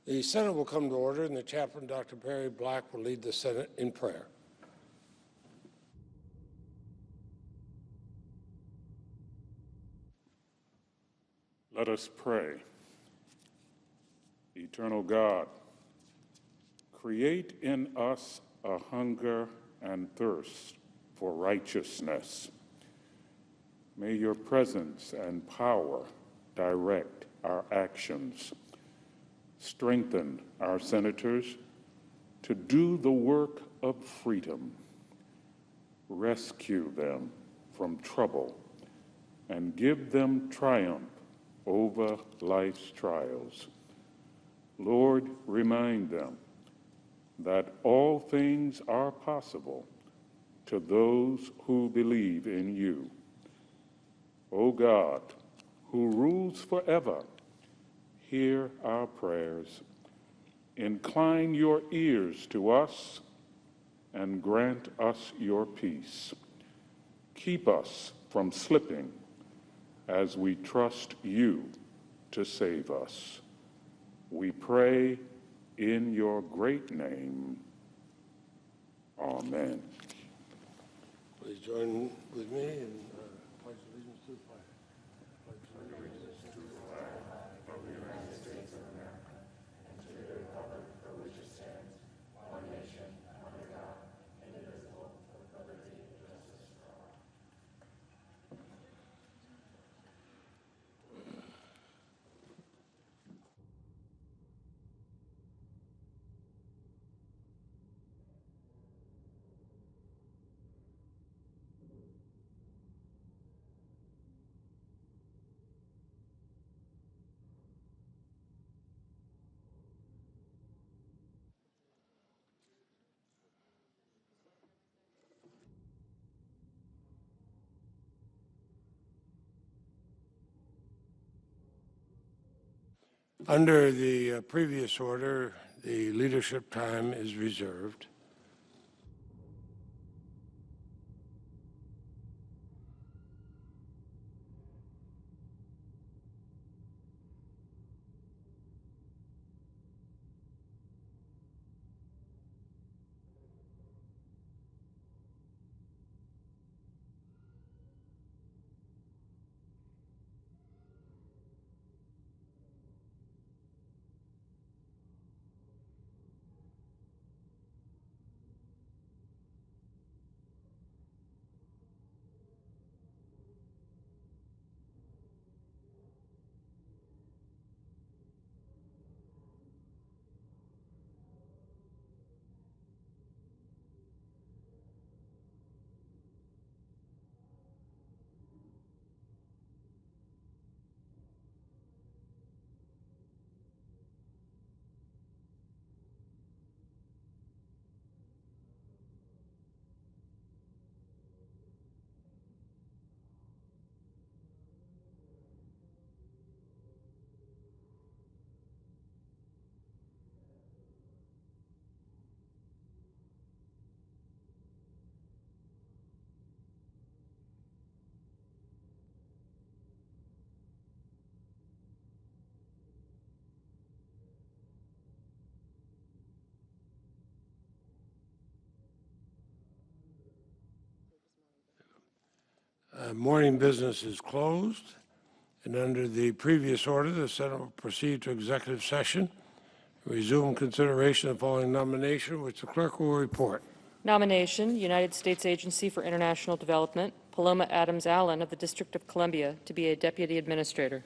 The Senate will come to order, and the chaplain, Dr. Perry Black, will lead the Senate in prayer. Let us pray. Eternal God, create in us a hunger and thirst for righteousness. May your presence and power direct our actions. Strengthen our senators to do the work of freedom. Rescue them from trouble and give them triumph over life's trials. Lord, remind them that all things are possible to those who believe in you. O God, who rules forever, hear our prayers. Incline your ears to us and grant us your peace. Keep us from slipping as we trust you to save us. We pray in your great name. Amen. Please join with me in pledge allegiance to the flag. Pledge allegiance to the flag of the United States of America and to the republic for which it stands, one nation, under God, indivisible, with liberty and justice for all. Under the previous order, the leadership time is reserved. Morning business is closed, and under the previous order, the Senate will proceed to executive session, resume consideration of the following nomination, which the clerk will report. Nomination, United States Agency for International Development, Paloma Adams Allen of the District of Columbia to be a Deputy Administrator.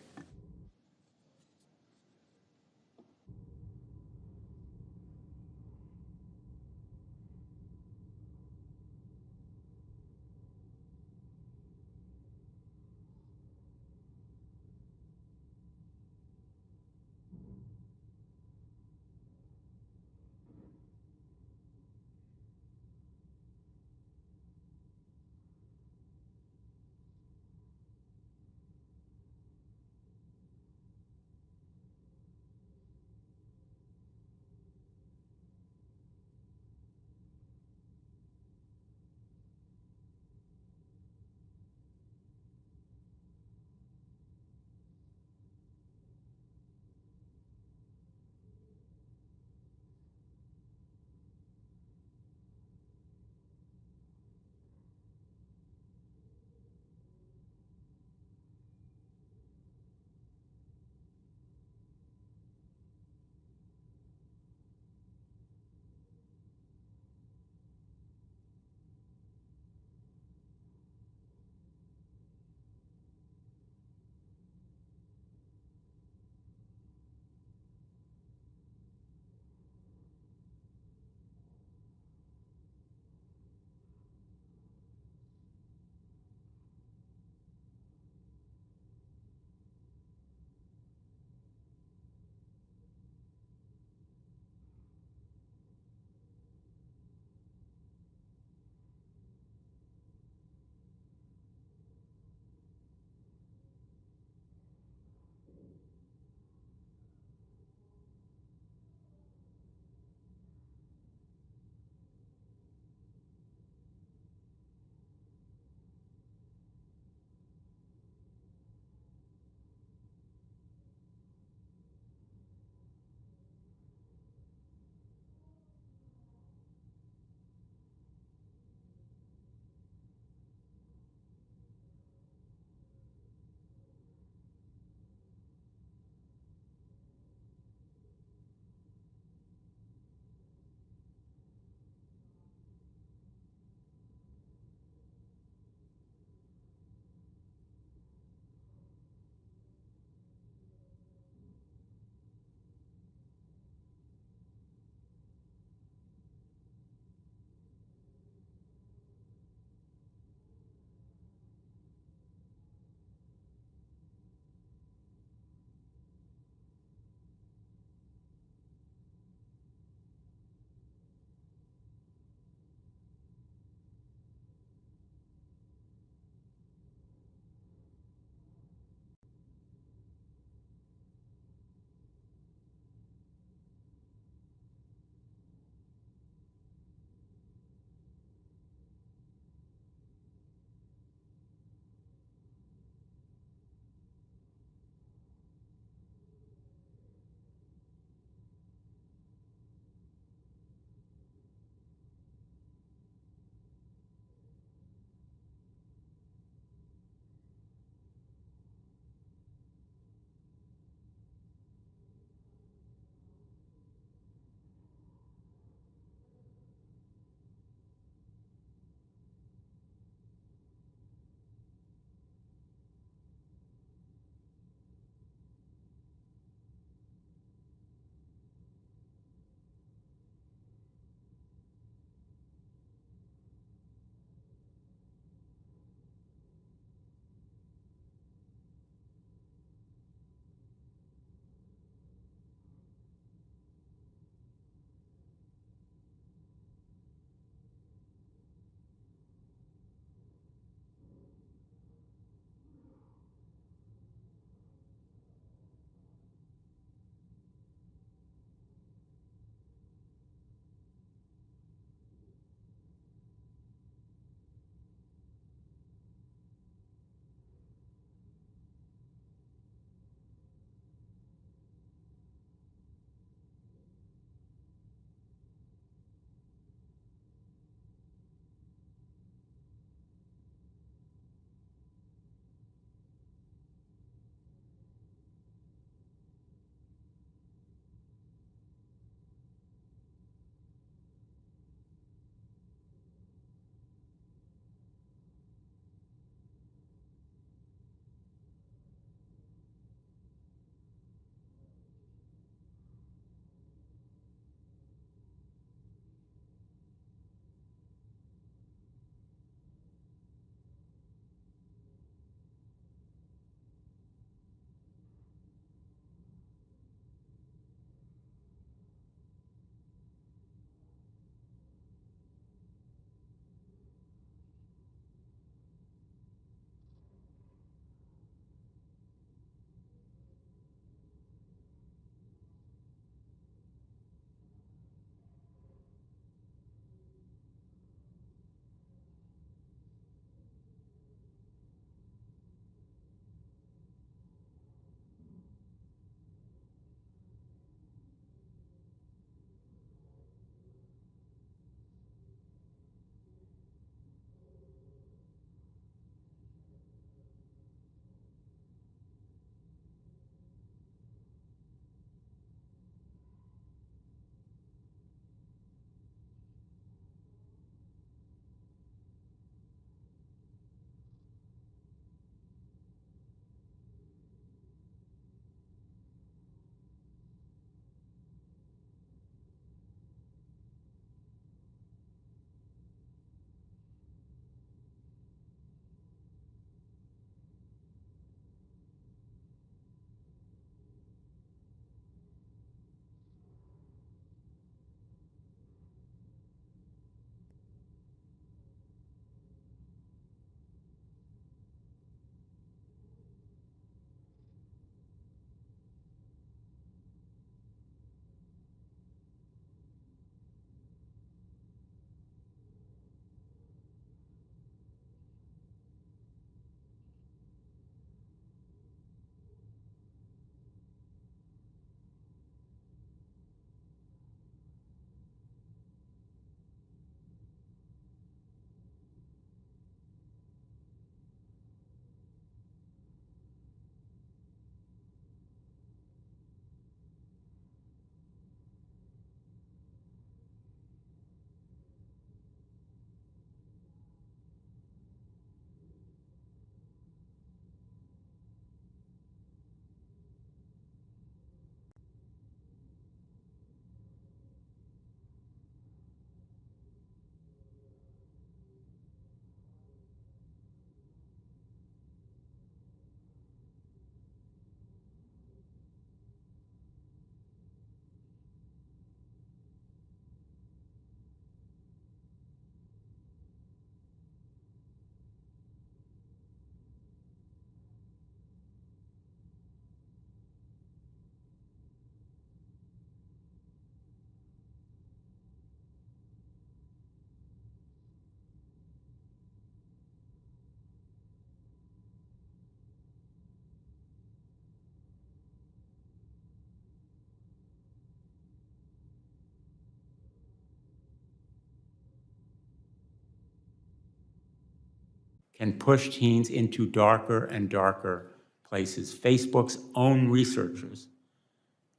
can push teens into darker and darker places. Facebook's own researchers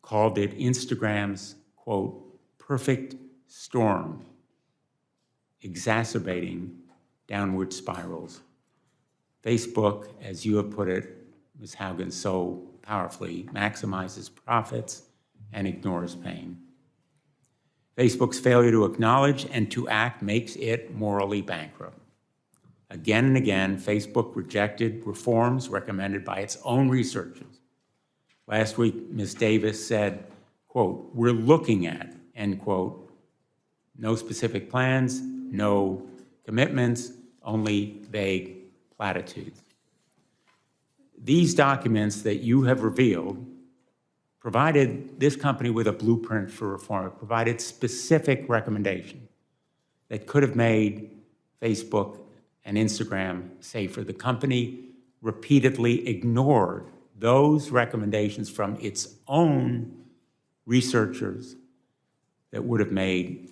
called it Instagram's, quote, perfect storm, exacerbating downward spirals. Facebook, as you have put it, Ms. Haugen, so powerfully, maximizes profits and ignores pain. Facebook's failure to acknowledge and to act makes it morally bankrupt. Again and again, Facebook rejected reforms recommended by its own researchers. Last week, Ms. Davis said, quote, we're looking at, end quote, no specific plans, no commitments, only vague platitudes. These documents that you have revealed provided this company with a blueprint for reform. It provided specific recommendations that could have made Facebook and Instagram safer. The company repeatedly ignored those recommendations from its own researchers that would have made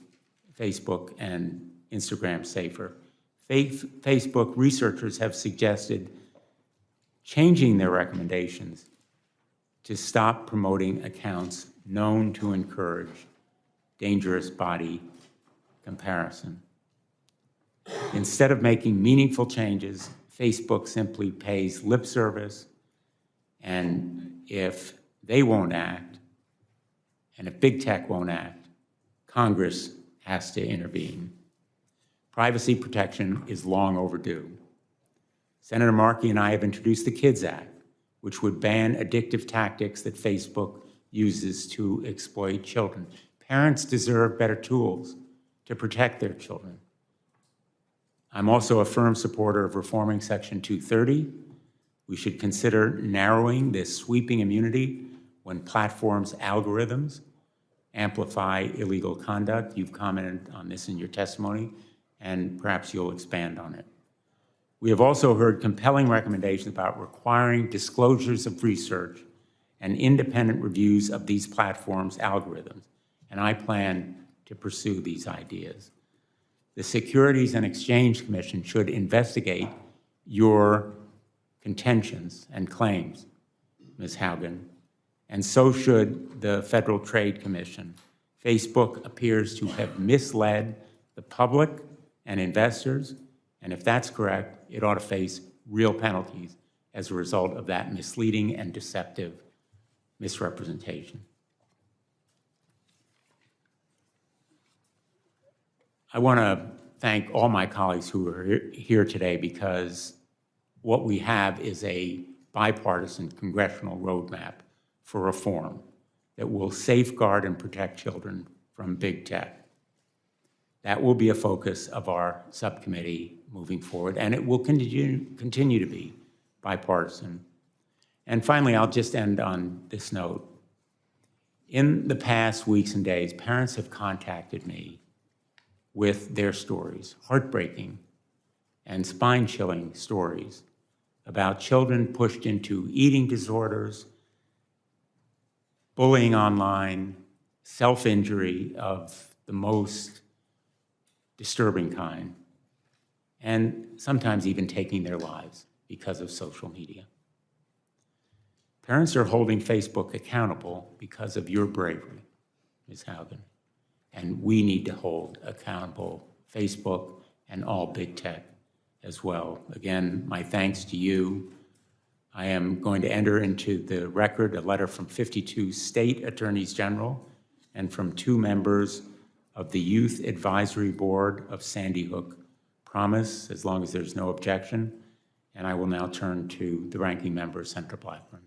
Facebook and Instagram safer. Facebook researchers have suggested changing their recommendations to stop promoting accounts known to encourage dangerous body comparison. Instead of making meaningful changes, Facebook simply pays lip service, and if they won't act, and if big tech won't act, Congress has to intervene. Privacy protection is long overdue. Senator Markey and I have introduced the KIDS Act, which would ban addictive tactics that Facebook uses to exploit children. Parents deserve better tools to protect their children. I'm also a firm supporter of reforming Section 230. We should consider narrowing this sweeping immunity when platforms' algorithms amplify illegal conduct. You've commented on this in your testimony, and perhaps you'll expand on it. We have also heard compelling recommendations about requiring disclosures of research and independent reviews of these platforms' algorithms, and I plan to pursue these ideas. The Securities and Exchange Commission should investigate your contentions and claims, Ms. Haugen, and so should the Federal Trade Commission. Facebook appears to have misled the public and investors, and if that's correct, it ought to face real penalties as a result of that misleading and deceptive misrepresentation. I want to thank all my colleagues who are here today, because what we have is a bipartisan congressional roadmap for reform that will safeguard and protect children from big tech. That will be a focus of our subcommittee moving forward, and it will continue to be bipartisan. And finally, I'll just end on this note. In the past weeks and days, parents have contacted me with their stories, heartbreaking and spine-chilling stories about children pushed into eating disorders, bullying online, self-injury of the most disturbing kind, and sometimes even taking their lives because of social media. Parents are holding Facebook accountable because of your bravery, Ms. Haugen, and we need to hold accountable Facebook and all big tech as well. Again, my thanks to you. I am going to enter into the record a letter from 52 state attorneys general and from 2 members of the Youth Advisory Board of Sandy Hook Promise, as long as there's no objection. And I will now turn to the ranking member, Senator Blackburn.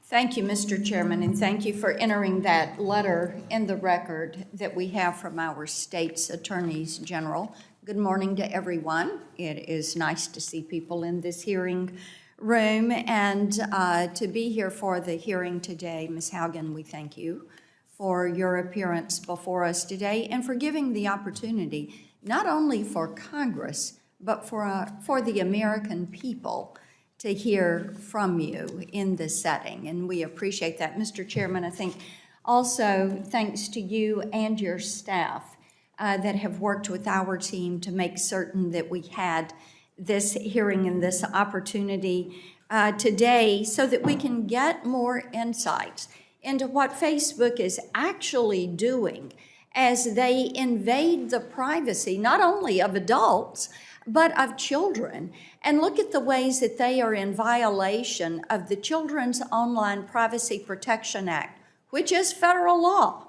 Thank you, Mr. Chairman, and thank you for entering that letter in the record that we have from our state's attorneys general. Good morning to everyone. It is nice to see people in this hearing room and to be here for the hearing today. Ms. Haugen, we thank you for your appearance before us today and for giving the opportunity not only for Congress, but for the American people to hear from you in this setting, and we appreciate that. Mr. Chairman, I think also thanks to you and your staff that have worked with our team to make certain that we had this hearing and this opportunity today so that we can get more insights into what Facebook is actually doing as they invade the privacy not only of adults, but of children, and look at the ways that they are in violation of the Children's Online Privacy Protection Act, which is federal law,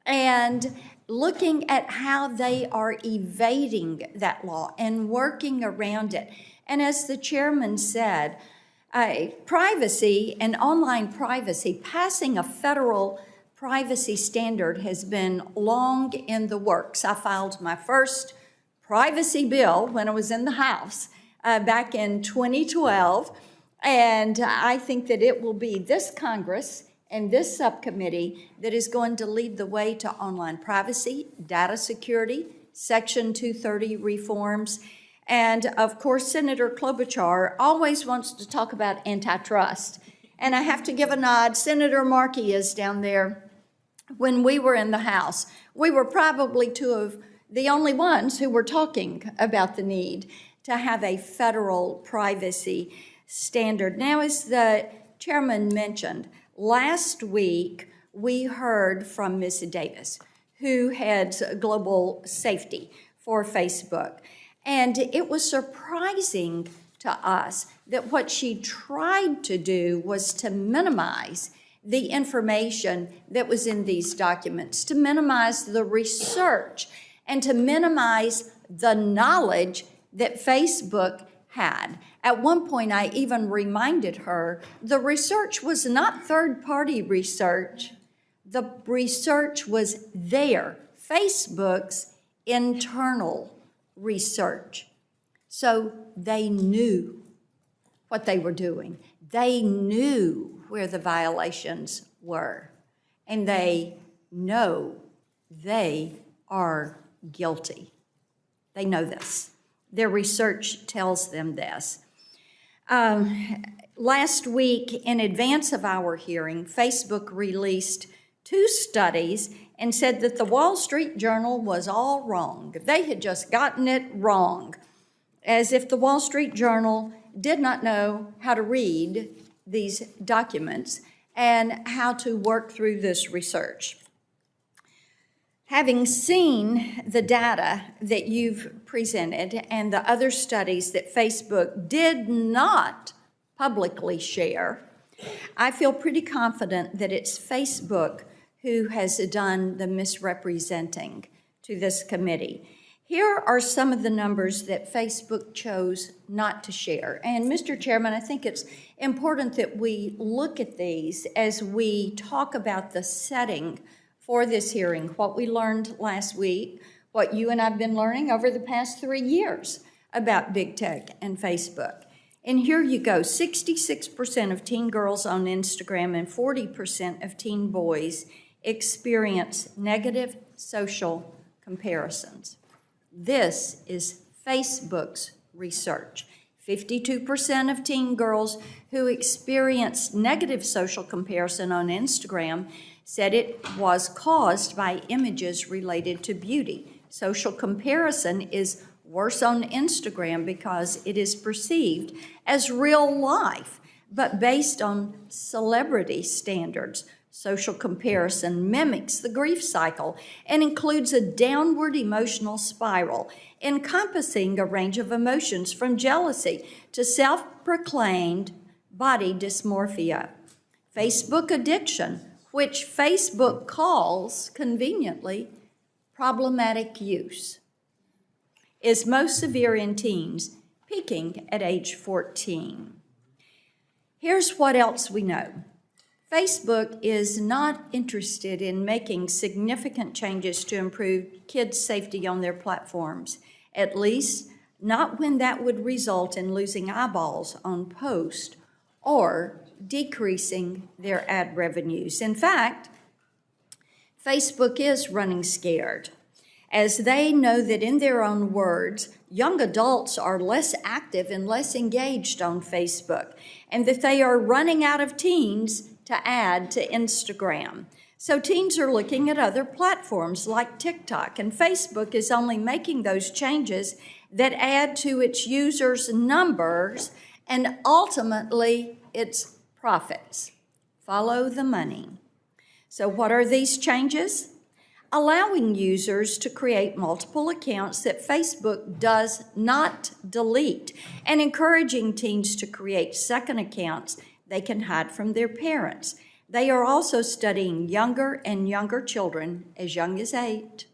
and looking at how they are evading that law and working around it. And as the chairman said, privacy and online privacy, passing a federal privacy standard has been long in the works. I filed my first privacy bill when I was in the House back in 2012, and I think that it will be this Congress and this subcommittee that is going to lead the way to online privacy, data security, Section 230 reforms, and of course, Senator Klobuchar always wants to talk about antitrust. And I have to give a nod. Senator Markey is down there. When we were in the House, we were probably two of the only ones who were talking about the need to have a federal privacy standard. Now, as the chairman mentioned, last week we heard from Ms. Davis, who heads global safety for Facebook. And it was surprising to us that what she tried to do was to minimize the information that was in these documents, to minimize the research, and to minimize the knowledge that Facebook had. At one point, I even reminded her the research was not third-party research. The research was there, Facebook's internal research. So they knew what they were doing. They knew where the violations were, and they know they are guilty. They know this. Their research tells them this. Last week, in advance of our hearing, Facebook released 2 studies and said that the Wall Street Journal was all wrong. They had just gotten it wrong, as if the Wall Street Journal did not know how to read these documents and how to work through this research. Having seen the data that you've presented and the other studies that Facebook did not publicly share, I feel pretty confident that it's Facebook who has done the misrepresenting to this committee. Here are some of the numbers that Facebook chose not to share. And Mr. Chairman, I think it's important that we look at these as we talk about the setting for this hearing, what we learned last week, what you and I have been learning over the past 3 years about big tech and Facebook. And here you go, 66% of teen girls on Instagram and 40% of teen boys experience negative social comparisons. This is Facebook's research. 52% of teen girls who experienced negative social comparison on Instagram said it was caused by images related to beauty. Social comparison is worse on Instagram because it is perceived as real life, but based on celebrity standards. Social comparison mimics the grief cycle and includes a downward emotional spiral encompassing a range of emotions from jealousy to self-proclaimed body dysmorphia. Facebook addiction, which Facebook calls, conveniently, problematic use, is most severe in teens, peaking at age 14. Here's what else we know. Facebook is not interested in making significant changes to improve kids' safety on their platforms, at least not when that would result in losing eyeballs on posts or decreasing their ad revenues. In fact, Facebook is running scared, as they know that, in their own words, young adults are less active and less engaged on Facebook, and that they are running out of teens to add to Instagram. So teens are looking at other platforms like TikTok, and Facebook is only making those changes that add to its users' numbers and ultimately its profits. Follow the money. So what are these changes? Allowing users to create multiple accounts that Facebook does not delete, and encouraging teens to create second accounts they can hide from their parents. They are also studying younger and younger children, as young as 8,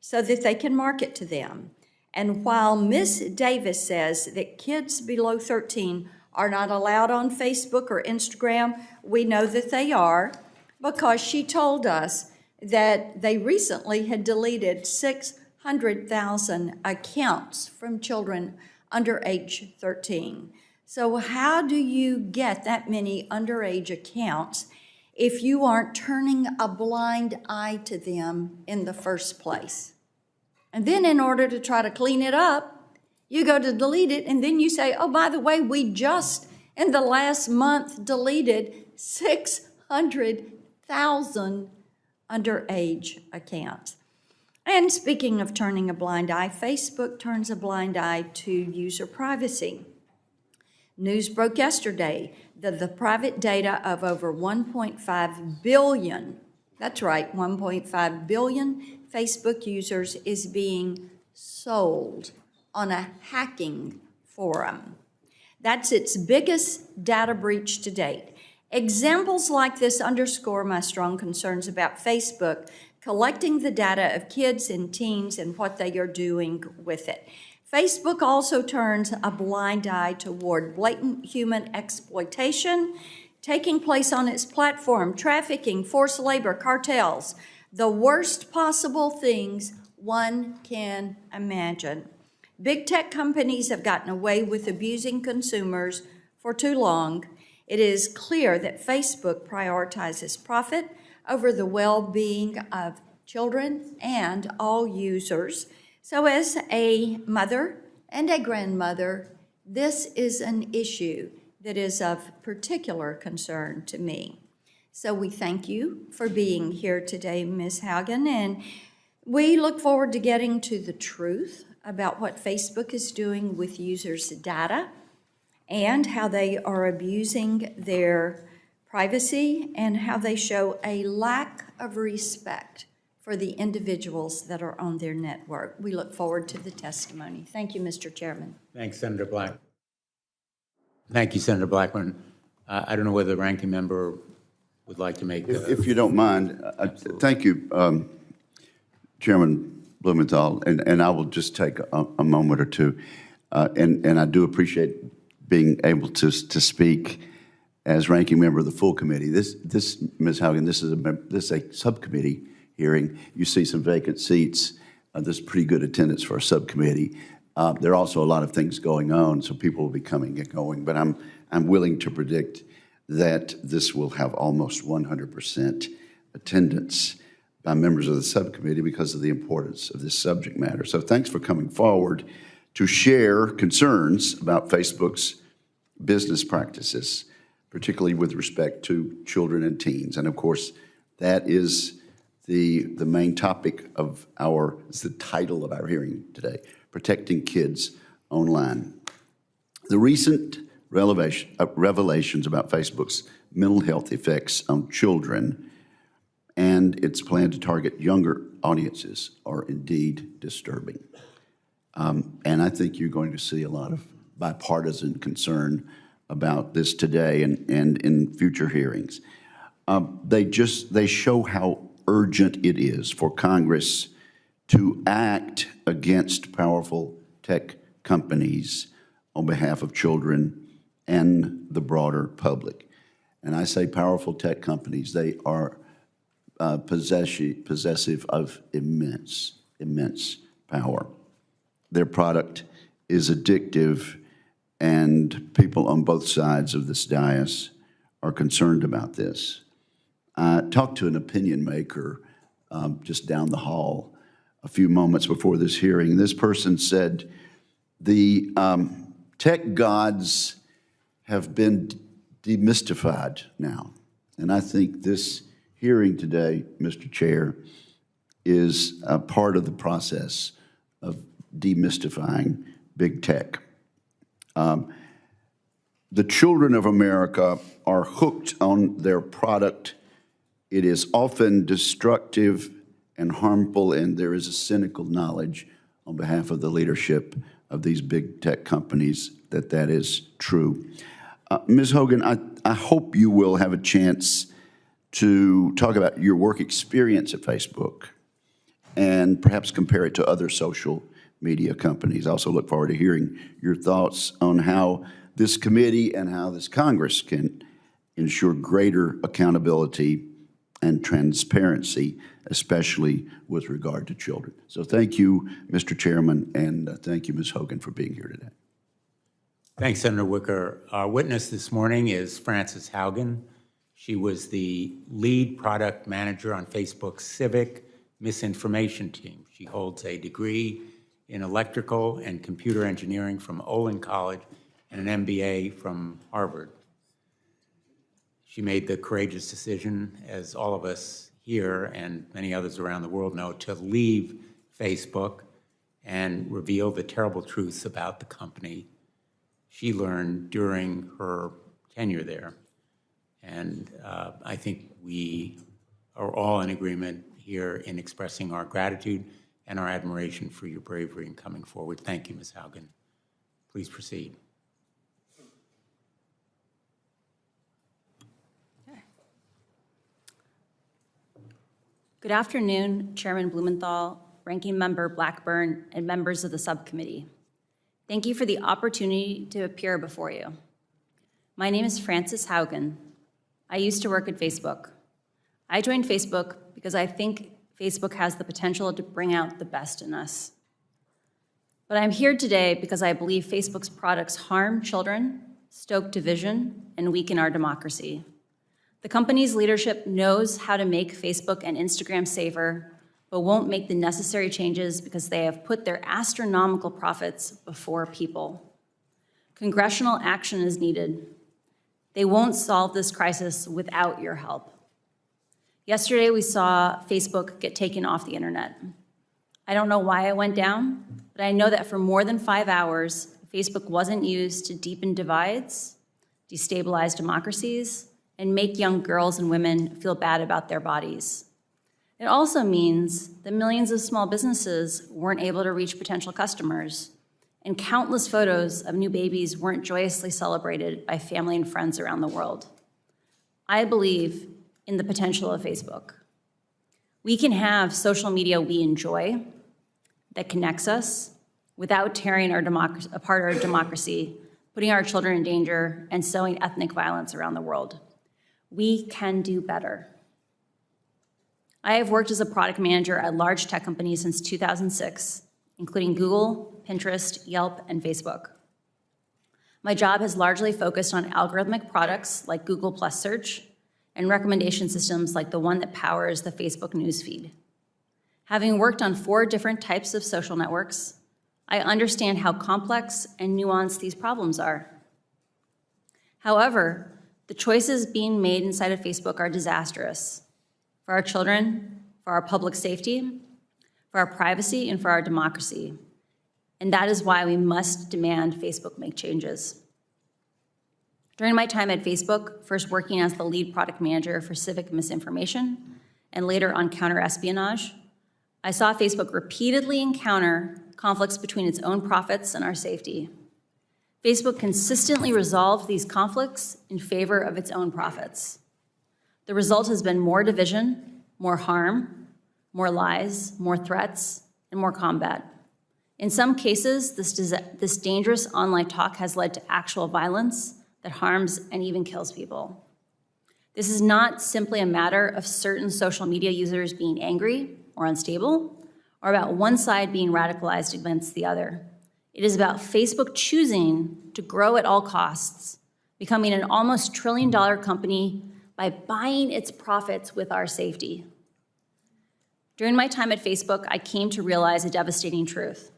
so that they can market to them. And while Ms. Davis says that kids below 13 are not allowed on Facebook or Instagram, we know that they are, because she told us that they recently had deleted 600,000 accounts from children under age 13. So how do you get that many underage accounts if you aren't turning a blind eye to them in the first place? And then in order to try to clean it up, you go to delete it, and then you say, oh, by the way, we just in the last month deleted 600,000 underage accounts. And speaking of turning a blind eye, Facebook turns a blind eye to user privacy. News broke yesterday that the private data of over 1.5 billion, that's right, 1.5 billion Facebook users is being sold on a hacking forum. That's its biggest data breach to date. Examples like this underscore my strong concerns about Facebook collecting the data of kids and teens and what they are doing with it. Facebook also turns a blind eye toward blatant human exploitation taking place on its platform, trafficking, forced labor, cartels, the worst possible things one can imagine. Big tech companies have gotten away with abusing consumers for too long. It is clear that Facebook prioritizes profit over the well-being of children and all users. So as a mother and a grandmother, this is an issue that is of particular concern to me. So we thank you for being here today, Ms. Haugen, and we look forward to getting to the truth about what Facebook is doing with users' data and how they are abusing their privacy and how they show a lack of respect for the individuals that are on their network. We look forward to the testimony. Thank you, Mr. Chairman. Thanks, Senator Black. Thank you, Senator Blackburn. I don't know whether the ranking member would like to make... If you don't mind, thank you, Chairman Blumenthal, and I will just take a moment or two. And I do appreciate being able to speak as ranking member of the full committee. This Ms. Haugen, this is a subcommittee hearing. You see some vacant seats. There's pretty good attendance for a subcommittee. There are also a lot of things going on, so people will be coming and going. But I'm willing to predict that this will have almost 100% attendance by members of the subcommittee because of the importance of this subject matter. So thanks for coming forward to share concerns about Facebook's business practices, particularly with respect to children and teens. And of course, that is the main topic of it's the title of our hearing today, Protecting Kids Online. The recent revelations about Facebook's mental health effects on children and its plan to target younger audiences are indeed disturbing. And I think you're going to see a lot of bipartisan concern about this today and in future hearings. They show how urgent it is for Congress to act against powerful tech companies on behalf of children and the broader public. And I say powerful tech companies, they are possessive of immense power. Their product is addictive, and people on both sides of this dais are concerned about this. I talked to an opinion maker just down the hall a few moments before this hearing. This person said, the tech gods have been demystified now. And I think this hearing today, Mr. Chair, is a part of the process of demystifying big tech. The children of America are hooked on their product. It is often destructive and harmful, and there is a cynical knowledge on behalf of the leadership of these big tech companies that that is true. Ms. Haugen, I hope you will have a chance to talk about your work experience at Facebook and perhaps compare it to other social media companies. I also look forward to hearing your thoughts on how this committee and how this Congress can ensure greater accountability and transparency, especially with regard to children. So thank you, Mr. Chairman, and thank you, Ms. Haugen, for being here today. Thanks, Senator Wicker. Our witness this morning is Frances Haugen. She was the lead product manager on Facebook's civic misinformation team. She holds a degree in electrical and computer engineering from Olin College and an MBA from Harvard. She made the courageous decision, as all of us here and many others around the world know, to leave Facebook and reveal the terrible truths about the company she learned during her tenure there. And I think we are all in agreement here in expressing our gratitude and our admiration for your bravery in coming forward. Thank you, Ms. Haugen. Please proceed. Good afternoon, Chairman Blumenthal, Ranking Member Blackburn, and members of the subcommittee. Thank you for the opportunity to appear before you. My name is Frances Haugen. I used to work at Facebook. I joined Facebook because I think Facebook has the potential to bring out the best in us. But I'm here today because I believe Facebook's products harm children, stoke division, and weaken our democracy. The company's leadership knows how to make Facebook and Instagram safer, but won't make the necessary changes because they have put their astronomical profits before people. Congressional action is needed. They won't solve this crisis without your help. Yesterday, we saw Facebook get taken off the internet. I don't know why it went down, but I know that for more than 5 hours, Facebook wasn't used to deepen divides, destabilize democracies, and make young girls and women feel bad about their bodies. It also means that millions of small businesses weren't able to reach potential customers, and countless photos of new babies weren't joyously celebrated by family and friends around the world. I believe in the potential of Facebook. We can have social media we enjoy that connects us without tearing apart our democracy, putting our children in danger, and sowing ethnic violence around the world. We can do better. I have worked as a product manager at large tech companies since 2006, including Google, Pinterest, Yelp, and Facebook. My job has largely focused on algorithmic products like Google Plus Search and recommendation systems like the one that powers the Facebook newsfeed. Having worked on 4 different types of social networks, I understand how complex and nuanced these problems are. However, the choices being made inside of Facebook are disastrous for our children, for our public safety, for our privacy, and for our democracy. And that is why we must demand Facebook make changes. During my time at Facebook, first working as the lead product manager for civic misinformation, and later on counter-espionage, I saw Facebook repeatedly encounter conflicts between its own profits and our safety. Facebook consistently resolved these conflicts in favor of its own profits. The result has been more division, more harm, more lies, more threats, and more combat. In some cases, this dangerous online talk has led to actual violence that harms and even kills people. This is not simply a matter of certain social media users being angry or unstable, or about one side being radicalized against the other. It is about Facebook choosing to grow at all costs, becoming an almost $1 trillion company by buying its profits with our safety. During my time at Facebook, I came to realize a devastating truth.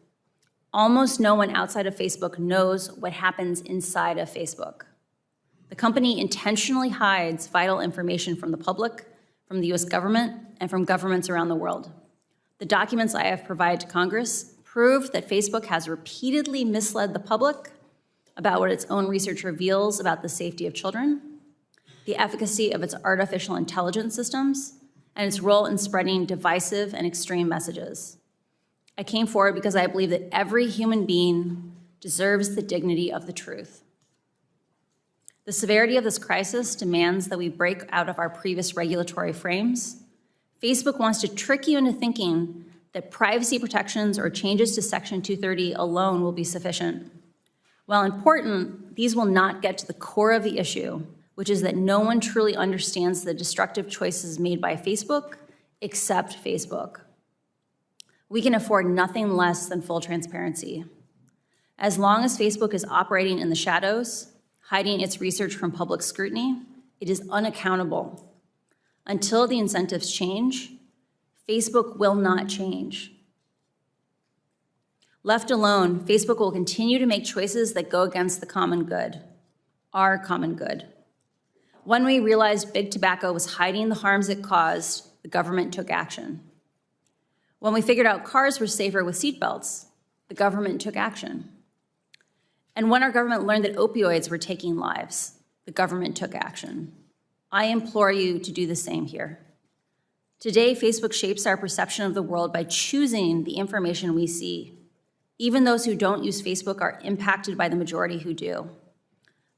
Almost no one outside of Facebook knows what happens inside of Facebook. The company intentionally hides vital information from the public, from the US government, and from governments around the world. The documents I have provided to Congress proved that Facebook has repeatedly misled the public about what its own research reveals about the safety of children, the efficacy of its artificial intelligence systems, and its role in spreading divisive and extreme messages. I came forward because I believe that every human being deserves the dignity of the truth. The severity of this crisis demands that we break out of our previous regulatory frames. Facebook wants to trick you into thinking that privacy protections or changes to Section 230 alone will be sufficient. While important, these will not get to the core of the issue, which is that no one truly understands the destructive choices made by Facebook except Facebook. We can afford nothing less than full transparency. As long as Facebook is operating in the shadows, hiding its research from public scrutiny, it is unaccountable. Until the incentives change, Facebook will not change. Left alone, Facebook will continue to make choices that go against the common good, our common good. When we realized big tobacco was hiding the harms it caused, the government took action. When we figured out cars were safer with seatbelts, the government took action. And when our government learned that opioids were taking lives, the government took action. I implore you to do the same here. Today, Facebook shapes our perception of the world by choosing the information we see. Even those who don't use Facebook are impacted by the majority who do.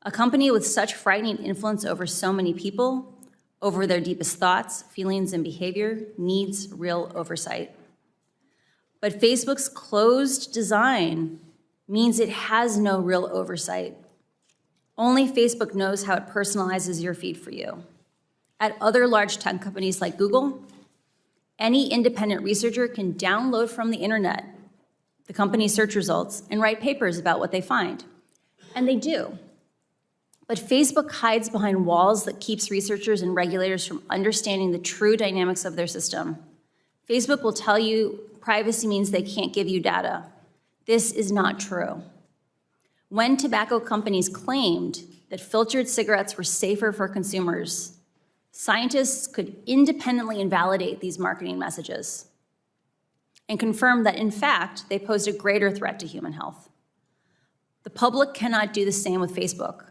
A company with such frightening influence over so many people, over their deepest thoughts, feelings, and behavior, needs real oversight. But Facebook's closed design means it has no real oversight. Only Facebook knows how it personalizes your feed for you. At other large tech companies like Google, any independent researcher can download from the internet the company's search results and write papers about what they find. And they do. But Facebook hides behind walls that keeps researchers and regulators from understanding the true dynamics of their system. Facebook will tell you privacy means they can't give you data. This is not true. When tobacco companies claimed that filtered cigarettes were safer for consumers, scientists could independently invalidate these marketing messages and confirm that, in fact, they posed a greater threat to human health. The public cannot do the same with Facebook.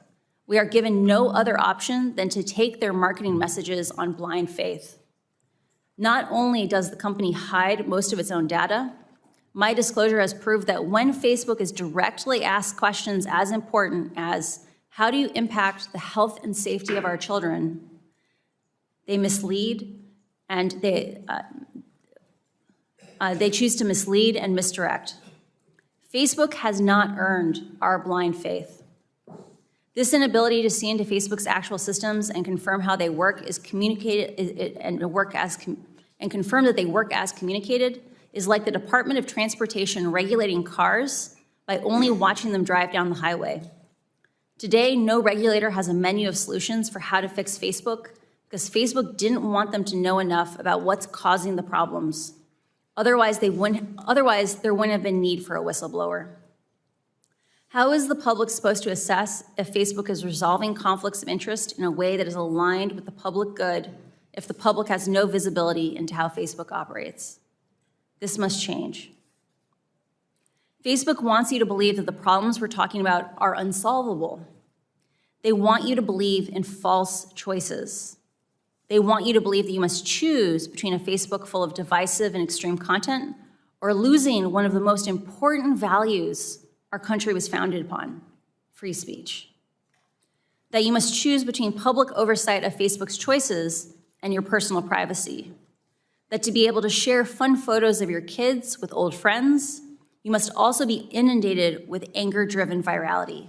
We are given no other option than to take their marketing messages on blind faith. Not only does the company hide most of its own data, my disclosure has proved that when Facebook is directly asked questions as important as, how do you impact the health and safety of our children, they mislead and they choose to mislead and misdirect. Facebook has not earned our blind faith. This inability to see into Facebook's actual systems and confirm how they work is communicated and confirm that they work as communicated is like the Department of Transportation regulating cars by only watching them drive down the highway. Today, no regulator has a menu of solutions for how to fix Facebook because Facebook didn't want them to know enough about what's causing the problems. Otherwise, there wouldn't have been need for a whistleblower. How is the public supposed to assess if Facebook is resolving conflicts of interest in a way that is aligned with the public good if the public has no visibility into how Facebook operates? This must change. Facebook wants you to believe that the problems we're talking about are unsolvable. They want you to believe in false choices. They want you to believe that you must choose between a Facebook full of divisive and extreme content or losing one of the most important values our country was founded upon, free speech. That you must choose between public oversight of Facebook's choices and your personal privacy. That to be able to share fun photos of your kids with old friends, you must also be inundated with anger-driven virality.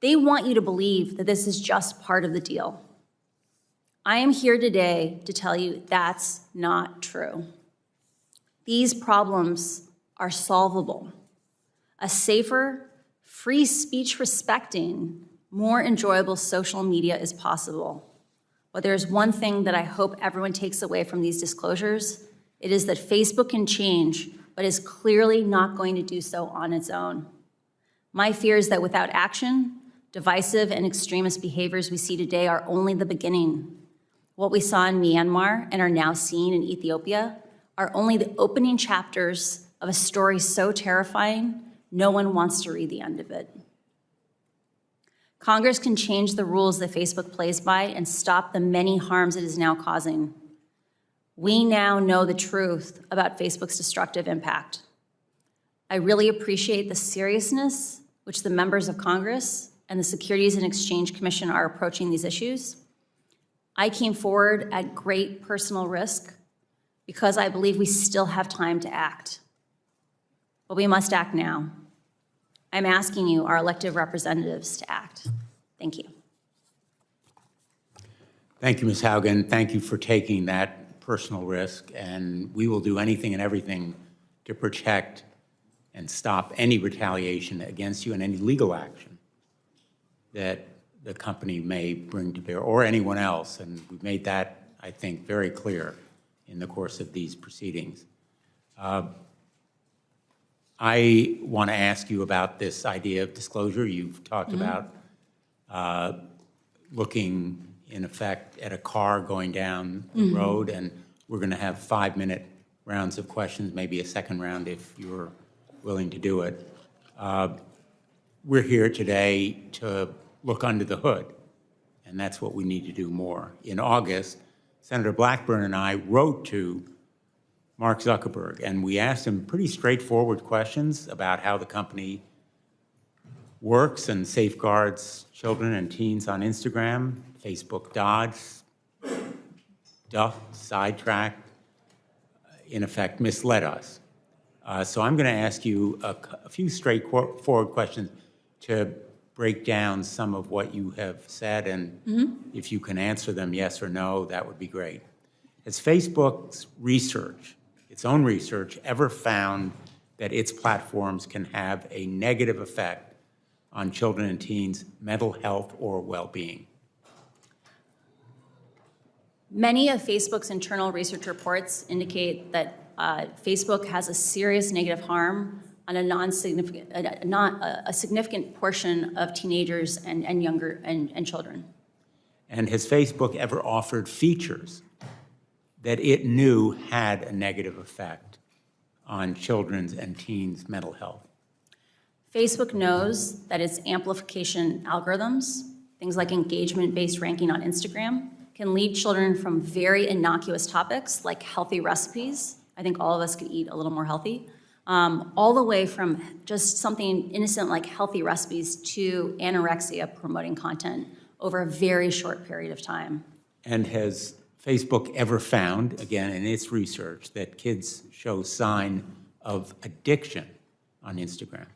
They want you to believe that this is just part of the deal. I am here today to tell you that's not true. These problems are solvable. A safer, free speech respecting, more enjoyable social media is possible. But there's one thing that I hope everyone takes away from these disclosures. It is that Facebook can change, but is clearly not going to do so on its own. My fear is that without action, divisive and extremist behaviors we see today are only the beginning. What we saw in Myanmar and are now seeing in Ethiopia are only the opening chapters of a story so terrifying, no one wants to read the end of it. Congress can change the rules that Facebook plays by and stop the many harms it is now causing. We now know the truth about Facebook's destructive impact. I really appreciate the seriousness which the members of Congress and the Securities and Exchange Commission are approaching these issues. I came forward at great personal risk because I believe we still have time to act. But we must act now. I'm asking you, our elected representatives, to act. Thank you. Thank you, Ms. Haugen. Thank you for taking that personal risk, and we will do anything and everything to protect and stop any retaliation against you and any legal action that the company may bring to bear, or anyone else, and we've made that, I think, very clear in the course of these proceedings. I want to ask you about this idea of disclosure. You've talked about looking, in effect, at a car going down the road, and we're going to have 5-minute rounds of questions, maybe a second round if you're willing to do it. We're here today to look under the hood, and that's what we need to do more. In August, Senator Blackburn and I wrote to Mark Zuckerberg, and we asked him pretty straightforward questions about how the company works and safeguards children and teens on Instagram. Facebook dodged, ducked, sidetracked, in effect misled us. So I'm going to ask you a few straightforward questions to break down some of what you have said, and if you can answer them yes or no, that would be great. Has Facebook's research, its own research, ever found that its platforms can have a negative effect on children and teens' mental health or well-being? Many of Facebook's internal research reports indicate that Facebook has a serious negative harm on a significant portion of teenagers and younger and children. And has Facebook ever offered features that it knew had a negative effect on children's and teens' mental health? Facebook knows that its amplification algorithms, things like engagement-based ranking on Instagram, can lead children from very innocuous topics like healthy recipes. I think all of us could eat a little more healthy, all the way from just something innocent like healthy recipes to anorexia promoting content over a very short period of time. And has Facebook ever found, again, in its research, that kids show sign of addiction on Instagram?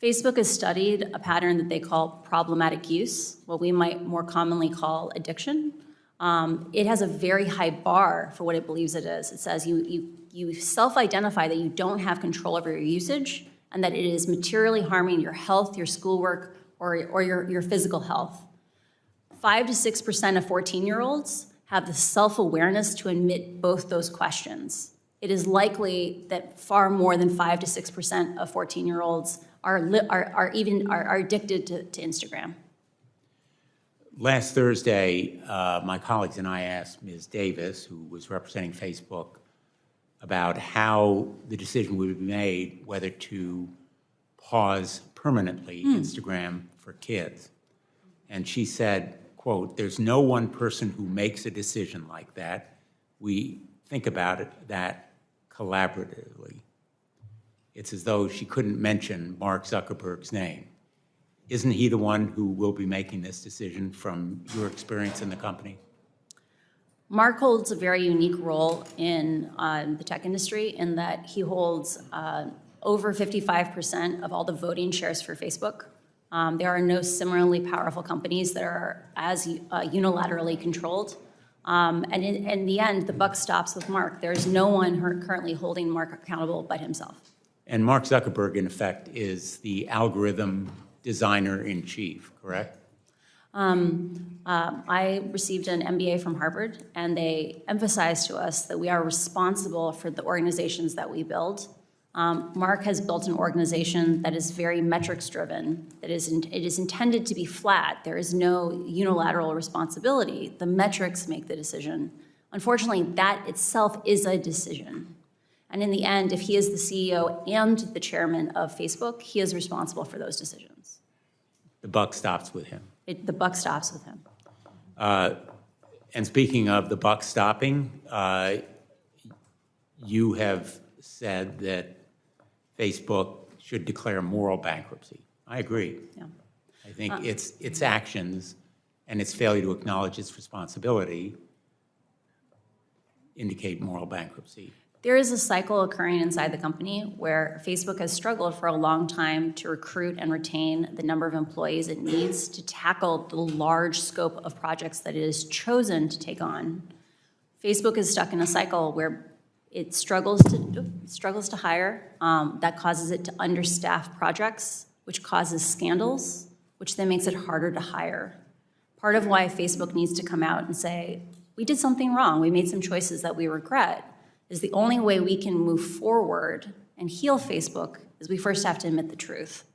Facebook has studied a pattern that they call problematic use, what we might more commonly call addiction. It has a very high bar for what it believes it is. It says you self-identify that you don't have control over your usage and that it is materially harming your health, your schoolwork, or your physical health. 5 to 6% of 14-year-olds have the self-awareness to admit both those questions. It is likely that far more than 5 to 6% of 14-year-olds are addicted to Instagram. Last Thursday, my colleagues and I asked Ms. Davis, who was representing Facebook, about how the decision would be made whether to pause permanently Instagram for kids. And she said, quote, "There's no one person who makes a decision like that. We think about it that collaboratively." It's as though she couldn't mention Mark Zuckerberg's name. Isn't he the one who will be making this decision from your experience in the company? Mark holds a very unique role in the tech industry in that he holds over 55% of all the voting shares for Facebook. There are no similarly powerful companies that are as unilaterally controlled. And in the end, the buck stops with Mark. There's no one currently holding Mark accountable but himself. And Mark Zuckerberg, in effect, is the algorithm designer-in-chief, correct? I received an MBA from Harvard, and they emphasized to us that we are responsible for the organizations that we build. Mark has built an organization that is very metrics-driven. It is intended to be flat. There is no unilateral responsibility. The metrics make the decision. Unfortunately, that itself is a decision. And in the end, if he is the CEO and the chairman of Facebook, he is responsible for those decisions. The buck stops with him. The buck stops with him. And speaking of the buck stopping, you have said that Facebook should declare moral bankruptcy. I agree. Yeah. I think its actions and its failure to acknowledge its responsibility indicate moral bankruptcy. There is a cycle occurring inside the company where Facebook has struggled for a long time to recruit and retain the number of employees it needs to tackle the large scope of projects that it has chosen to take on. Facebook is stuck in a cycle where it struggles to hire. That causes it to understaff projects, which causes scandals, which then makes it harder to hire. Part of why Facebook needs to come out and say, we did something wrong, we made some choices that we regret, is the only way we can move forward and heal Facebook is we first have to admit the truth.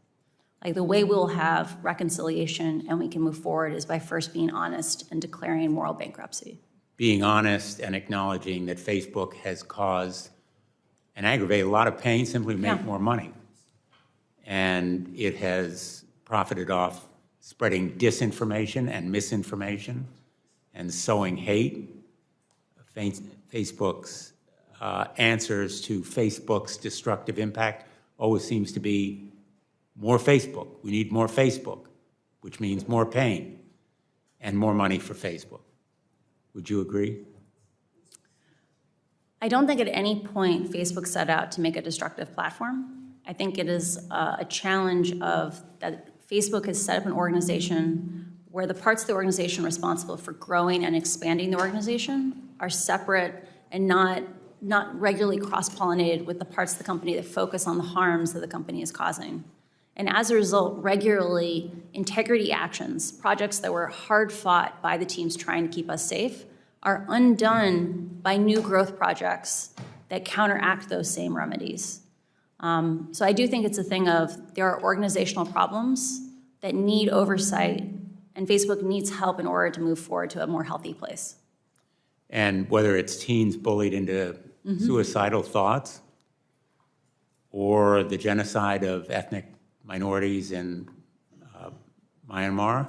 Like the way we'll have reconciliation and we can move forward is by first being honest and declaring moral bankruptcy. Being honest and acknowledging that Facebook has caused and aggravated a lot of pain simply to make more money. And it has profited off spreading disinformation and misinformation and sowing hate. Facebook's answers to Facebook's destructive impact always seems to be more Facebook. We need more Facebook, which means more pain and more money for Facebook. Would you agree? I don't think at any point Facebook set out to make a destructive platform. I think it is a challenge of that Facebook has set up an organization where the parts of the organization responsible for growing and expanding the organization are separate and not regularly cross-pollinated with the parts of the company that focus on the harms that the company is causing. And as a result, regularly, integrity actions, projects that were hard fought by the teams trying to keep us safe, are undone by new growth projects that counteract those same remedies. So I do think it's a thing of there are organizational problems that need oversight, and Facebook needs help in order to move forward to a more healthy place. And whether it's teens bullied into suicidal thoughts or the genocide of ethnic minorities in Myanmar,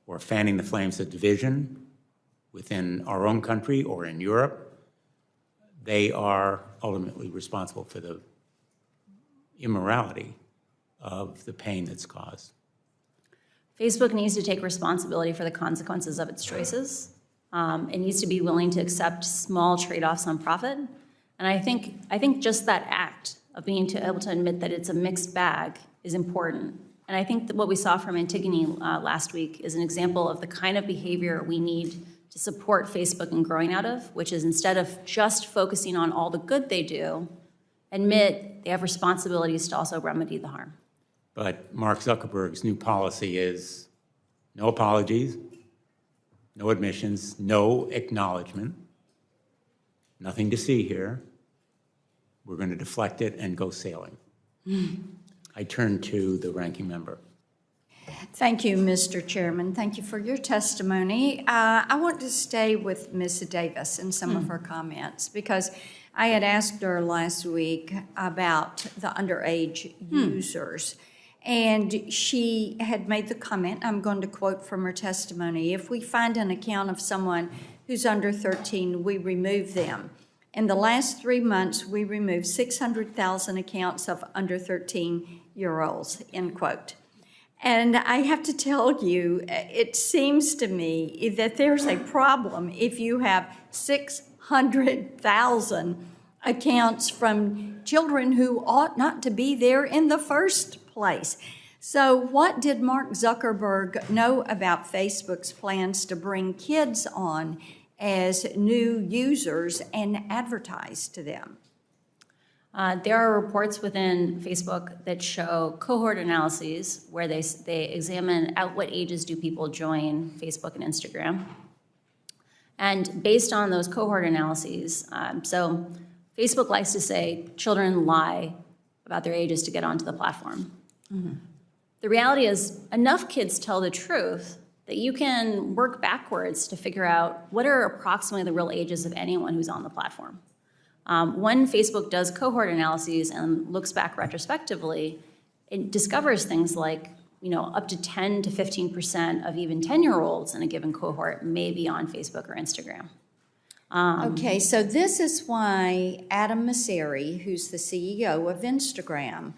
or fanning the flames of division within our own country or in Europe, they are ultimately responsible for the immorality of the pain that's caused. Facebook needs to take responsibility for the consequences of its choices. It needs to be willing to accept small trade-offs on profit. And I think just that act of being able to admit that it's a mixed bag is important. And I think that what we saw from Antigone last week is an example of the kind of behavior we need to support Facebook in growing out of, which is instead of just focusing on all the good they do, admit they have responsibilities to also remedy the harm. But Mark Zuckerberg's new policy is no apologies, no admissions, no acknowledgement, nothing to see here. We're going to deflect it and go sailing. I turn to the ranking member. Thank you, Mr. Chairman. Thank you for your testimony. I want to stay with Ms. Davis in some of her comments because I had asked her last week about the underage users. And she had made the comment, I'm going to quote from her testimony, if we find an account of someone who's under 13, we remove them. In the last 3 months, we removed 600,000 accounts of under 13-year-olds, end quote. And I have to tell you, it seems to me that there's a problem if you have 600,000 accounts from children who ought not to be there in the first place. So what did Mark Zuckerberg know about Facebook's plans to bring kids on as new users and advertise to them? There are reports within Facebook that show cohort analyses where they examine at what ages do people join Facebook and Instagram. And based on those cohort analyses, so Facebook likes to say children lie about their ages to get onto the platform. The reality is enough kids tell the truth that you can work backwards to figure out what are approximately the real ages of anyone who's on the platform. When Facebook does cohort analyses and looks back retrospectively, it discovers things like, up to 10 to 15% of even 10-year-olds in a given cohort may be on Facebook or Instagram. Okay, so this is why Adam Mosseri, who's the CEO of Instagram,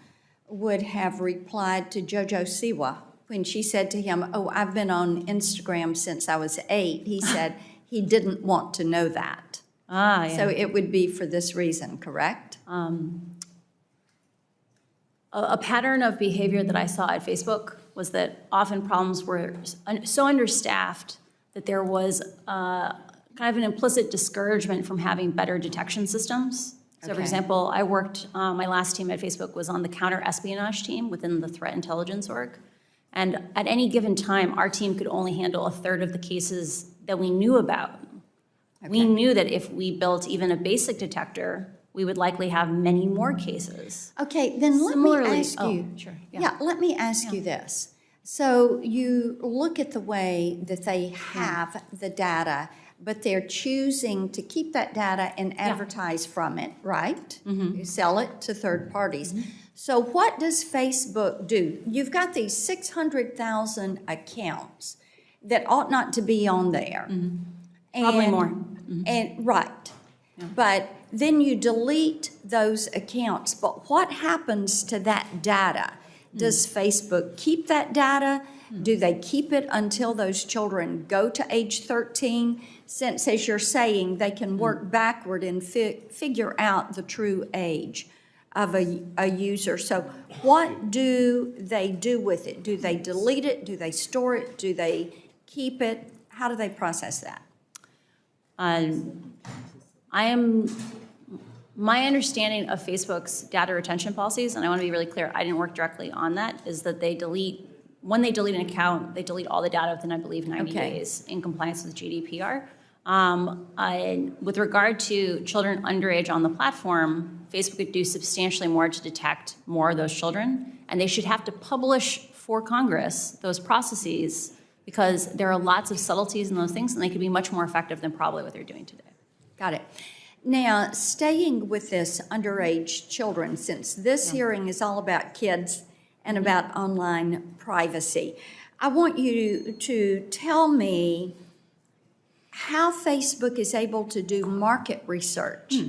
would have replied to JoJo Siwa when she said to him, "Oh, I've been on Instagram since I was 8." He said he didn't want to know that. Yeah. So it would be for this reason, correct? A pattern of behavior that I saw at Facebook was that often problems were so understaffed that there was kind of an implicit discouragement from having better detection systems. So, for Okay. example, I worked, my last team at Facebook was on the counter-espionage team within the threat intelligence org. And at any given time, our team could only handle a third of the cases that we knew about. We knew that if we built even a basic detector, we would likely have many more cases. Okay, then let Similarly- me ask you. Sure. Yeah, let me ask you this. So you look at the way that they have the data, but they're choosing to keep that data and advertise from it, right? You sell it to third parties. So what does Facebook do? You've got these 600,000 accounts that ought not to be on there. Probably And- more. And, right. But then you delete those accounts. But what happens to that data? Does Facebook keep that data? Do they keep it until those children go to age 13? Since, as you're saying, they can work backward and figure out the true age of a user. So what do they do with it? Do they delete it? Do they store it? Do they keep it? How do they process that? My understanding of Facebook's data retention policies, and I want to be really clear, I didn't work directly on that, is that when they delete an account, they delete all the data within, I believe, 90 Okay. days in compliance with GDPR. With regard to children underage on the platform, Facebook could do substantially more to detect more of those children, and they should have to publish for Congress those processes because there are lots of subtleties in those things, and they could be much more effective than probably what they're doing today. Got it. Now, staying with this underage children, since this hearing is all about kids and about online privacy, I want you to tell me how Facebook is able to do market research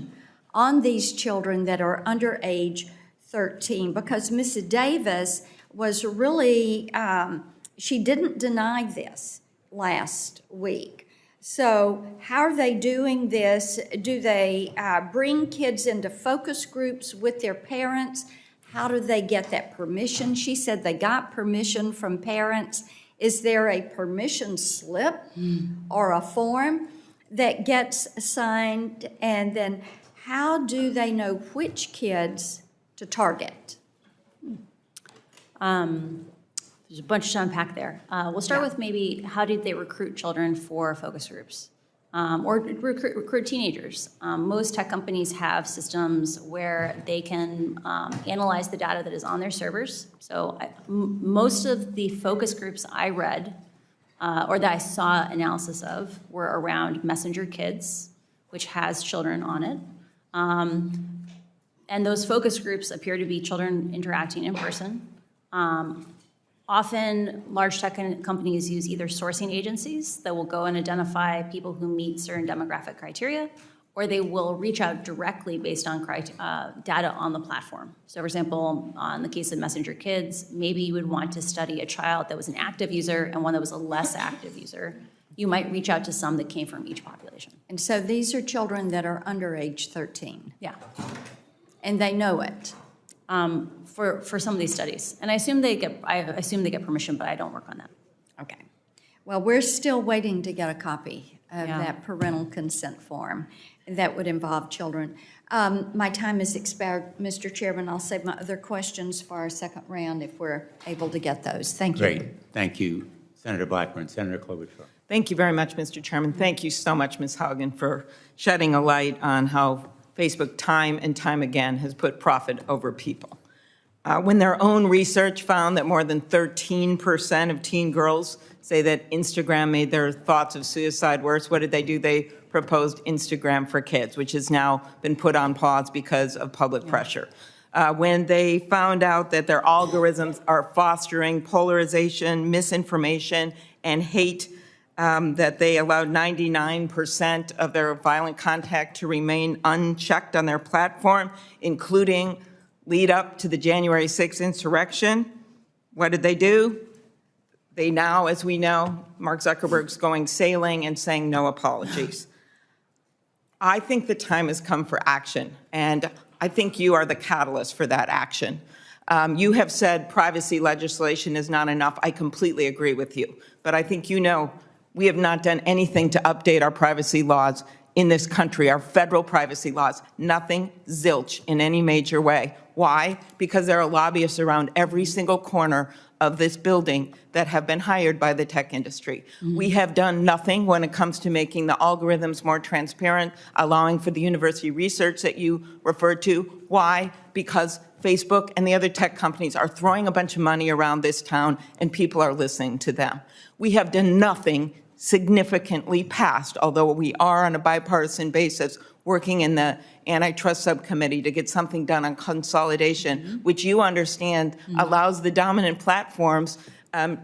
on these children that are under age 13, because Mrs. Davis was really, she didn't deny this last week. So how are they doing this? Do they bring kids into focus groups with their parents? How do they get that permission? She said they got permission from parents. Is there a permission slip or a form that gets signed? And then how do they know which kids to target? There's a bunch to unpack there. We'll start with maybe how did they recruit children for focus groups or recruit teenagers. Most tech companies have systems where they can analyze the data that is on their servers. So most of the focus groups I read or that I saw analysis of were around Messenger Kids, which has children on it. And those focus groups appear to be children interacting in person. Often, large tech companies use either sourcing agencies that will go and identify people who meet certain demographic criteria, or they will reach out directly based on data on the platform. So, for example, on the case of Messenger Kids, maybe you would want to study a child that was an active user and one that was a less active user. You might reach out to some that came from each population. And so these are children that are under age 13, Yeah. and they know it. For some of these studies. And I assume they get permission, but I don't work on that. Okay. Well, we're still waiting to get a copy of Yeah. that parental consent form that would involve children. My time has expired, Mr. Chairman. I'll save my other questions for our second round if we're able to get those. Thank you. Great. Thank you, Senator Blackburn. Senator Klobuchar. Thank you very much, Mr. Chairman. Thank you so much, Ms. Haugen, for shedding a light on how Facebook time and time again has put profit over people. When their own research found that more than 13% of teen girls say that Instagram made their thoughts of suicide worse, what did they do? They proposed Instagram for Kids, which has now been put on pause because of public pressure. When they found out that their algorithms are fostering polarization, misinformation, and hate, that they allowed 99% of their violent content to remain unchecked on their platform, including lead up to the January 6th insurrection. What did they do? They now, as we know, Mark Zuckerberg's going sailing and saying no apologies. I think the time has come for action, and I think you are the catalyst for that action. You have said privacy legislation is not enough. I completely agree with you. But I think you know we have not done anything to update our privacy laws in this country, our federal privacy laws. Nothing, zilch, in any major way. Why? Because there are lobbyists around every single corner of this building that have been hired by the tech industry. We have done nothing when it comes to making the algorithms more transparent, allowing for the university research that you referred to. Why? Because Facebook and the other tech companies are throwing a bunch of money around this town and people are listening to them. We have done nothing significantly past, although we are on a bipartisan basis working in the Antitrust Subcommittee to get something done on consolidation, which you understand allows the dominant platforms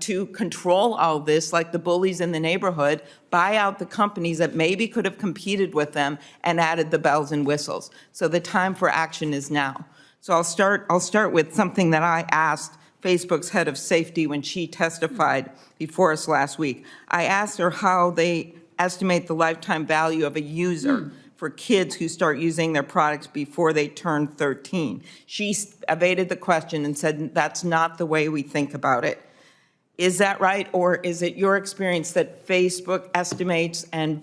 to control all this, like the bullies in the neighborhood, buy out the companies that maybe could have competed with them and added the bells and whistles. So the time for action is now. So I'll start with something that I asked Facebook's head of safety when she testified before us last week. I asked her how they estimate the lifetime value of a user for kids who start using their products before they turn 13. She evaded the question and said, that's not the way we think about it. Is that right, or is it your experience that Facebook estimates and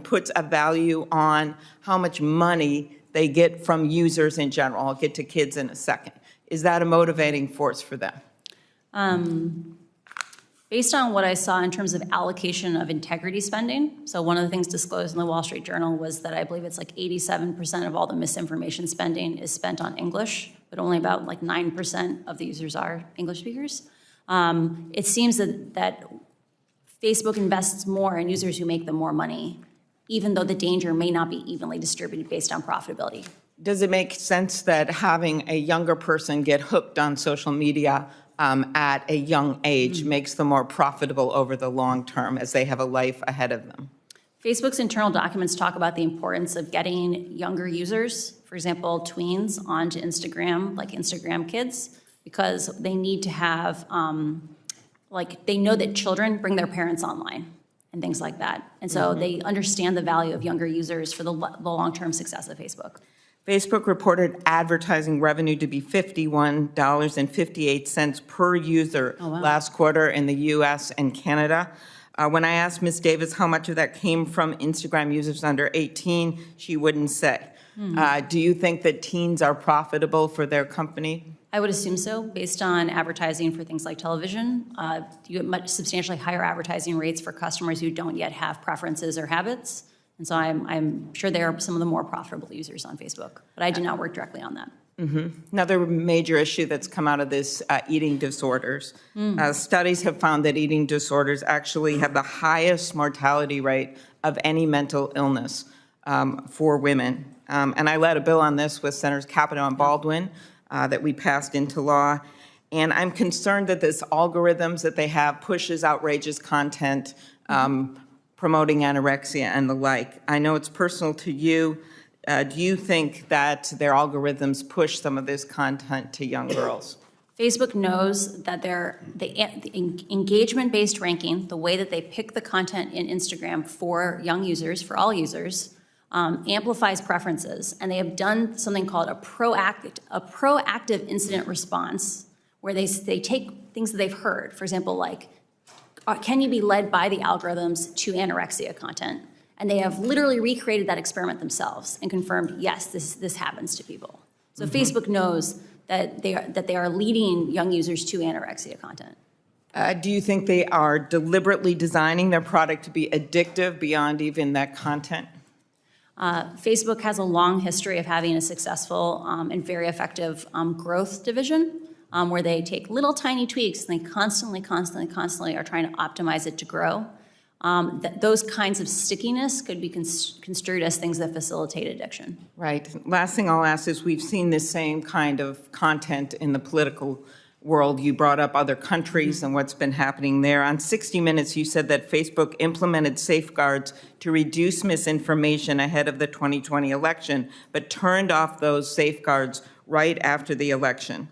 puts a value on how much money they get from users in general? I'll get to kids in a second. Is that a motivating force for them? Based on what I saw in terms of allocation of integrity spending, so one of the things disclosed in the Wall Street Journal was that I believe it's like 87% of all the misinformation spending is spent on English, but only about like 9% of the users are English speakers. It seems that Facebook invests more in users who make them more money, even though the danger may not be evenly distributed based on profitability. Does it make sense that having a younger person get hooked on social media at a young age makes them more profitable over the long term as they have a life ahead of them? Facebook's internal documents talk about the importance of getting younger users, for example, tweens, onto Instagram, like Instagram Kids, because they need to have, they know that children bring their parents online and things like that. And so they understand the value of younger users for the long-term success of Facebook. Facebook reported advertising revenue to be $51.58 per user last quarter in the US and Canada. When I asked Ms. Davis how much of that came from Instagram users under 18, she wouldn't say. Do you think that teens are profitable for their company? I would assume so, based on advertising for things like television. You get much substantially higher advertising rates for customers who don't yet have preferences or habits. And so I'm sure they are some of the more profitable users on Facebook, but I do not work directly on that. Another major issue that's come out of this, eating disorders. Studies have found that eating disorders actually have the highest mortality rate of any mental illness for women. And I led a bill on this with Senators Capito and Baldwin that we passed into law. And I'm concerned that this algorithms that they have pushes outrageous content, promoting anorexia and the like. I know it's personal to you. Do you think that their algorithms push some of this content to young girls? Facebook knows that the engagement-based ranking, the way that they pick the content in Instagram for young users, for all users, amplifies preferences. And they have done something called a proactive incident response, where they take things that they've heard, for example, like, can you be led by the algorithms to anorexia content? And they have literally recreated that experiment themselves and confirmed, yes, this happens to people. So Facebook knows that they are leading young users to anorexia content. Do you think they are deliberately designing their product to be addictive beyond even that content? Facebook has a long history of having a successful and very effective growth division. where they take little tiny tweaks and they constantly are trying to optimize it to grow. Those kinds of stickiness could be construed as things that facilitate addiction. Right. Last thing I'll ask is, we've seen this same kind of content in the political world. You brought up other countries and what's been happening there. On 60 Minutes, you said that Facebook implemented safeguards to reduce misinformation ahead of the 2020 election, but turned off those safeguards right after the election.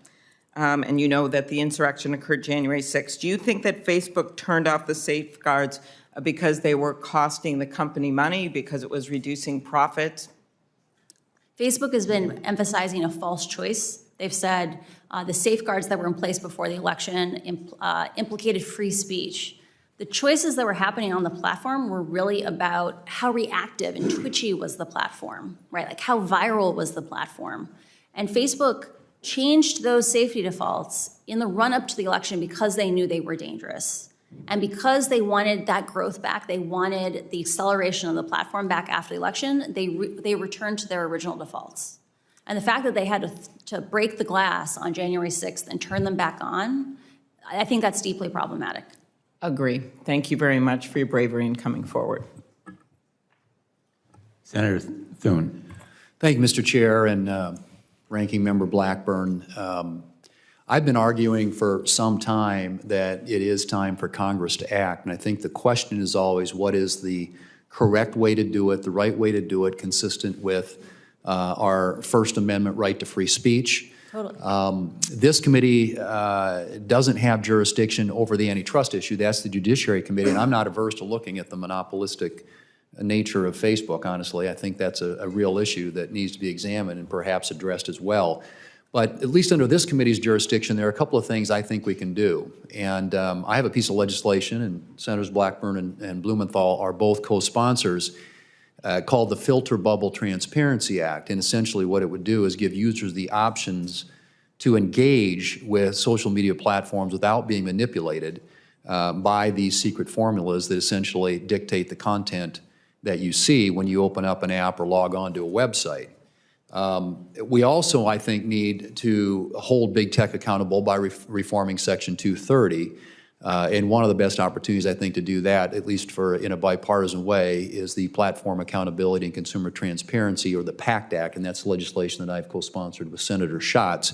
And you know that the insurrection occurred January 6th. Do you think that Facebook turned off the safeguards because they were costing the company money, because it was reducing profits? Facebook has been emphasizing a false choice. They've said the safeguards that were in place before the election implicated free speech. The choices that were happening on the platform were really about how reactive and twitchy was the platform, right? Like how viral was the platform. And Facebook changed those safety defaults in the run-up to the election because they knew they were dangerous. And because they wanted that growth back, they wanted the acceleration of the platform back after the election, they returned to their original defaults. And the fact that they had to break the glass on January 6th and turn them back on, I think that's deeply problematic. Agree. Thank you very much for your bravery in coming forward. Senator Thune. Thank you, Mr. Chair and Ranking Member Blackburn. I've been arguing for some time that it is time for Congress to act, and I think the question is always, what is the correct way to do it, the right way to do it, consistent with our First Amendment right to free speech. Totally. This committee doesn't have jurisdiction over the antitrust issue. That's the Judiciary Committee, and I'm not averse to looking at the monopolistic nature of Facebook, honestly. I think that's a real issue that needs to be examined and perhaps addressed as well. But at least under this committee's jurisdiction, there are a couple of things I think we can do. And I have a piece of legislation, and Senators Blackburn and Blumenthal are both co-sponsors, called the Filter Bubble Transparency Act. And essentially what it would do is give users the options to engage with social media platforms without being manipulated by these secret formulas that essentially dictate the content that you see when you open up an app or log on to a website. We also, I think, need to hold big tech accountable by reforming Section 230. And one of the best opportunities, I think, to do that, at least in a bipartisan way, is the Platform Accountability and Consumer Transparency, or the PACT Act, and that's legislation that I've co-sponsored with Senator Schatz,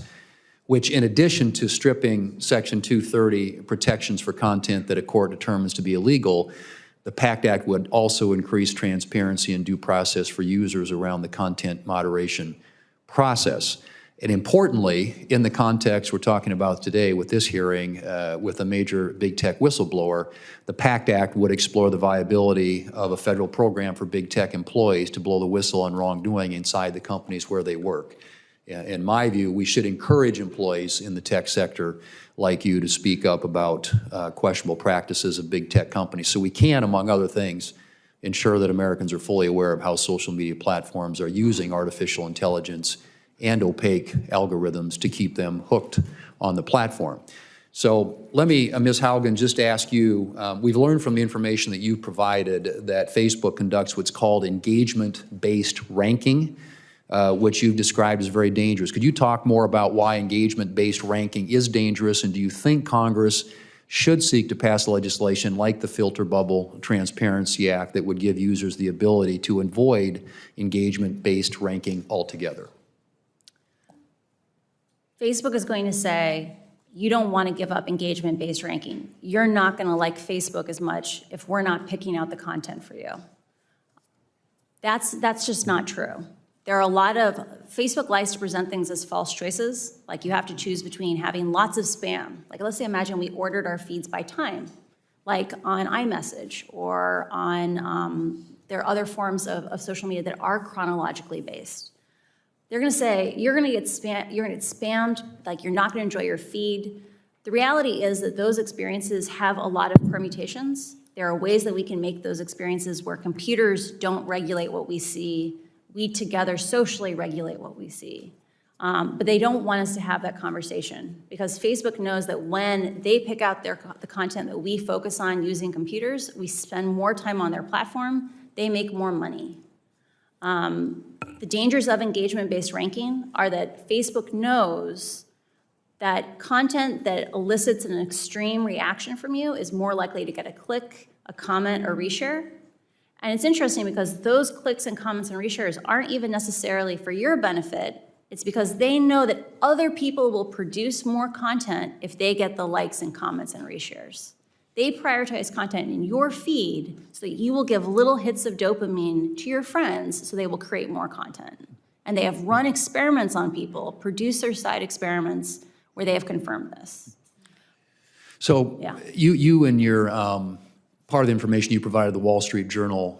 which, in addition to stripping Section 230 protections for content that a court determines to be illegal, the PACT Act would also increase transparency and due process for users around the content moderation process. And importantly, in the context we're talking about today with this hearing, with a major big tech whistleblower, the PACT Act would explore the viability of a federal program for big tech employees to blow the whistle on wrongdoing inside the companies where they work. In my view, we should encourage employees in the tech sector like you to speak up about questionable practices of big tech companies, so we can, among other things, ensure that Americans are fully aware of how social media platforms are using artificial intelligence and opaque algorithms to keep them hooked on the platform. So let me, Ms. Haugen, just ask you, we've learned from the information that you provided that Facebook conducts what's called engagement-based ranking, which you've described as very dangerous. Could you talk more about why engagement-based ranking is dangerous, and do you think Congress should seek to pass legislation like the Filter Bubble Transparency Act that would give users the ability to avoid engagement-based ranking altogether? Facebook is going to say, you don't want to give up engagement-based ranking. You're not going to like Facebook as much if we're not picking out the content for you. That's just not true. There are a lot of, Facebook likes to present things as false choices, like you have to choose between having lots of spam. Like, let's say, imagine we ordered our feeds by time, like on iMessage, or on, there are other forms of social media that are chronologically based. They're going to say, you're going to get spammed, like you're not going to enjoy your feed. The reality is that those experiences have a lot of permutations. There are ways that we can make those experiences where computers don't regulate what we see. We together socially regulate what we see. But they don't want us to have that conversation, because Facebook knows that when they pick out the content that we focus on using computers, we spend more time on their platform, they make more money. The dangers of engagement-based ranking are that Facebook knows that content that elicits an extreme reaction from you is more likely to get a click, a comment, or reshare. And it's interesting because those clicks and comments and reshares aren't even necessarily for your benefit. It's because they know that other people will produce more content if they get the likes and comments and reshares. They prioritize content in your feed so that you will give little hits of dopamine to your friends so they will create more content. And they have run experiments on people, producer-side experiments, where they have confirmed this. So Yeah. you and your part of the information you provided the Wall Street Journal,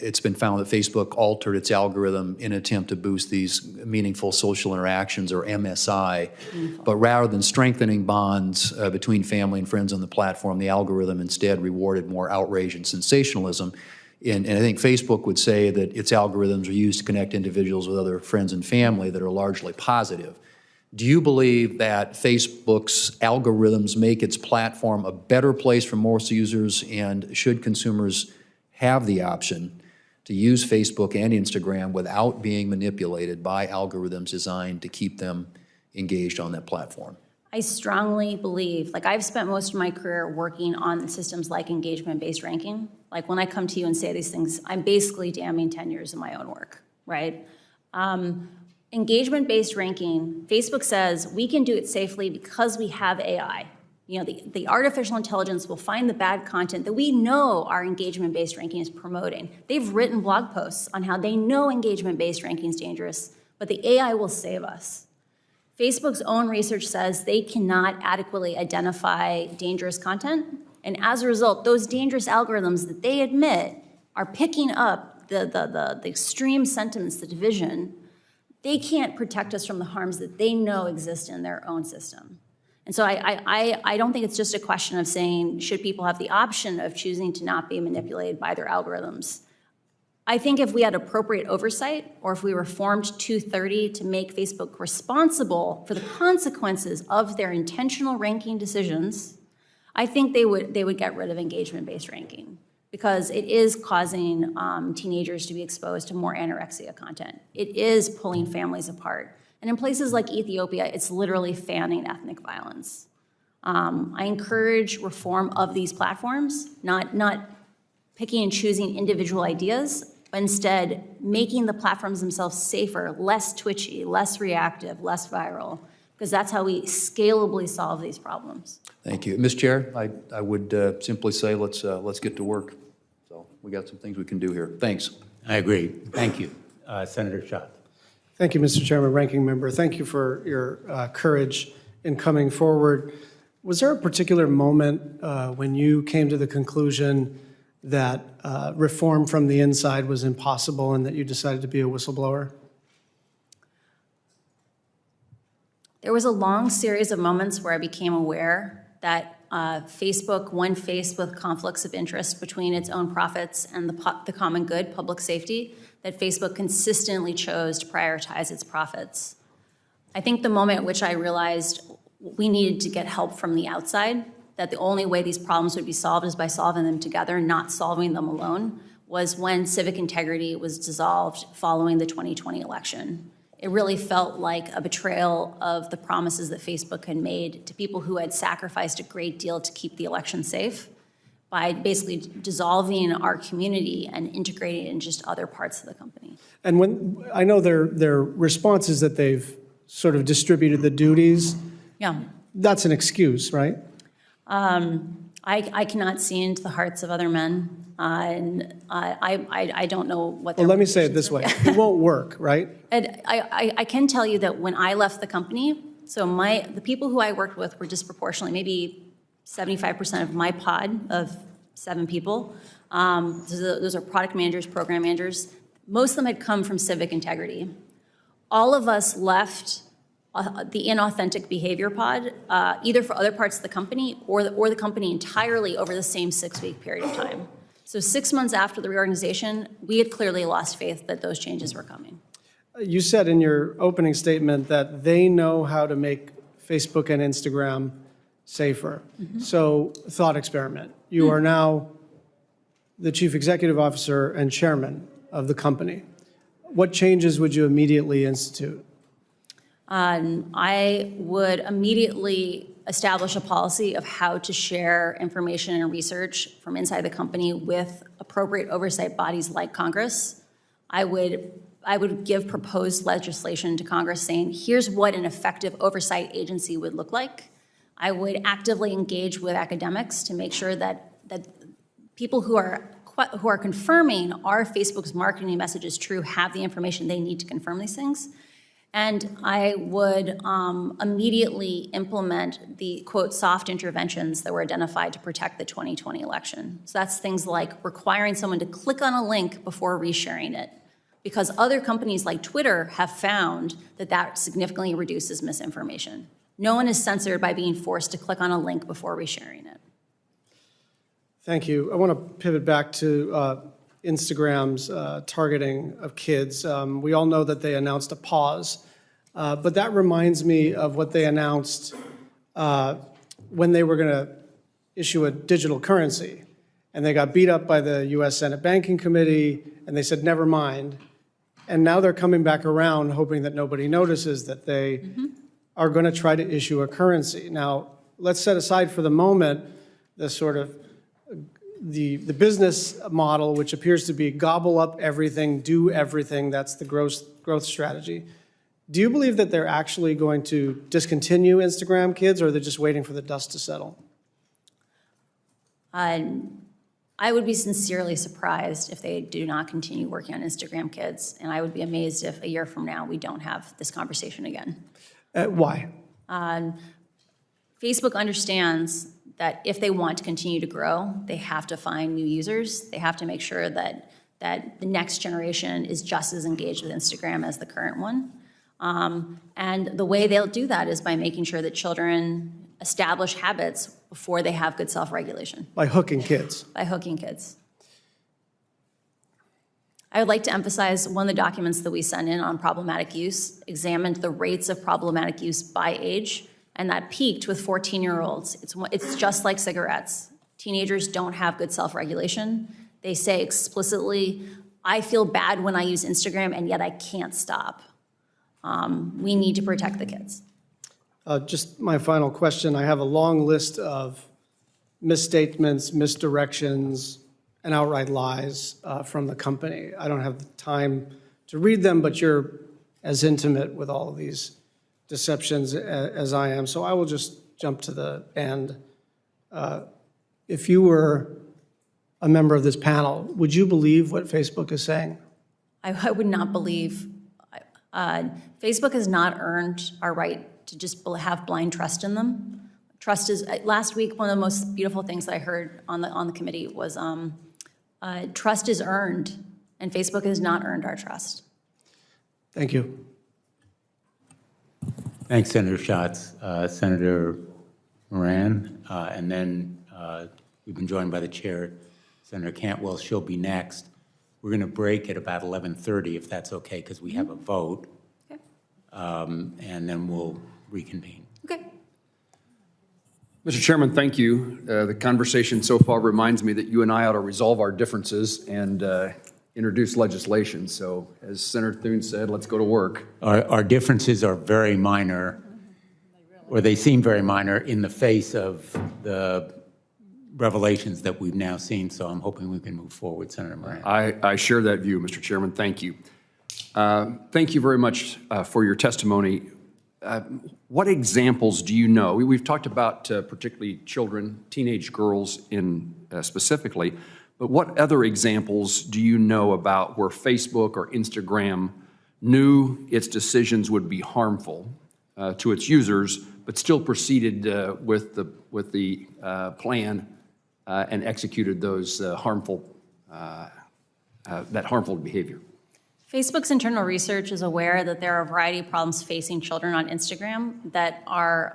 it's been found that Facebook altered its algorithm in an attempt to boost these meaningful social interactions, or MSI. But rather than strengthening bonds between family and friends on the platform, the algorithm instead rewarded more outrage and sensationalism. And I think Facebook would say that its algorithms are used to connect individuals with other friends and family that are largely positive. Do you believe that Facebook's algorithms make its platform a better place for most users, and should consumers have the option to use Facebook and Instagram without being manipulated by algorithms designed to keep them engaged on that platform? I strongly believe, like I've spent most of my career working on systems like engagement-based ranking. Like when I come to you and say these things, I'm basically damning 10 years of my own work, right? Engagement-based ranking, Facebook says we can do it safely because we have AI. You know, the artificial intelligence will find the bad content that we know our engagement-based ranking is promoting. They've written blog posts on how they know engagement-based ranking is dangerous, but the AI will save us. Facebook's own research says they cannot adequately identify dangerous content, and as a result, those dangerous algorithms that they admit are picking up the extreme sentiments, the division. They can't protect us from the harms that they know exist in their own system. And so I don't think it's just a question of saying, should people have the option of choosing to not be manipulated by their algorithms? I think if we had appropriate oversight, or if we reformed 230 to make Facebook responsible for the consequences of their intentional ranking decisions, I think they would get rid of engagement-based ranking, because it is causing teenagers to be exposed to more anorexia content. It is pulling families apart. And in places like Ethiopia, it's literally fanning ethnic violence. I encourage reform of these platforms, not picking and choosing individual ideas, but instead making the platforms themselves safer, less twitchy, less reactive, less viral, because that's how we scalably solve these problems. Thank you. Ms. Chair, I would simply say let's get to work. So we got some things we can do here. Thanks. I agree. Thank you. Senator Schatz. Thank you, Mr. Chairman, Ranking Member. Thank you for your courage in coming forward. Was there a particular moment when you came to the conclusion that reform from the inside was impossible and that you decided to be a whistleblower? There was a long series of moments where I became aware that Facebook, when faced with conflicts of interest between its own profits and the common good, public safety, that Facebook consistently chose to prioritize its profits. I think the moment at which I realized we needed to get help from the outside, that the only way these problems would be solved is by solving them together, not solving them alone, was when civic integrity was dissolved following the 2020 election. It really felt like a betrayal of the promises that Facebook had made to people who had sacrificed a great deal to keep the election safe, by basically dissolving our community and integrating it in just other parts of the company. And when I know their response is that they've sort of distributed the duties. Yeah. That's an excuse, right? I cannot see into the hearts of other men, and I don't know what their Well, let me say it motivations this way. are. It won't work, right? And I can tell you that when I left the company, so the people who I worked with were disproportionately, maybe 75% of my pod of 7 people. Those are product managers, program managers. Most of them had come from civic integrity. All of us left the inauthentic behavior pod, either for other parts of the company or the company entirely over the same 6-week period of time. So 6 months after the reorganization, we had clearly lost faith that those changes were coming. You said in your opening statement that they know how to make Facebook and Instagram safer. So, thought experiment. You are now the chief executive officer and chairman of the company. What changes would you immediately institute? I would immediately establish a policy of how to share information and research from inside the company with appropriate oversight bodies like Congress. I would give proposed legislation to Congress saying, here's what an effective oversight agency would look like. I would actively engage with academics to make sure that people who are confirming are Facebook's marketing message is true have the information they need to confirm these things. And I would immediately implement the, quote, soft interventions that were identified to protect the 2020 election. So that's things like requiring someone to click on a link before resharing it, because other companies like Twitter have found that that significantly reduces misinformation. No one is censored by being forced to click on a link before resharing it. Thank you. I want to pivot back to Instagram's targeting of kids. We all know that they announced a pause, but that reminds me of what they announced when they were going to issue a digital currency. And they got beat up by the U.S. Senate Banking Committee, and they said, never mind. And now they're coming back around, hoping that nobody notices that they are going to try to issue a currency. Now, let's set aside for the moment the sort of the business model, which appears to be gobble up everything, do everything. That's the growth strategy. Do you believe that they're actually going to discontinue Instagram Kids, or are they just waiting for the dust to settle? I would be sincerely surprised if they do not continue working on Instagram Kids, and I would be amazed if a year from now we don't have this conversation again. Why? Facebook understands that if they want to continue to grow, they have to find new users. They have to make sure that the next generation is just as engaged with Instagram as the current one. And the way they'll do that is by making sure that children establish habits before they have good self-regulation. By hooking kids. By hooking kids. I would like to emphasize one of the documents that we sent in on problematic use examined the rates of problematic use by age, and that peaked with 14-year-olds. It's just like cigarettes. Teenagers don't have good self-regulation. They say explicitly, I feel bad when I use Instagram, and yet I can't stop. We need to protect the kids. Just my final question. I have a long list of misstatements, misdirections, and outright lies from the company. I don't have the time to read them, but you're as intimate with all of these deceptions as I am, so I will just jump to the end. If you were a member of this panel, would you believe what Facebook is saying? I would not believe. Facebook has not earned our right to just have blind trust in them. Trust is, last week, one of the most beautiful things that I heard on the committee was trust is earned, and Facebook has not earned our trust. Thank you. Thanks, Senator Schatz. Senator Moran, and then we've been joined by the chair, Senator Cantwell. She'll be next. We're going to break at about 11:30, if that's okay, because we have a vote. Okay. And then we'll reconvene. Okay. Mr. Chairman, thank you. The conversation so far reminds me that you and I ought to resolve our differences and introduce legislation. So as Senator Thune said, let's go to work. Our differences are very minor, or they seem very minor in the face of the revelations that we've now seen, so I'm hoping we can move forward, Senator Moran. I share that view, Mr. Chairman. Thank you. Thank you very much for your testimony. What examples do you know? We've talked about particularly children, teenage girls specifically, but what other examples do you know about where Facebook or Instagram knew its decisions would be harmful to its users, but still proceeded with the plan and executed those harmful behavior? Facebook's internal research is aware that there are a variety of problems facing children on Instagram that are,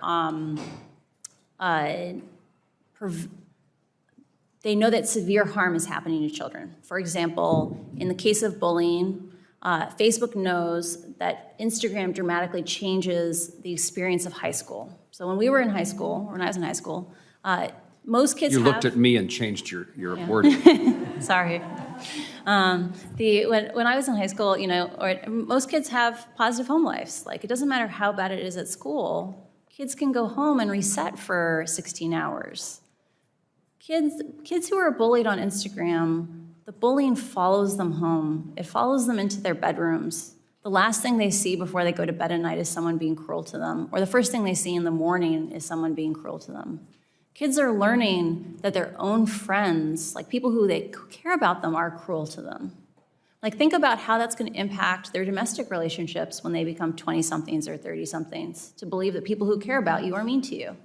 they know that severe harm is happening to children. For example, in the case of bullying, Facebook knows that Instagram dramatically changes the experience of high school. So when we were in high school, or when I was in high school, most kids You looked at me and changed your wording. Sorry. When I was in high school, most kids have positive home lives. Like, it doesn't matter how bad it is at school. Kids can go home and reset for 16 hours. Kids who are bullied on Instagram, the bullying follows them home. It follows them into their bedrooms. The last thing they see before they go to bed at night is someone being cruel to them, or the first thing they see in the morning is someone being cruel to them. Kids are learning that their own friends, like people who they care about them, are cruel to them. Like, think about how that's going to impact their domestic relationships when they become 20-somethings or 30-somethings, to believe that people who care about you are mean to you.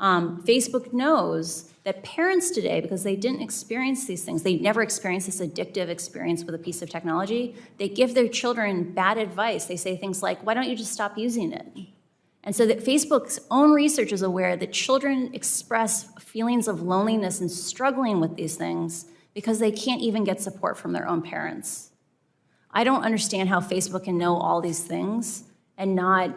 Facebook knows that parents today, because they didn't experience these things, they never experienced this addictive experience with a piece of technology, they give their children bad advice. They say things like, why don't you just stop using it? And so that Facebook's own research is aware that children express feelings of loneliness and struggling with these things because they can't even get support from their own parents. I don't understand how Facebook can know all these things and not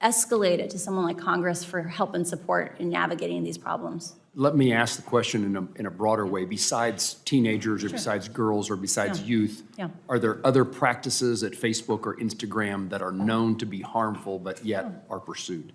escalate it to someone like Congress for help and support in navigating these problems. Let me ask the question in a broader way. Besides teenagers, or besides girls, or besides youth, are there other practices at Facebook or Instagram that are known to be harmful but yet are pursued?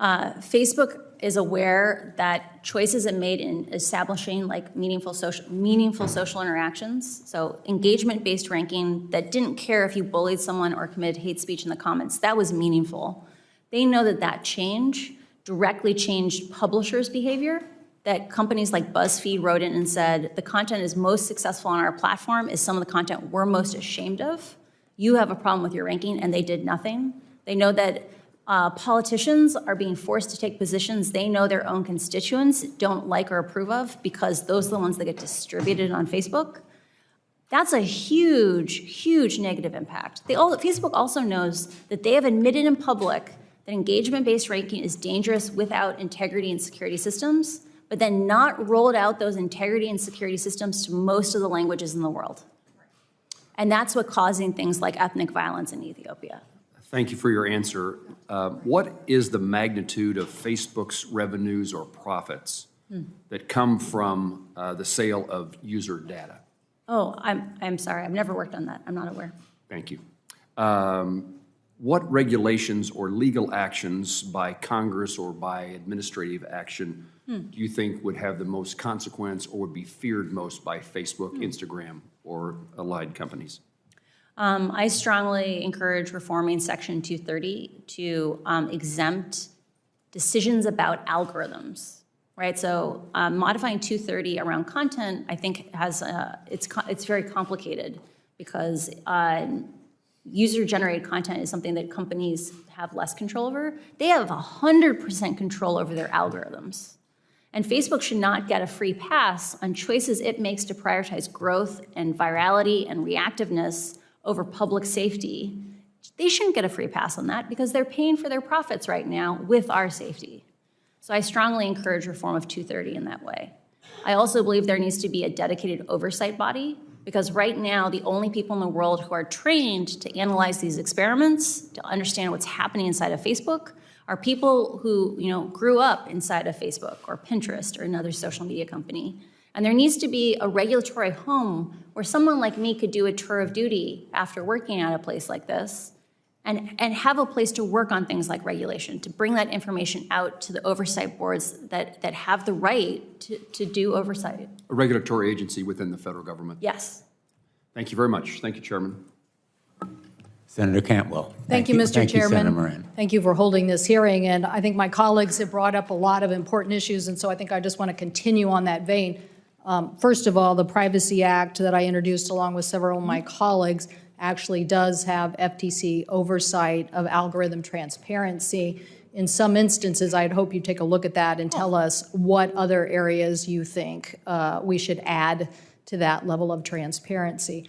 Facebook is aware that choices it made in establishing like meaningful social interactions, so engagement-based ranking that didn't care if you bullied someone or committed hate speech in the comments, that was meaningful. They know that that change directly changed publishers' behavior, that companies like BuzzFeed wrote in and said, the content is most successful on our platform is some of the content we're most ashamed of. You have a problem with your ranking, and they did nothing. They know that politicians are being forced to take positions they know their own constituents don't like or approve of because those are the ones that get distributed on Facebook. That's a huge, huge negative impact. Facebook also knows that they have admitted in public that engagement-based ranking is dangerous without integrity and security systems, but then not rolled out those integrity and security systems to most of the languages in the world. And that's what's causing things like ethnic violence in Ethiopia. Thank you for your answer. What is the magnitude of Facebook's revenues or profits that come from the sale of user data? Oh, I'm sorry. I've never worked on that. I'm not aware. Thank you. What regulations or legal actions by Congress or by administrative action do you think would have the most consequence or would be feared most by Facebook, Instagram, or allied companies? I strongly encourage reforming Section 230 to exempt decisions about algorithms, right? So modifying 230 around content, I think, has it's very complicated because user-generated content is something that companies have less control over. They have 100% control over their algorithms. And Facebook should not get a free pass on choices it makes to prioritize growth and virality and reactiveness over public safety. They shouldn't get a free pass on that because they're paying for their profits right now with our safety. So I strongly encourage reform of 230 in that way. I also believe there needs to be a dedicated oversight body because right now the only people in the world who are trained to analyze these experiments, to understand what's happening inside of Facebook, are people who grew up inside of Facebook or Pinterest or another social media company. And there needs to be a regulatory home where someone like me could do a tour of duty after working at a place like this and have a place to work on things like regulation, to bring that information out to the oversight boards that have the right to do oversight. A regulatory agency within the federal government. Yes. Thank you very much. Thank you, Chairman. Senator Cantwell. Thank you, Mr. Thank you, Chairman. Senator Moran. Thank you for holding this hearing. And I think my colleagues have brought up a lot of important issues, and so I think I just want to continue on that vein. First of all, the Privacy Act that I introduced along with several of my colleagues actually does have FTC oversight of algorithm transparency. In some instances, I'd hope you take a look at that and tell us what other areas you think we should add to that level of transparency.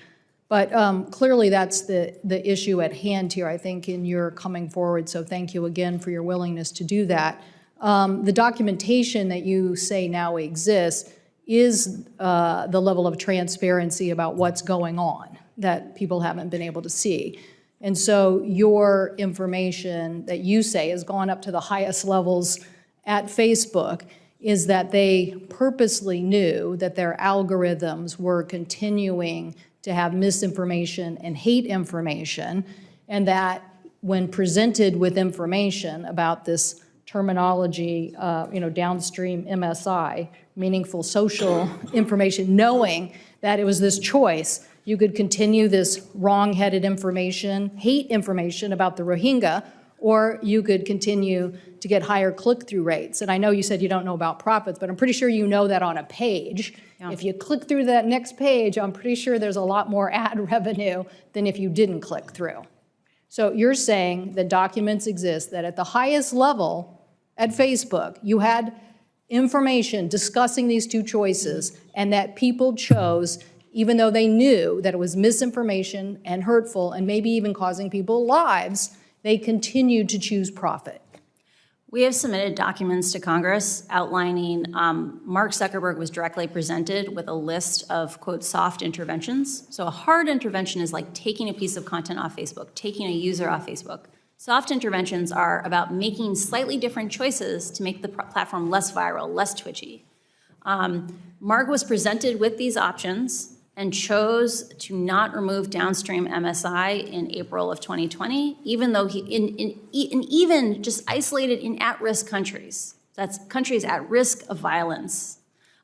But clearly that's the issue at hand here, I think, in your coming forward. So thank you again for your willingness to do that. The documentation that you say now exists is the level of transparency about what's going on that people haven't been able to see. And so your information that you say has gone up to the highest levels at Facebook is that they purposely knew that their algorithms were continuing to have misinformation and hate information, and that when presented with information about this terminology, downstream MSI, meaningful social information, knowing that it was this choice, you could continue this wrong-headed information, hate information about the Rohingya, or you could continue to get higher click-through rates. And I know you said you don't know about profits, but I'm pretty sure you know that on a page. Yeah. If you click through that next page, I'm pretty sure there's a lot more ad revenue than if you didn't click through. So you're saying that documents exist that at the highest level at Facebook, you had information discussing these two choices, and that people chose, even though they knew that it was misinformation and hurtful and maybe even causing people lives, they continued to choose profit. We have submitted documents to Congress outlining Mark Zuckerberg was directly presented with a list of, quote, soft interventions. So a hard intervention is like taking a piece of content off Facebook, taking a user off Facebook. Soft interventions are about making slightly different choices to make the platform less viral, less twitchy. Mark was presented with these options and chose to not remove downstream MSI in April of 2020, even though even just isolated in at-risk countries, that's countries at risk of violence,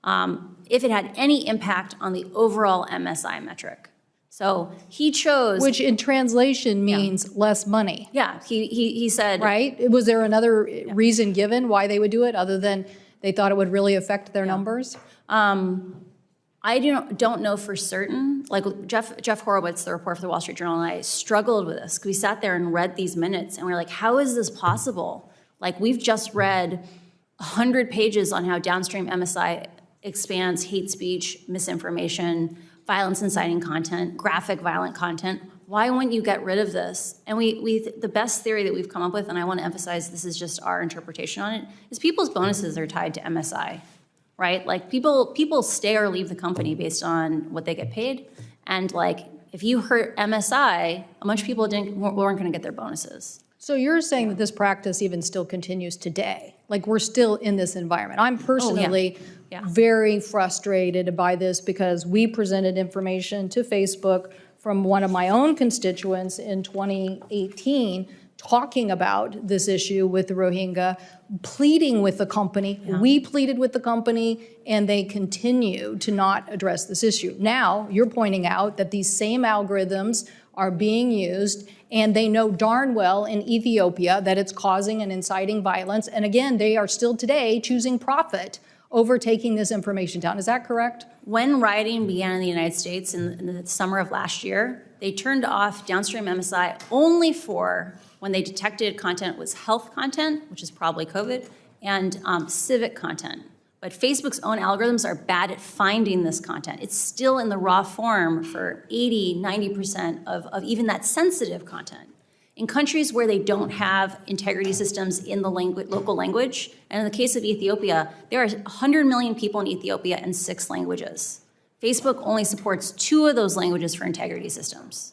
if it had any impact on the overall MSI metric. So he chose— Which in translation means less money. Yeah, he said— Right? Was there another reason given why they would do it other than they thought it would really affect their numbers? I don't know for certain. Like Jeff Horowitz, the reporter for the Wall Street Journal, and I struggled with this because we sat there and read these minutes and we were like, how is this possible? Like, we've just read 100 pages on how downstream MSI expands hate speech, misinformation, violence inciting content, graphic violent content. Why wouldn't you get rid of this? And the best theory that we've come up with, and I want to emphasize this is just our interpretation on it, is people's bonuses are tied to MSI. Right? Like people stay or leave the company based on what they get paid. And like, if you hurt MSI, a bunch of people weren't going to get their bonuses. So you're saying that this practice even still continues today? Like, we're still in this environment? I'm personally very frustrated by this because we presented information to Facebook from one of my own constituents in 2018 talking about this issue with the Rohingya, pleading with the company. Yeah. We pleaded with the company, and they continue to not address this issue. Now, you're pointing out that these same algorithms are being used, and they know darn well in Ethiopia that it's causing and inciting violence. And again, they are still today choosing profit over taking this information down. Is that correct? When rioting began in the United States in the summer of last year, they turned off downstream MSI only for when they detected content was health content, which is probably COVID, and civic content. But Facebook's own algorithms are bad at finding this content. It's still in the raw form for 80, 90% of even that sensitive content. In countries where they don't have integrity systems in the local language, and in the case of Ethiopia, there are 100 million people in Ethiopia in 6 languages. Facebook only supports 2 of those languages for integrity systems.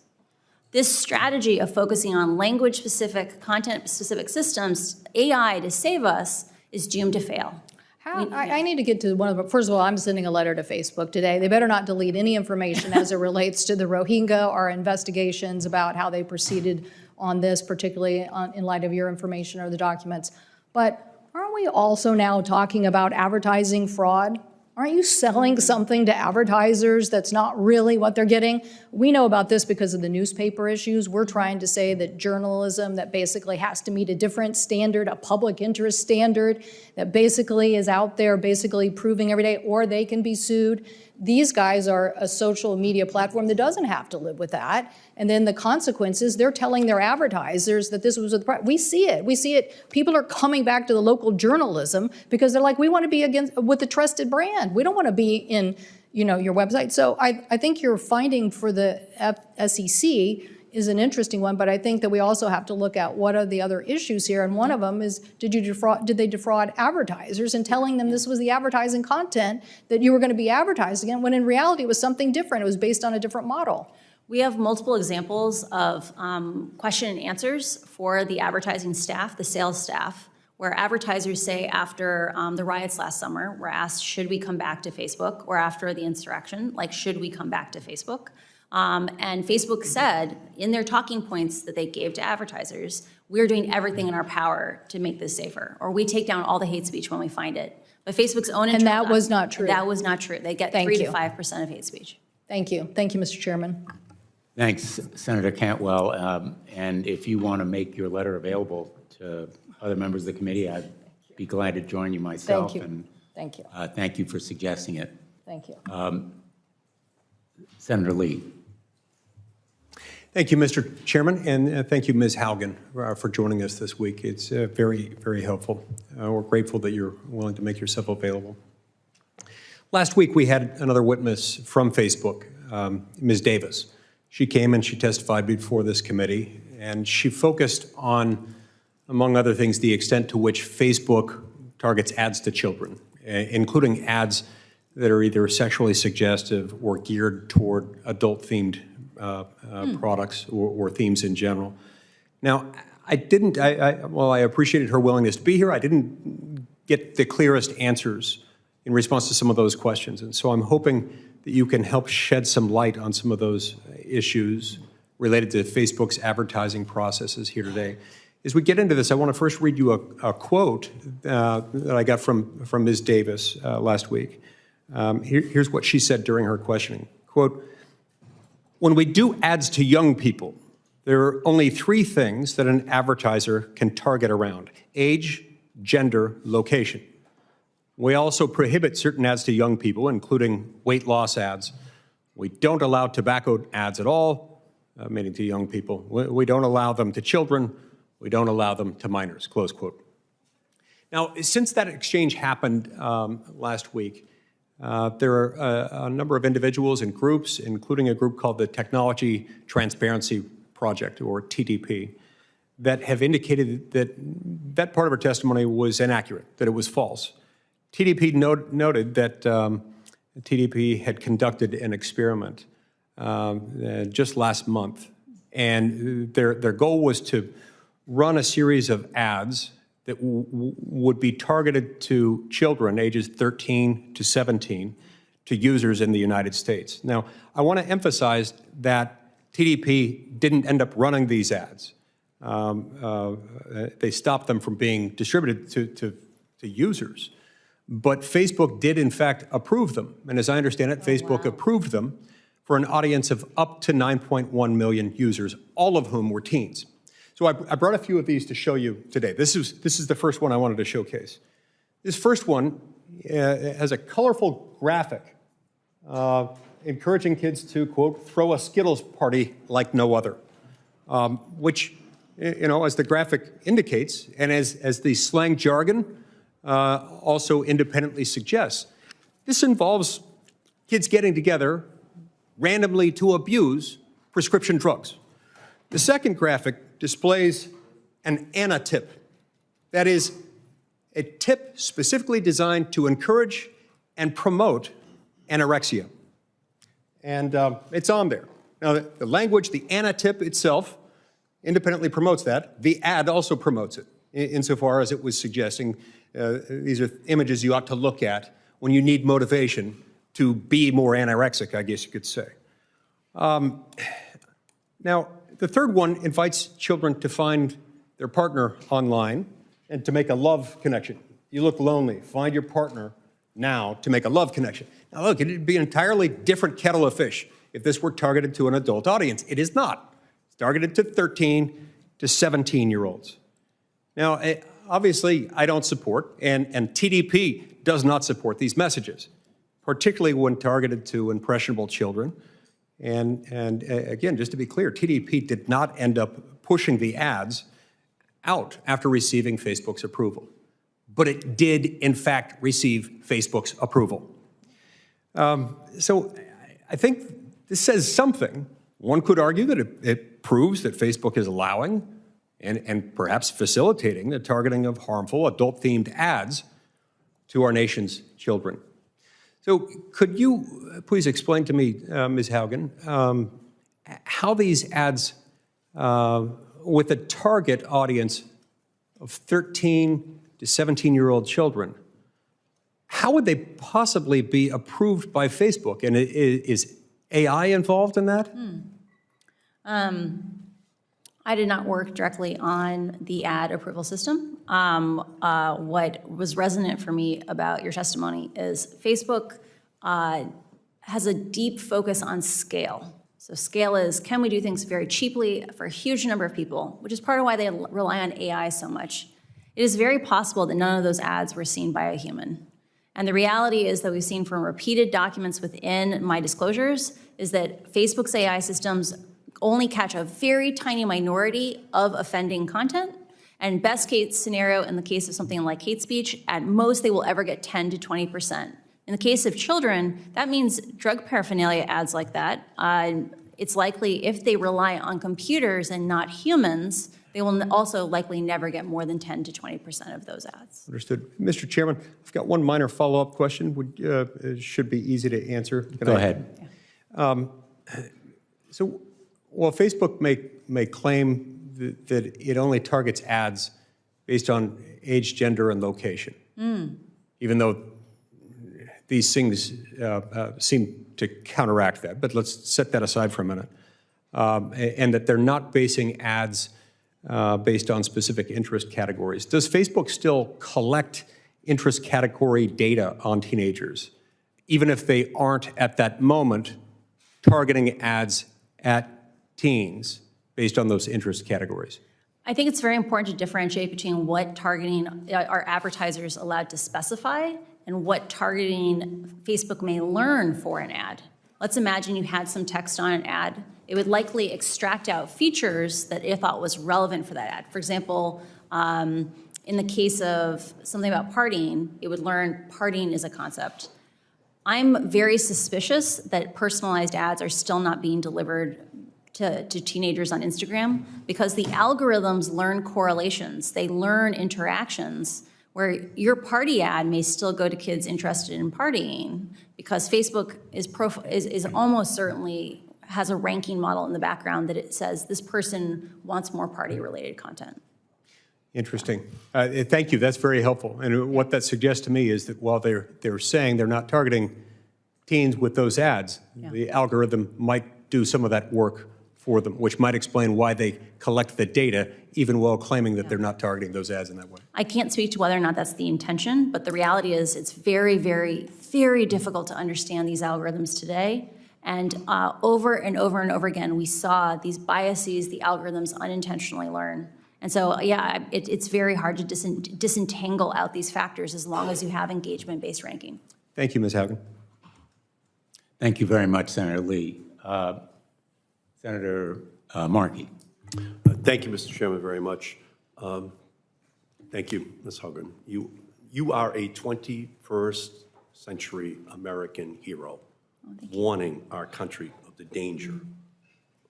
This strategy of focusing on language-specific, content-specific systems, AI to save us, is doomed to fail. I need to get to one of them. First of all, I'm sending a letter to Facebook today. They better not delete any information as it relates to the Rohingya or investigations about how they proceeded on this, particularly in light of your information or the documents. But aren't we also now talking about advertising fraud? Aren't you selling something to advertisers that's not really what they're getting? We know about this because of the newspaper issues. We're trying to say that journalism that basically has to meet a different standard, a public interest standard, that basically is out there basically proving every day, or they can be sued. These guys are a social media platform that doesn't have to live with that. And then the consequences, they're telling their advertisers that this was we see it. We see it. People are coming back to the local journalism because they're like, we want to be with a trusted brand. We don't want to be in, your website. So I think your finding for the SEC is an interesting one, but I think that we also have to look at what are the other issues here. And one of them is, did they defraud advertisers in telling them this was the advertising content that you were going to be advertising in, when in reality it was something different. It was based on a different model. We have multiple examples of question and answers for the advertising staff, the sales staff, where advertisers say after the riots last summer, were asked, should we come back to Facebook? Or after the insurrection, like, should we come back to Facebook? And Facebook said in their talking points that they gave to advertisers, we're doing everything in our power to make this safer, or we take down all the hate speech when we find it. But Facebook's own And that was not true. That was not true. They get Thank 3 to you. 5% of hate speech. Thank you. Thank you, Mr. Chairman. Thanks, Senator Cantwell. And if you want to make your letter available to other members of the committee, I'd be glad to join you myself. Thank you. And Thank you. thank you for suggesting it. Thank you. Senator Lee. Thank you, Mr. Chairman, and thank you, Ms. Haugen, for joining us this week. It's very, very helpful. We're grateful that you're willing to make yourself available. Last week, we had another witness from Facebook, Ms. Davis. She came and she testified before this committee, and she focused on, among other things, the extent to which Facebook targets ads to children, including ads that are either sexually suggestive or geared toward adult-themed products or themes in general. Now, while I appreciated her willingness to be here, I didn't get the clearest answers in response to some of those questions. And so I'm hoping that you can help shed some light on some of those issues related to Facebook's advertising processes here today. As we get into this, I want to first read you a quote that I got from Ms. Davis last week. Here's what she said during her questioning. Quote, "When we do ads to young people, there are only 3 things that an advertiser can target around: age, gender, location. We also prohibit certain ads to young people, including weight loss ads. We don't allow tobacco ads at all, meaning to young people. We don't allow them to children. We don't allow them to minors," close quote. Now, since that exchange happened last week, there are a number of individuals and groups, including a group called the Technology Transparency Project, or TTP, that have indicated that that part of her testimony was inaccurate, that it was false. TTP noted that TTP had conducted an experiment just last month, and their goal was to run a series of ads that would be targeted to children ages 13 to 17, to users in the United States. Now, I want to emphasize that TTP didn't end up running these ads. They stopped them from being distributed to users. But Facebook did, in fact, approve them. And as I understand it, Facebook approved them for an audience of up to 9.1 million users, all of whom were teens. So I brought a few of these to show you today. This is the first one I wanted to showcase. This first one has a colorful graphic encouraging kids to, quote, "throw a Skittles party like no other," which, as the graphic indicates, and as the slang jargon also independently suggests, this involves kids getting together randomly to abuse prescription drugs. The second graphic displays an anti-tip. That is, a tip specifically designed to encourage and promote anorexia. And it's on there. Now, the language, the anti-tip itself, independently promotes that. The ad also promotes it, insofar as it was suggesting these are images you ought to look at when you need motivation to be more anorexic, I guess you could say. Now, the third one invites children to find their partner online and to make a love connection. You look lonely, find your partner now to make a love connection. Now look, it'd be an entirely different kettle of fish if this were targeted to an adult audience. It is not. It's targeted to 13 to 17-year-olds. Now, obviously, I don't support, and TDP does not support these messages, particularly when targeted to impressionable children. And again, just to be clear, TDP did not end up pushing the ads out after receiving Facebook's approval. But it did, in fact, receive Facebook's approval. So I think this says something. One could argue that it proves that Facebook is allowing and perhaps facilitating the targeting of harmful adult-themed ads to our nation's children. So could you please explain to me, Ms. Haugen, how these ads with a target audience of 13 to 17-year-old children, how would they possibly be approved by Facebook? And is AI involved in that? I did not work directly on the ad approval system. What was resonant for me about your testimony is Facebook has a deep focus on scale. So scale is, can we do things very cheaply for a huge number of people, which is part of why they rely on AI so much. It is very possible that none of those ads were seen by a human. And the reality is that we've seen from repeated documents within my disclosures is that Facebook's AI systems only catch a very tiny minority of offending content. And best case scenario, in the case of something like hate speech, at most they will ever get 10 to 20%. In the case of children, that means drug paraphernalia ads like that. It's likely if they rely on computers and not humans, they will also likely never get more than 10 to 20% of those ads. Understood. Mr. Chairman, I've got one minor follow-up question. It should be easy to answer. Go ahead. So, while Facebook may claim that it only targets ads based on age, gender, and location, even though these things seem to counteract that, but let's set that aside for a minute, and that they're not basing ads based on specific interest categories. Does Facebook still collect interest category data on teenagers, even if they aren't at that moment targeting ads at teens based on those interest categories? I think it's very important to differentiate between what targeting are advertisers allowed to specify and what targeting Facebook may learn for an ad. Let's imagine you had some text on an ad. It would likely extract out features that it thought was relevant for that ad. For example, in the case of something about partying, it would learn partying is a concept. I'm very suspicious that personalized ads are still not being delivered to teenagers on Instagram because the algorithms learn correlations. They learn interactions where your party ad may still go to kids interested in partying because Facebook is almost certainly has a ranking model in the background that it says this person wants more party-related content. Interesting. Thank you. That's very helpful. And what that suggests to me is that while they're saying they're not targeting teens with those ads, the algorithm might do some of that work for them, which might explain why they collect the data, even while claiming that they're not targeting those ads in that way. I can't speak to whether or not that's the intention, but the reality is it's very, very, very difficult to understand these algorithms today. And over and over and over again, we saw these biases the algorithms unintentionally learn. And so, yeah, it's very hard to disentangle out these factors as long as you have engagement-based ranking. Thank you, Ms. Haugen. Thank you very much, Senator Lee. Senator Markey. Thank you, Mr. Chairman, very much. Thank you, Ms. Haugen. You are a 21st century American hero, warning our country of the danger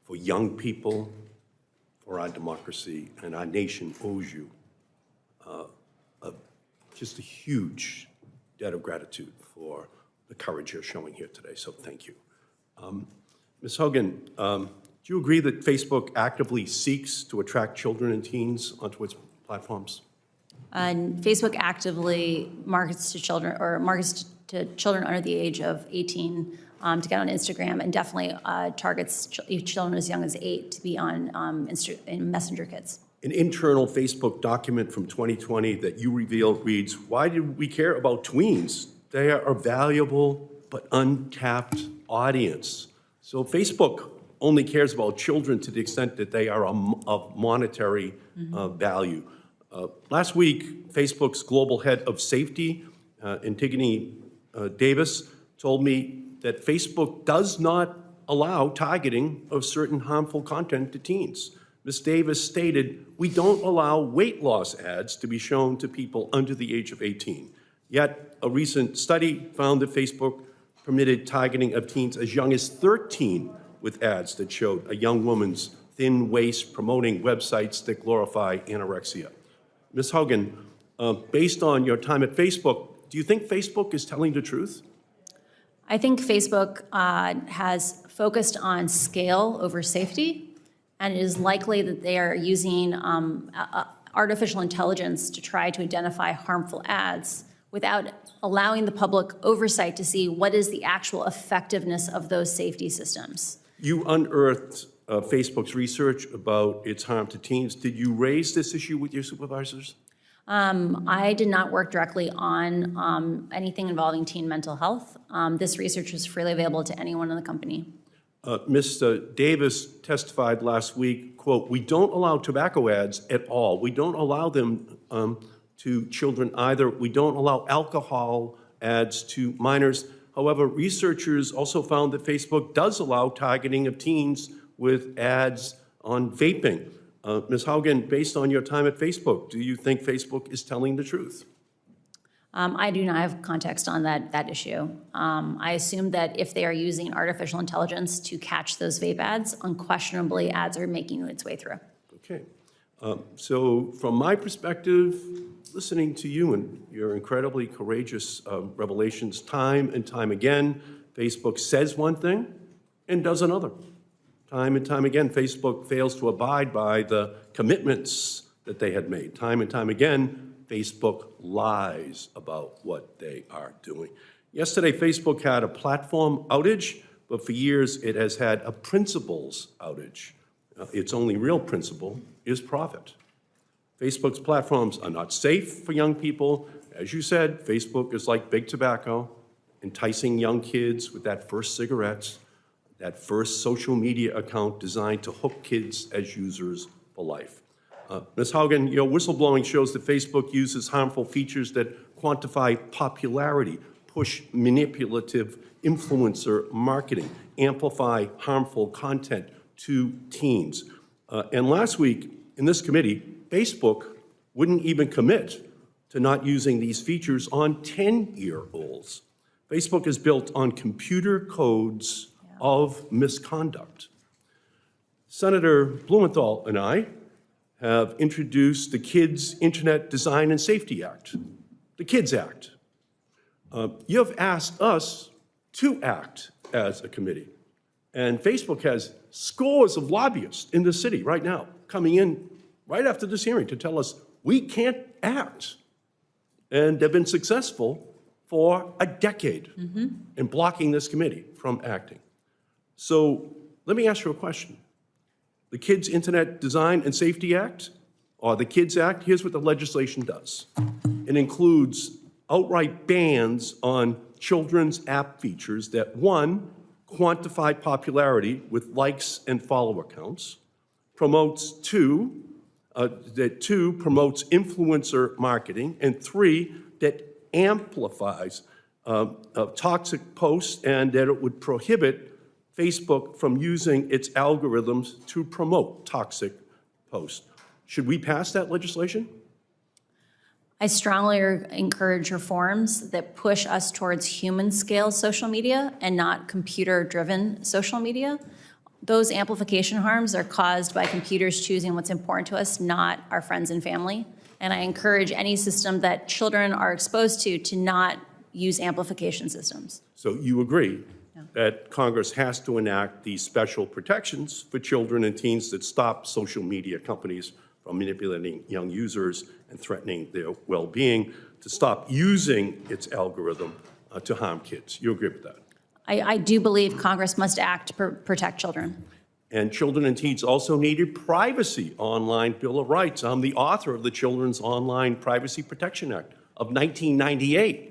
for young people, for our democracy, and our nation owes you just a huge debt of gratitude for the courage you're showing here today, so thank you. Ms. Haugen, do you agree that Facebook actively seeks to attract children and teens onto its platforms? Facebook actively markets to children or markets to children under the age of 18 to get on Instagram, and definitely targets children as young as 8 to be on in Messenger Kids. An internal Facebook document from 2020 that you revealed reads, "Why do we care about tweens? They are a valuable but untapped audience." So Facebook only cares about children to the extent that they are of monetary value. Last week, Facebook's global head of safety, Antigone Davis, told me that Facebook does not allow targeting of certain harmful content to teens. Ms. Davis stated, "We don't allow weight loss ads to be shown to people under the age of 18. Yet, a recent study found that Facebook permitted targeting of teens as young as 13 with ads that showed a young woman's thin waist promoting websites that glorify anorexia." Ms. Haugen, based on your time at Facebook, do you think Facebook is telling the truth? I think Facebook has focused on scale over safety, and it is likely that they are using artificial intelligence to try to identify harmful ads without allowing the public oversight to see what is the actual effectiveness of those safety systems. You unearthed Facebook's research about its harm to teens. Did you raise this issue with your supervisors? I did not work directly on anything involving teen mental health. This research is freely available to anyone in the company. Mr. Davis testified last week, quote, "We don't allow tobacco ads at all. We don't allow them to children either. We don't allow alcohol ads to minors. However, researchers also found that Facebook does allow targeting of teens with ads on vaping." Ms. Haugen, based on your time at Facebook, do you think Facebook is telling the truth? I do not have context on that issue. I assume that if they are using artificial intelligence to catch those vape ads, unquestionably ads are making its way through. Okay. So from my perspective, listening to you and your incredibly courageous revelations time and time again, Facebook says one thing and does another. Time and time again, Facebook fails to abide by the commitments that they had made. Time and time again, Facebook lies about what they are doing. Yesterday, Facebook had a platform outage, but for years it has had a principles outage. Its only real principle is profit. Facebook's platforms are not safe for young people. As you said, Facebook is like big tobacco, enticing young kids with that first cigarette, that first social media account designed to hook kids as users for life. Ms. Haugen, your whistleblowing shows that Facebook uses harmful features that quantify popularity, push manipulative influencer marketing, amplify harmful content to teens. And last week in this committee, Facebook wouldn't even commit to not using these features on 10-year-olds. Facebook is built on computer codes of misconduct. Senator Blumenthal and I have introduced the Kids Internet Design and Safety Act, the KIDS Act. You have asked us to act as a committee. And Facebook has scores of lobbyists in the city right now coming in right after this hearing to tell us we can't act. And they've been successful for a decade in blocking this committee from acting. So let me ask you a question. The Kids Internet Design and Safety Act, or the KIDS Act, here's what the legislation does. It includes outright bans on children's app features that, one, quantify popularity with likes and follower counts, promotes promotes influencer marketing, and three, that amplifies toxic posts, and that it would prohibit Facebook from using its algorithms to promote toxic posts. Should we pass that legislation? I strongly encourage reforms that push us towards human-scale social media and not computer-driven social media. Those amplification harms are caused by computers choosing what's important to us, not our friends and family. And I encourage any system that children are exposed to not use amplification systems. So you agree that Congress has to enact these special protections for children and teens that stop social media companies from manipulating young users and threatening their well-being, to stop using its algorithm to harm kids. You agree with that? I do believe Congress must act to protect children. And children and teens also need a privacy online Bill of Rights. I'm the author of the Children's Online Privacy Protection Act of 1998.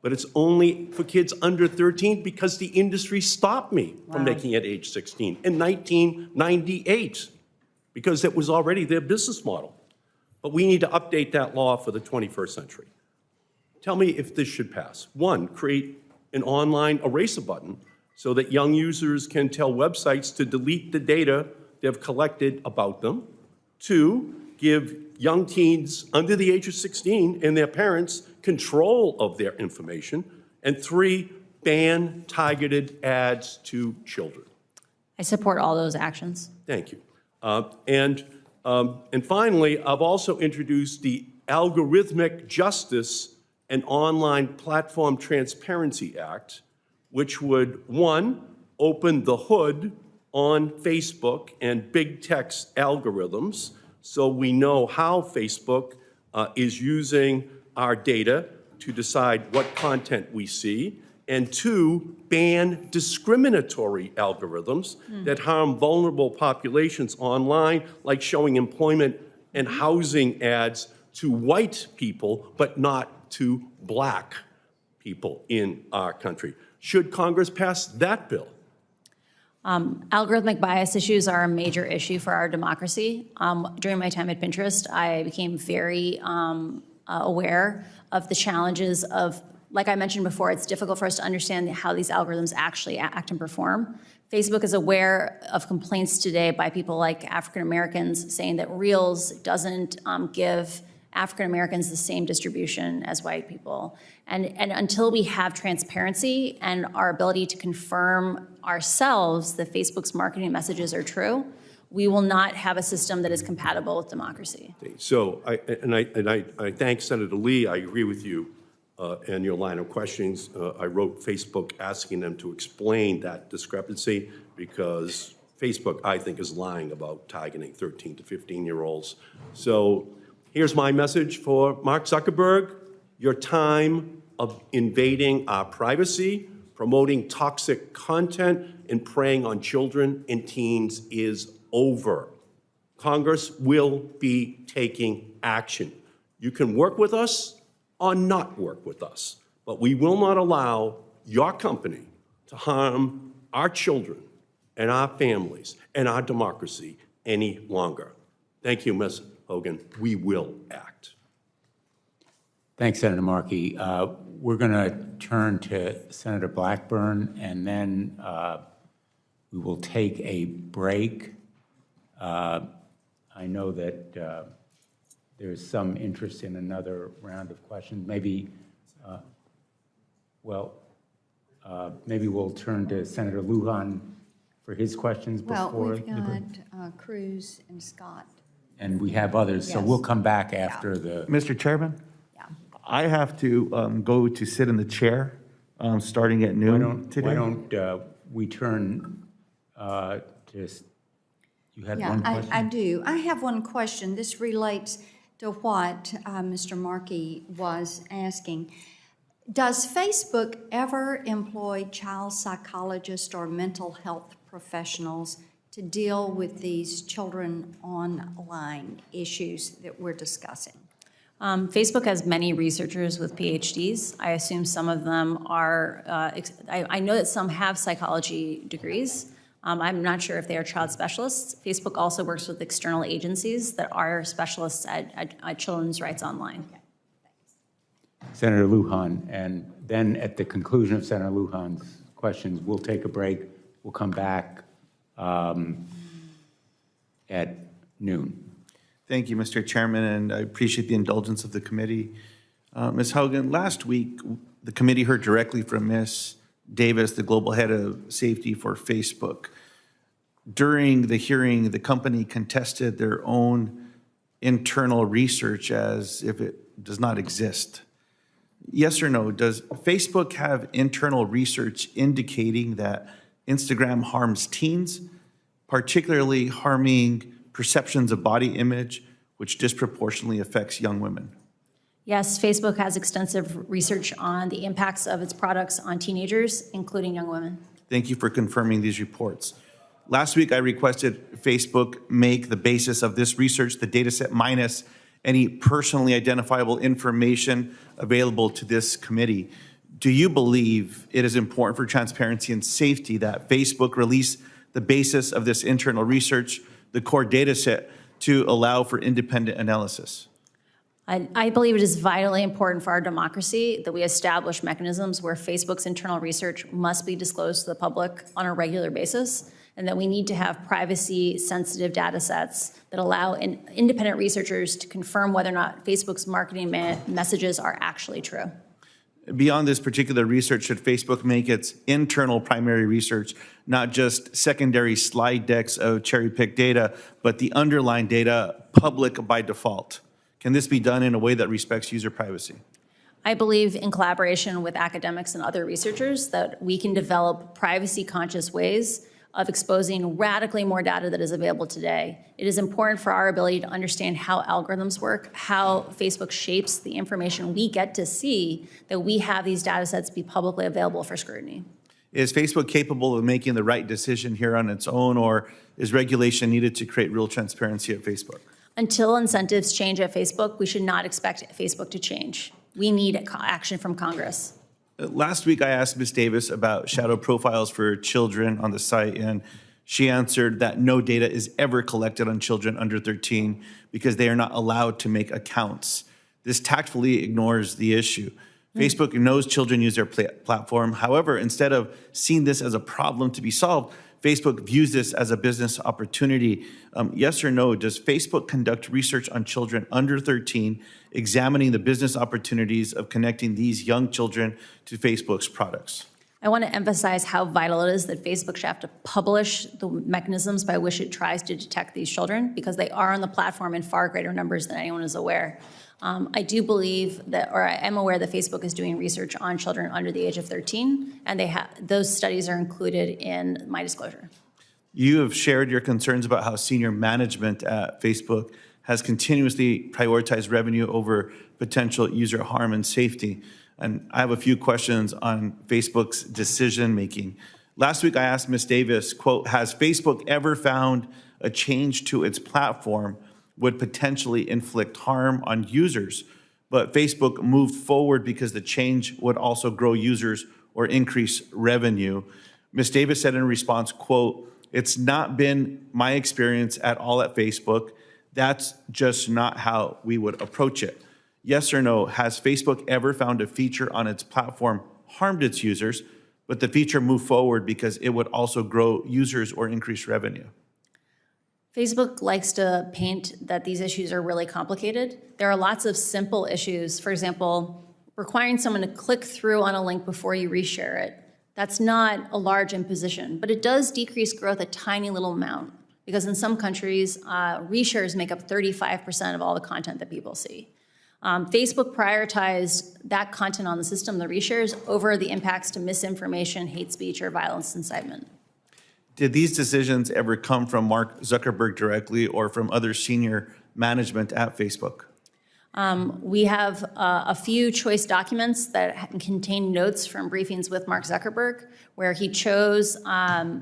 But it's only for kids under 13 because the industry stopped me from making it age 16 in 1998, because it was already their business model. But we need to update that law for the 21st century. Tell me if this should pass. One, create an online eraser button so that young users can tell websites to delete the data they've collected about them. Two, give young teens under the age of 16 and their parents control of their information. And three, ban targeted ads to children. I support all those actions. Thank you. And finally, I've also introduced the Algorithmic Justice and Online Platform Transparency Act, which would, one, open the hood on Facebook and big tech's algorithms, so we know how Facebook is using our data to decide what content we see, and 2, ban discriminatory algorithms that harm vulnerable populations online, like showing employment and housing ads to white people, but not to black people in our country. Should Congress pass that bill? Algorithmic bias issues are a major issue for our democracy. During my time at Pinterest, I became very aware of the challenges of, like I mentioned before, it's difficult for us to understand how these algorithms actually act and perform. Facebook is aware of complaints today by people like African Americans saying that Reels doesn't give African Americans the same distribution as white people. And until we have transparency and our ability to confirm ourselves that Facebook's marketing messages are true, we will not have a system that is compatible with democracy. So, I thank Senator Lee. I agree with you and your line of questionings. I wrote Facebook asking them to explain that discrepancy, because Facebook, I think, is lying about targeting 13 to 15-year-olds. So here's my message for Mark Zuckerberg. Your time of invading our privacy, promoting toxic content, and preying on children and teens is over. Congress will be taking action. You can work with us or not work with us, but we will not allow your company to harm our children and our families and our democracy any longer. Thank you, Ms. Haugen. We will act. Thanks, Senator Markey. We're going to turn to Senator Blackburn, and then we will take a break. I know that there's some interest in another round of questions. Maybe, maybe we'll turn to Senator Lujan for his questions before. Well, we've got Cruz and Scott. And we have others, so Yes. we'll come back after the. Mr. Chairman? Yeah. I have to go to sit in the chair starting at noon today. Why don't we turn to, you had one question? I do. I have one question. This relates to what Mr. Markey was asking. Does Facebook ever employ child psychologists or mental health professionals to deal with these children online issues that we're discussing? Facebook has many researchers with PhDs. I assume some of them are, I know that some have psychology degrees. I'm not sure if they are child specialists. Facebook also works with external agencies that are specialists at children's rights online. Senator Lujan, and then at the conclusion of Senator Lujan's questions, we'll take a break. We'll come back at noon. Thank you, Mr. Chairman, and I appreciate the indulgence of the committee. Ms. Haugen, last week, the committee heard directly from Ms. Davis, the global head of safety for Facebook. During the hearing, the company contested their own internal research as if it does not exist. Yes or no, does Facebook have internal research indicating that Instagram harms teens, particularly harming perceptions of body image, which disproportionately affects young women? Yes, Facebook has extensive research on the impacts of its products on teenagers, including young women. Thank you for confirming these reports. Last week, I requested Facebook make the basis of this research the data set minus any personally identifiable information available to this committee. Do you believe it is important for transparency and safety that Facebook release the basis of this internal research, the core data set, to allow for independent analysis? I believe it is vitally important for our democracy that we establish mechanisms where Facebook's internal research must be disclosed to the public on a regular basis, and that we need to have privacy-sensitive data sets that allow independent researchers to confirm whether or not Facebook's marketing messages are actually true. Beyond this particular research, should Facebook make its internal primary research not just secondary slide decks of cherry-picked data, but the underlying data public by default? Can this be done in a way that respects user privacy? I believe in collaboration with academics and other researchers that we can develop privacy-conscious ways of exposing radically more data that is available today. It is important for our ability to understand how algorithms work, how Facebook shapes the information we get to see, that we have these data sets be publicly available for scrutiny. Is Facebook capable of making the right decision here on its own, or is regulation needed to create real transparency at Facebook? Until incentives change at Facebook, we should not expect Facebook to change. We need action from Congress. Last week, I asked Ms. Davis about shadow profiles for children on the site, and she answered that no data is ever collected on children under 13 because they are not allowed to make accounts. This tactfully ignores the issue. Facebook knows children use their platform. However, instead of seeing this as a problem to be solved, Facebook views this as a business opportunity. Yes or no, does Facebook conduct research on children under 13, examining the business opportunities of connecting these young children to Facebook's products? I want to emphasize how vital it is that Facebook should have to publish the mechanisms by which it tries to detect these children, because they are on the platform in far greater numbers than anyone is aware. I do believe that, or I am aware that Facebook is doing research on children under the age of 13, and those studies are included in my disclosure. You have shared your concerns about how senior management at Facebook has continuously prioritized revenue over potential user harm and safety. And I have a few questions on Facebook's decision-making. Last week, I asked Ms. Davis, quote, has Facebook ever found a change to its platform would potentially inflict harm on users, but Facebook moved forward because the change would also grow users or increase revenue? Ms. Davis said in response, quote, it's not been my experience at all at Facebook. That's just not how we would approach it. Yes or no, has Facebook ever found a feature on its platform harmed its users, but the feature moved forward because it would also grow users or increase revenue? Facebook likes to paint that these issues are really complicated. There are lots of simple issues. For example, requiring someone to click through on a link before you reshare it. That's not a large imposition, but it does decrease growth a tiny little amount, because in some countries, reshares make up 35% of all the content that people see. Facebook prioritized that content on the system, the reshares, over the impacts to misinformation, hate speech, or violence incitement. Did these decisions ever come from Mark Zuckerberg directly or from other senior management at Facebook? We have a few choice documents that contain notes from briefings with Mark Zuckerberg, where he chose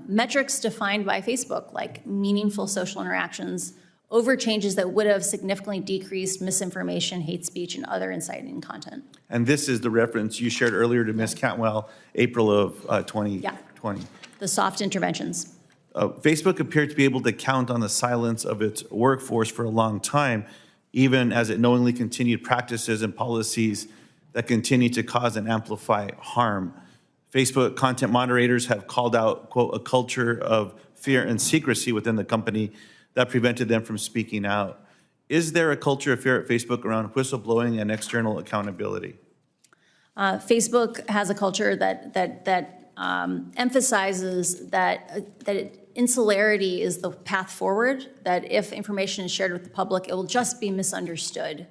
metrics defined by Facebook, like meaningful social interactions, over changes that would have significantly decreased misinformation, hate speech, and other inciting content. And this is the reference you shared earlier to Ms. Cantwell, April of 2020. Yeah. The soft interventions. Facebook appeared to be able to count on the silence of its workforce for a long time, even as it knowingly continued practices and policies that continue to cause and amplify harm. Facebook content moderators have called out, quote, a culture of fear and secrecy within the company that prevented them from speaking out. Is there a culture of fear at Facebook around whistleblowing and external accountability? Facebook has a culture that emphasizes that insularity is the path forward, that if information is shared with the public, it will just be misunderstood.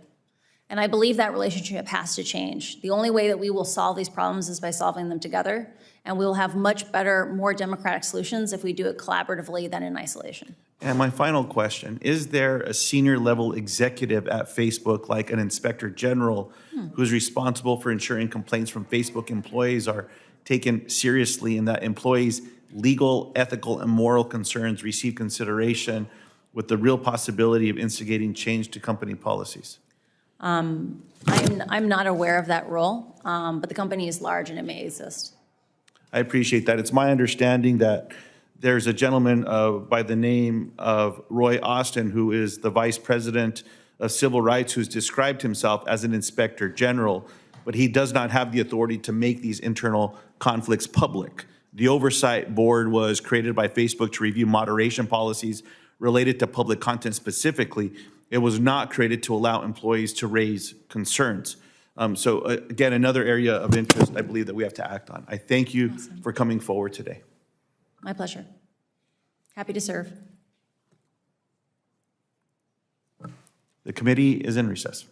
And I believe that relationship has to change. The only way that we will solve these problems is by solving them together, and we will have much better, more democratic solutions if we do it collaboratively than in isolation. And my final question, is there a senior level executive at Facebook, like an inspector general, who's responsible for ensuring complaints from Facebook employees are taken seriously and that employees' legal, ethical, and moral concerns receive consideration with the real possibility of instigating change to company policies? I'm not aware of that role, but the company is large and it may exist. I appreciate that. It's my understanding that there's a gentleman by the name of Roy Austin, who is the Vice President of Civil Rights, who's described himself as an inspector general, but he does not have the authority to make these internal conflicts public. The oversight board was created by Facebook to review moderation policies related to public content specifically. It was not created to allow employees to raise concerns. So again, another area of interest I believe that we have to act on. I thank you for coming forward today. My pleasure. Happy to serve. The committee is in recess.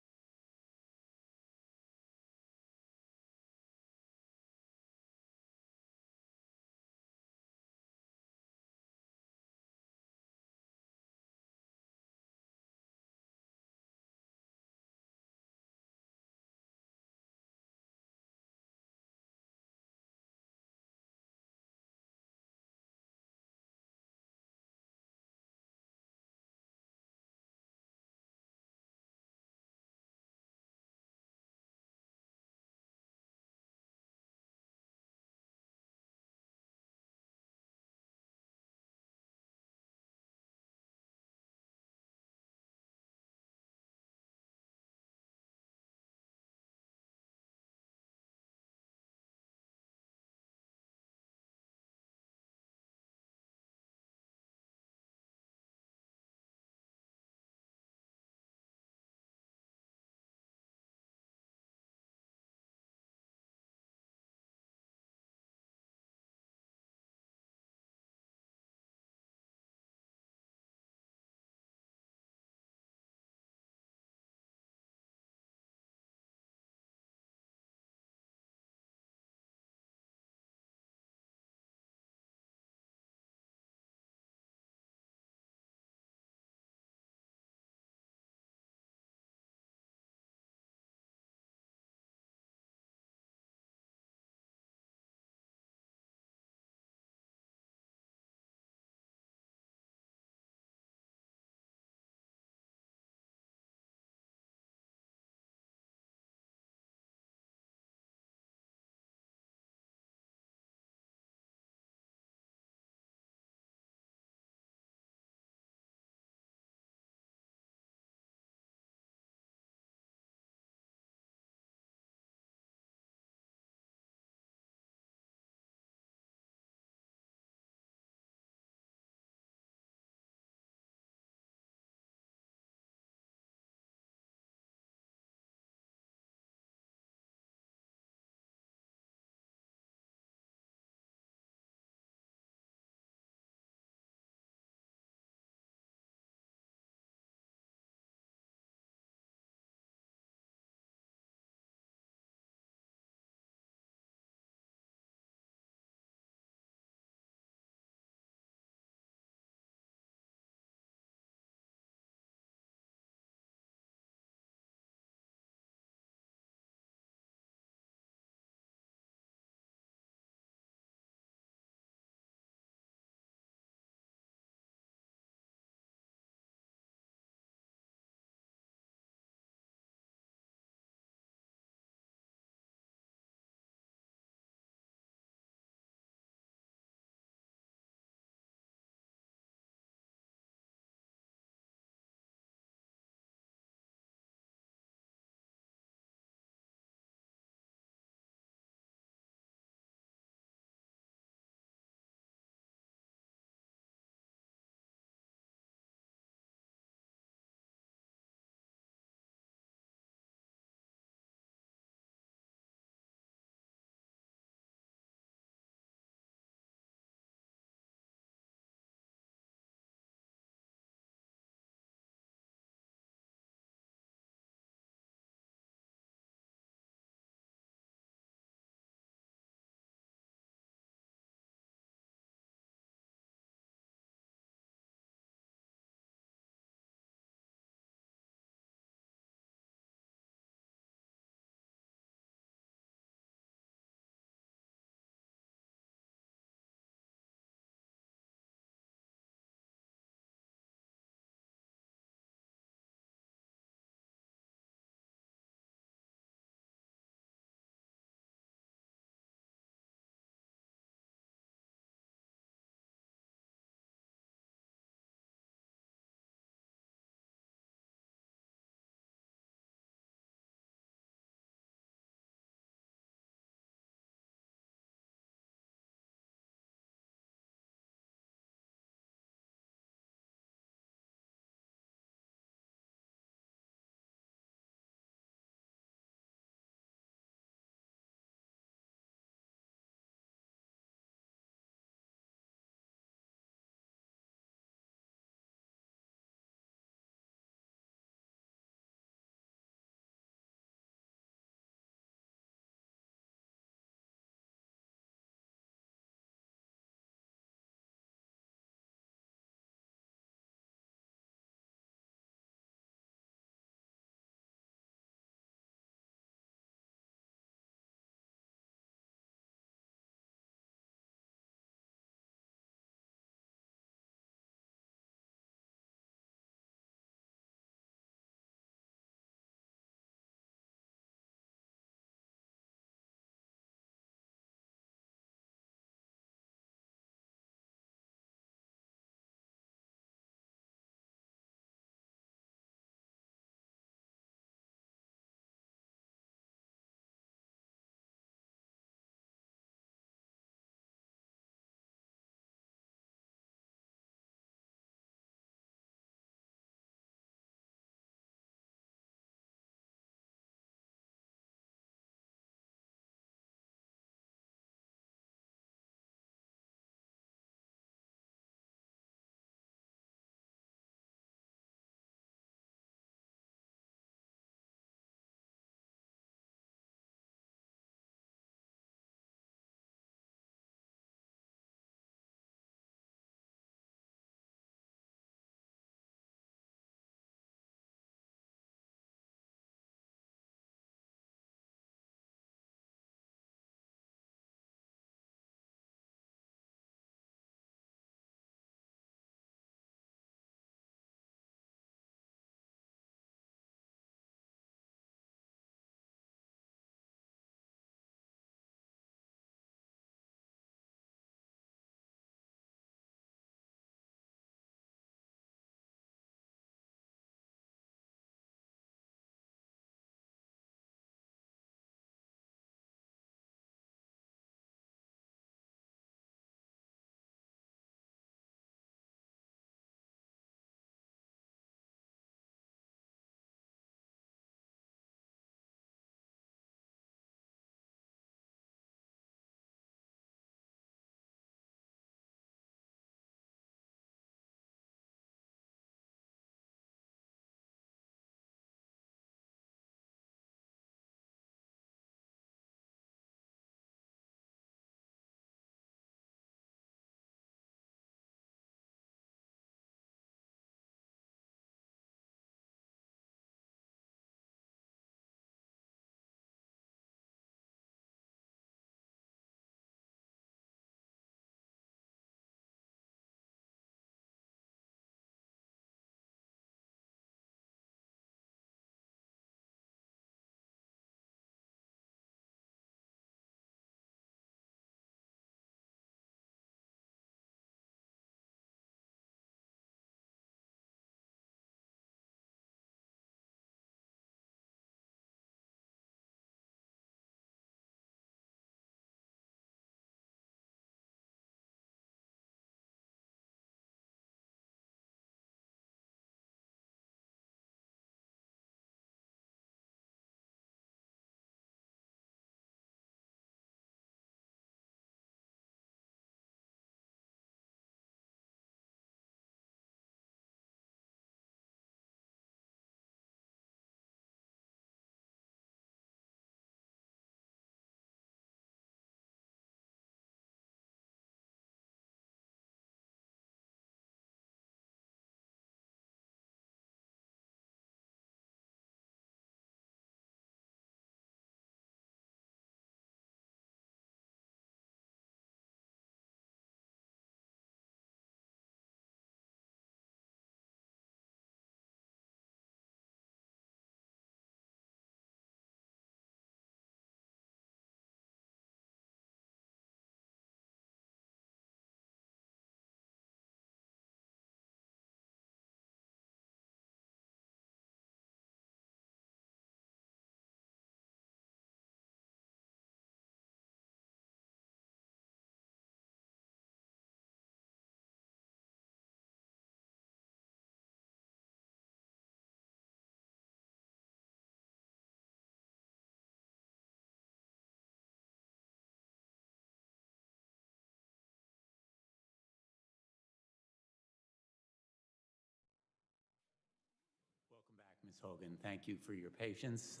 Ms. Haugen, thank you for your patience.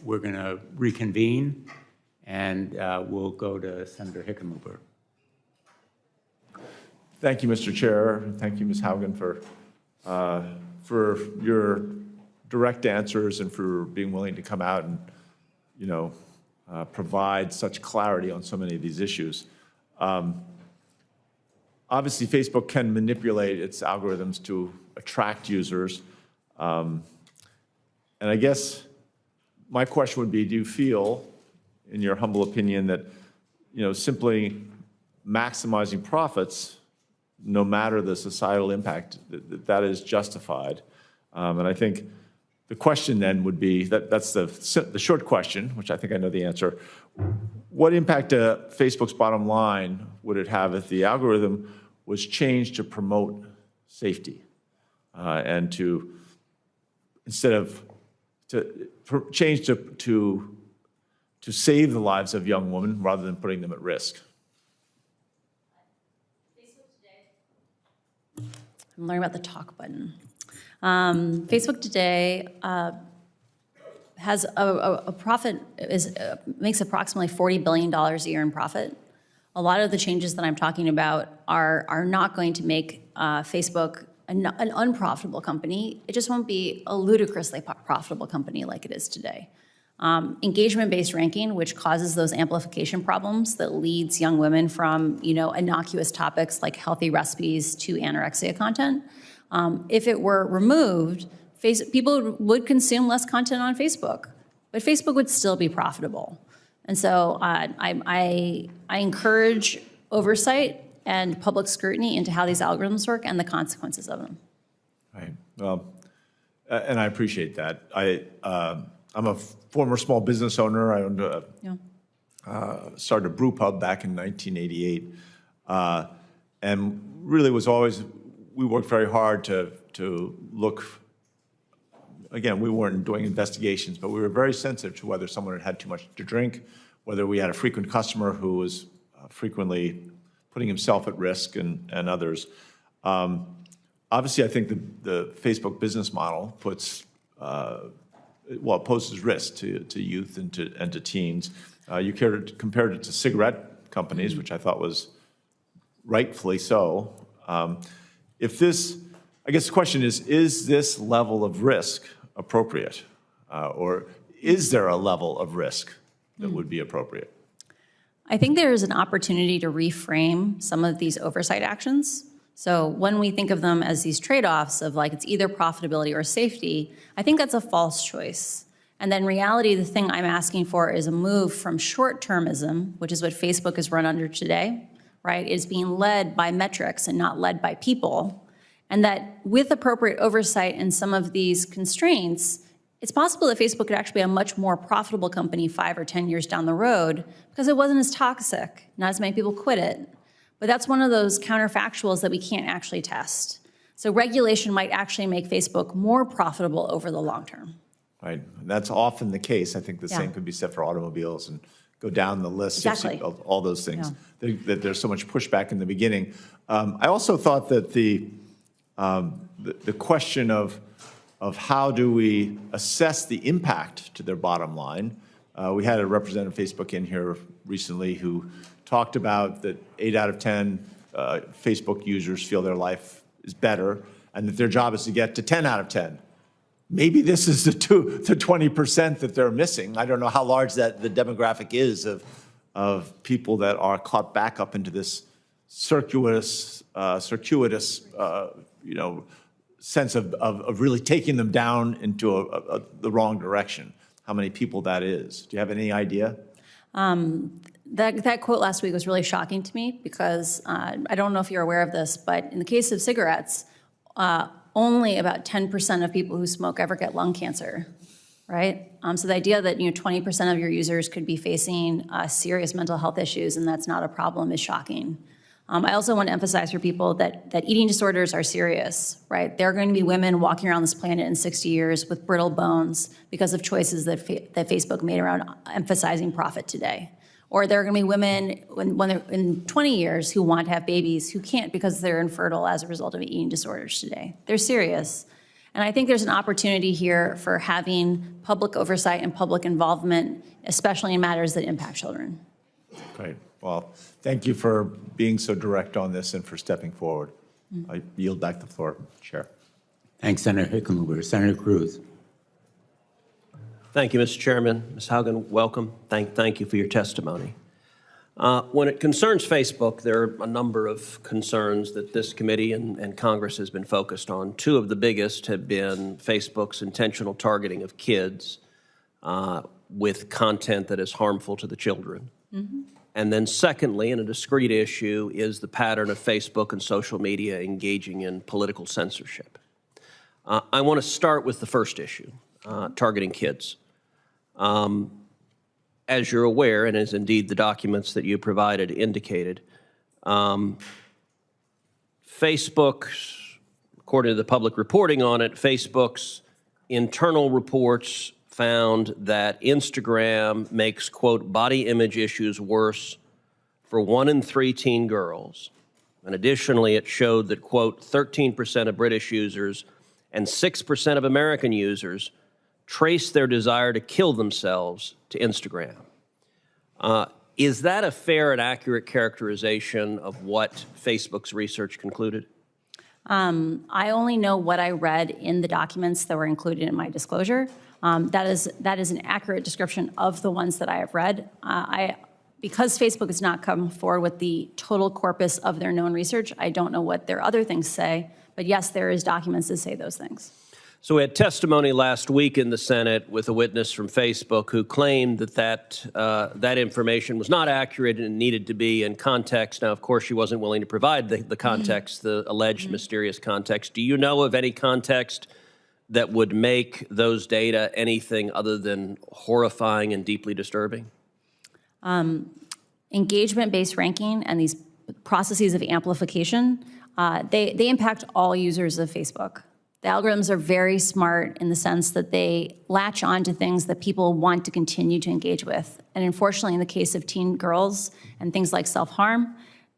We're going to reconvene, and we'll go to Senator Hickenlooper. Thank you, Mr. Chair. Thank you, Ms. Haugen, for your direct answers and for being willing to come out and, provide such clarity on so many of these issues. Obviously, Facebook can manipulate its algorithms to attract users. And I guess my question would be, do you feel, in your humble opinion, that, simply maximizing profits, no matter the societal impact, that is justified? And I think the question then would be, that's the short question, which I think I know the answer. What impact to Facebook's bottom line would it have if the algorithm was changed to promote safety and to, instead of, change to save the lives of young women rather than putting them at risk? I'm learning about the talk button. Facebook today has a profit, makes approximately $40 billion a year in profit. A lot of the changes that I'm talking about are not going to make Facebook an unprofitable company. It just won't be a ludicrously profitable company like it is today. Engagement-based ranking, which causes those amplification problems that leads young women from, innocuous topics like healthy recipes to anorexia content. If it were removed, people would consume less content on Facebook, but Facebook would still be profitable. And so I encourage oversight and public scrutiny into how these algorithms work and the consequences of them. Right. Well, and I appreciate that. I'm a former small business owner. I owned started a brew pub back in 1988, and really was always, we worked very hard to look, again, we weren't doing investigations, but we were very sensitive to whether someone had had too much to drink, whether we had a frequent customer who was frequently putting himself at risk and others. Obviously, I think the Facebook business model puts, it poses risk to youth and to teens. You compared it to cigarette companies, which I thought was rightfully so. If this, I guess the question is this level of risk appropriate? Or is there a level of risk that would be appropriate? I think there is an opportunity to reframe some of these oversight actions. So when we think of them as these trade-offs of like it's either profitability or safety, I think that's a false choice. And then in reality, the thing I'm asking for is a move from short-termism, which is what Facebook is run under today, right? It's being led by metrics and not led by people. And that with appropriate oversight and some of these constraints, it's possible that Facebook could actually be a much more profitable company 5 or 10 years down the road because it wasn't as toxic, not as many people quit it. But that's one of those counterfactuals that we can't actually test. So regulation might actually make Facebook more profitable over the long term. Right, that's often the case. I think the same could be said for automobiles and go down the list of all those things. That there's so much pushback in the beginning. I also thought that the question of how do we assess the impact to their bottom line. We had a representative of Facebook in here recently who talked about that 8 out of 10 Facebook users feel their life is better and that their job is to get to 10 out of 10. Maybe this is the 20% that they're missing. I don't know how large the demographic is of people that are caught back up into this circuitous sense of really taking them down into the wrong direction. How many people that is? Do you have any idea? That quote last week was really shocking to me because I don't know if you're aware of this, but in the case of cigarettes, only about 10% of people who smoke ever get lung cancer, right? So the idea that 20% of your users could be facing serious mental health issues and that's not a problem is shocking. I also want to emphasize for people that eating disorders are serious, right? There are going to be women walking around this planet in 60 years with brittle bones because of choices that Facebook made around emphasizing profit today. Or there are going to be women when they're in 20 years who want to have babies who can't because they're infertile as a result of eating disorders today. They're serious. And I think there's an opportunity here for having public oversight and public involvement, especially in matters that impact children. Great. Well, thank you for being so direct on this and for stepping forward. I yield back the floor, Chair. Thanks, Senator Hickenlooper. Senator Cruz. Thank you, Mr. Chairman. Ms. Haugen, welcome. Thank you for your testimony. When it concerns Facebook, there are a number of concerns that this committee and Congress has been focused on. Two of the biggest have been Facebook's intentional targeting of kids with content that is harmful to the children. Mm-hmm. And then secondly, and a discrete issue, is the pattern of Facebook and social media engaging in political censorship. I want to start with the first issue, targeting kids. As you're aware, and as indeed the documents that you provided indicated, Facebook's, according to the public reporting on it, Facebook's internal reports found that Instagram makes, quote, body image issues worse for 1 in 3 teen girls. And additionally, it showed that, quote, 13% of British users and 6% of American users trace their desire to kill themselves to Instagram. Is that a fair and accurate characterization of what Facebook's research concluded? I only know what I read in the documents that were included in my disclosure. That is an accurate description of the ones that I have read. Because Facebook has not come forward with the total corpus of their known research, I don't know what their other things say, but yes, there is documents that say those things. So we had testimony last week in the Senate with a witness from Facebook who claimed that information was not accurate and needed to be in context. Now, of course, she wasn't willing to provide the context, the alleged mysterious context. Do you know of any context that would make those data anything other than horrifying and deeply disturbing? Engagement-based ranking and these processes of amplification, they impact all users of Facebook. The algorithms are very smart in the sense that they latch on to things that people want to continue to engage with. And unfortunately, in the case of teen girls and things like self-harm,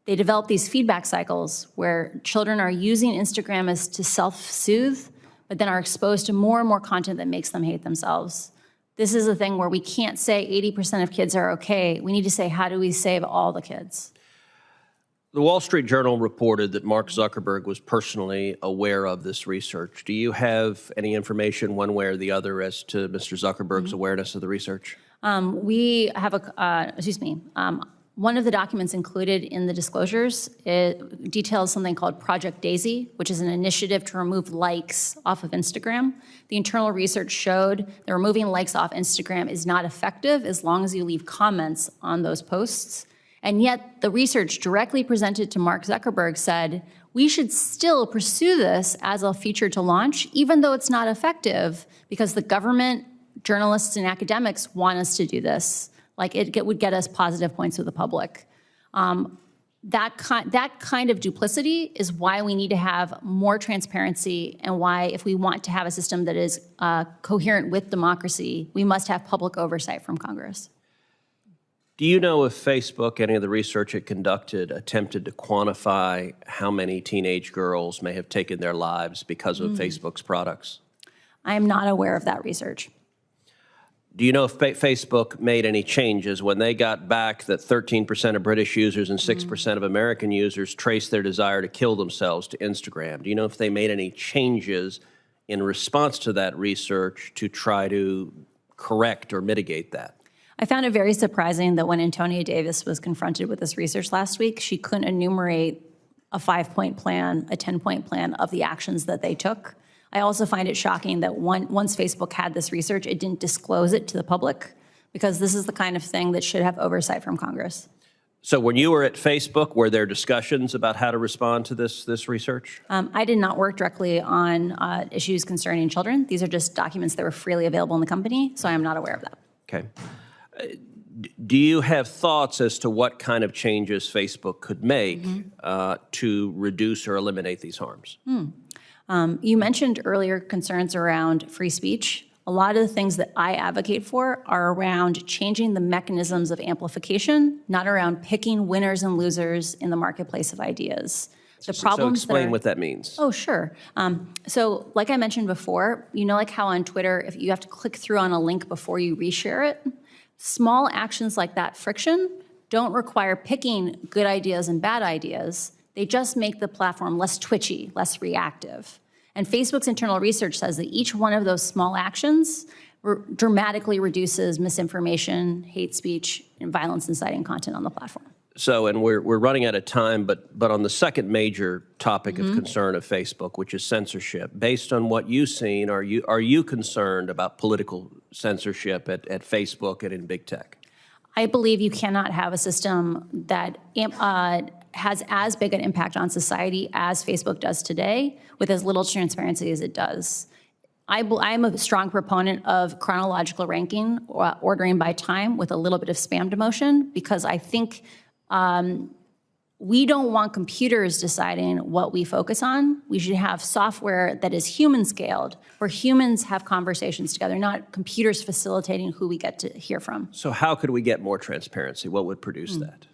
they develop these feedback cycles where children are using Instagram as to self-soothe, but then are exposed to more and more content that makes them hate themselves. This is a thing where we can't say 80% of kids are okay. We need to say, how do we save all the kids? The Wall Street Journal reported that Mark Zuckerberg was personally aware of this research. Do you have any information one way or the other as to Mr. Zuckerberg's awareness of the research? We have one of the documents included in the disclosures, it details something called Project Daisy, which is an initiative to remove likes off of Instagram. The internal research showed that removing likes off Instagram is not effective as long as you leave comments on those posts. And yet the research directly presented to Mark Zuckerberg said, we should still pursue this as a feature to launch, even though it's not effective, because the government, journalists, and academics want us to do this. Like it would get us positive points with the public. That kind of duplicity is why we need to have more transparency, and why, if we want to have a system that is coherent with democracy, we must have public oversight from Congress. Do you know if Facebook, any of the research it conducted, attempted to quantify how many teenage girls may have taken their lives because of Facebook's products? I am not aware of that research. Do you know if Facebook made any changes when they got back that 13% of British users and 6% of American users traced their desire to kill themselves to Instagram? Do you know if they made any changes in response to that research to try to correct or mitigate that? I found it very surprising that when Antonia Davis was confronted with this research last week, she couldn't enumerate a 5-point plan, a 10-point plan of the actions that they took. I also find it shocking that once Facebook had this research, it didn't disclose it to the public, because this is the kind of thing that should have oversight from Congress. So when you were at Facebook, were there discussions about how to respond to this research? I did not work directly on issues concerning children. These are just documents that were freely available in the company, so I am not aware of that. Okay. Do you have thoughts as to what kind of changes Facebook could make to reduce or eliminate these harms? You mentioned earlier concerns around free speech. A lot of the things that I advocate for are around changing the mechanisms of amplification, not around picking winners and losers in the marketplace of ideas. The So problems explain that are, what that means. Oh, sure. So like I mentioned before, like how on Twitter, if you have to click through on a link before you reshare it, small actions like that friction don't require picking good ideas and bad ideas. They just make the platform less twitchy, less reactive. And Facebook's internal research says that each one of those small actions dramatically reduces misinformation, hate speech, and violence inciting content on the platform. So, and we're running out of time, but on the second major topic of concern of Facebook, which is censorship, based on what you've seen, are you concerned about political censorship at Facebook and in big tech? I believe you cannot have a system that has as big an impact on society as Facebook does today with as little transparency as it does. I'm a strong proponent of chronological ranking, or ordering by time with a little bit of spam demotion, because I think we don't want computers deciding what we focus on. We should have software that is human scaled, where humans have conversations together, not computers facilitating who we get to hear from. So how could we get more transparency? What would produce that?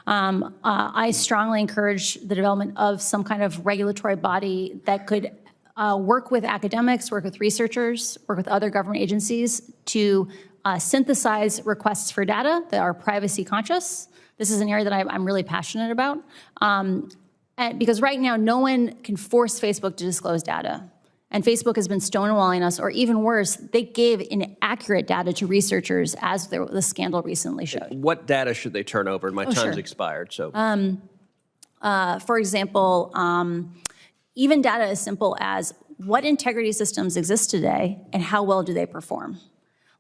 I strongly encourage the development of some kind of regulatory body that could work with academics, work with researchers, work with other government agencies to synthesize requests for data that are privacy conscious. This is an area that I'm really passionate about. Because right now, no one can force Facebook to disclose data. And Facebook has been stonewalling us, or even worse, they gave inaccurate data to researchers, as the scandal recently showed. What data should they turn over? My time's sure. expired, so. For example, even data as simple as what integrity systems exist today and how well do they perform?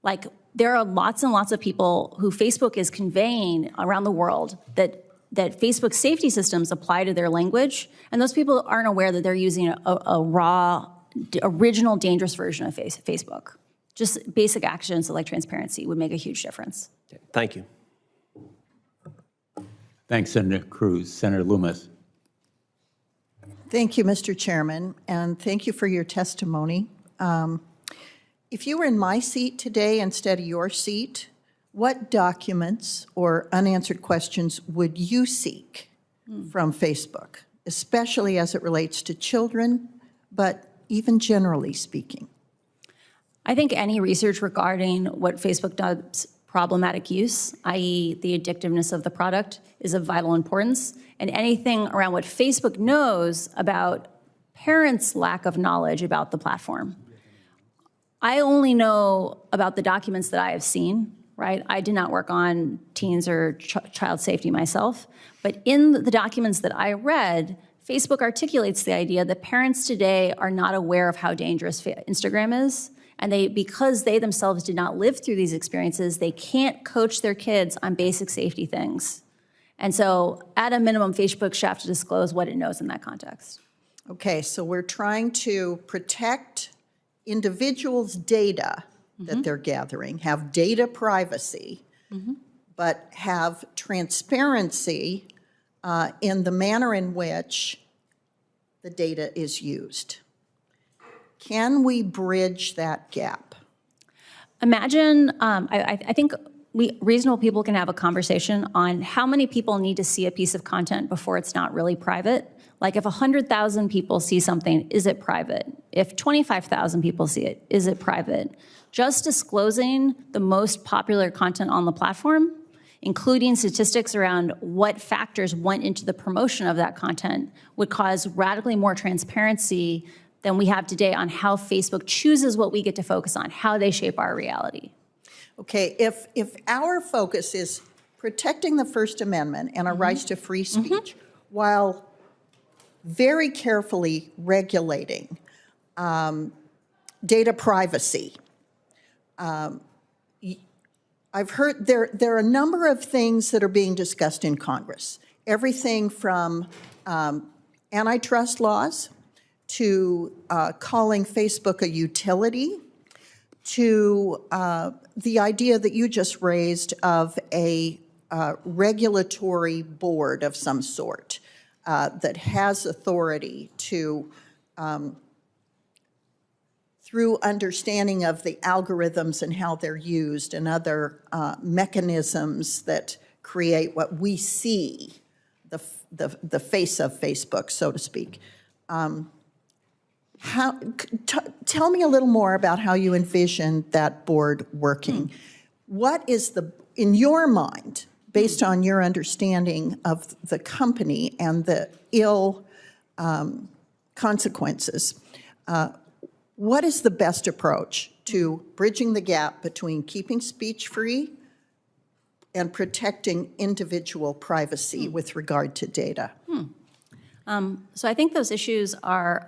Like, there are lots and lots of people who Facebook is conveying around the world that Facebook safety systems apply to their language, and those people aren't aware that they're using a raw, original, dangerous version of Facebook. Just basic actions like transparency would make a huge difference. Okay. Thank you. Thanks, Senator Cruz. Senator Loomis. Thank you, Mr. Chairman, and thank you for your testimony. If you were in my seat today instead of your seat, what documents or unanswered questions would you seek from Facebook, especially as it relates to children, but even generally speaking? I think any research regarding what Facebook does problematic use, i.e. the addictiveness of the product, is of vital importance. And anything around what Facebook knows about parents' lack of knowledge about the platform. I only know about the documents that I have seen, right? I did not work on teens or child safety myself. But in the documents that I read, Facebook articulates the idea that parents today are not aware of how dangerous Instagram is. And because they themselves did not live through these experiences, they can't coach their kids on basic safety things. And so at a minimum, Facebook should have to disclose what it knows in that context. Okay, so we're trying to protect individuals' data that they're gathering, have data privacy, but have transparency in the manner in which the data is used. Can we bridge that gap? Imagine, I think reasonable people can have a conversation on how many people need to see a piece of content before it's not really private. Like if 100,000 people see something, is it private? If 25,000 people see it, is it private? Just disclosing the most popular content on the platform, including statistics around what factors went into the promotion of that content, would cause radically more transparency than we have today on how Facebook chooses what we get to focus on, how they shape our reality. Okay, if our focus is protecting the First Amendment and our rights to free speech while very carefully regulating data privacy, I've heard there are a number of things that are being discussed in Congress. Everything from antitrust laws to calling Facebook a utility, to the idea that you just raised of a regulatory board of some sort that has authority to, through understanding of the algorithms and how they're used and other mechanisms that create what we see the face of Facebook, so to speak. Tell me a little more about how you envision that board working. What is in your mind, based on your understanding of the company and the ill consequences, what is the best approach to bridging the gap between keeping speech free and protecting individual privacy with regard to data? So I think those issues are,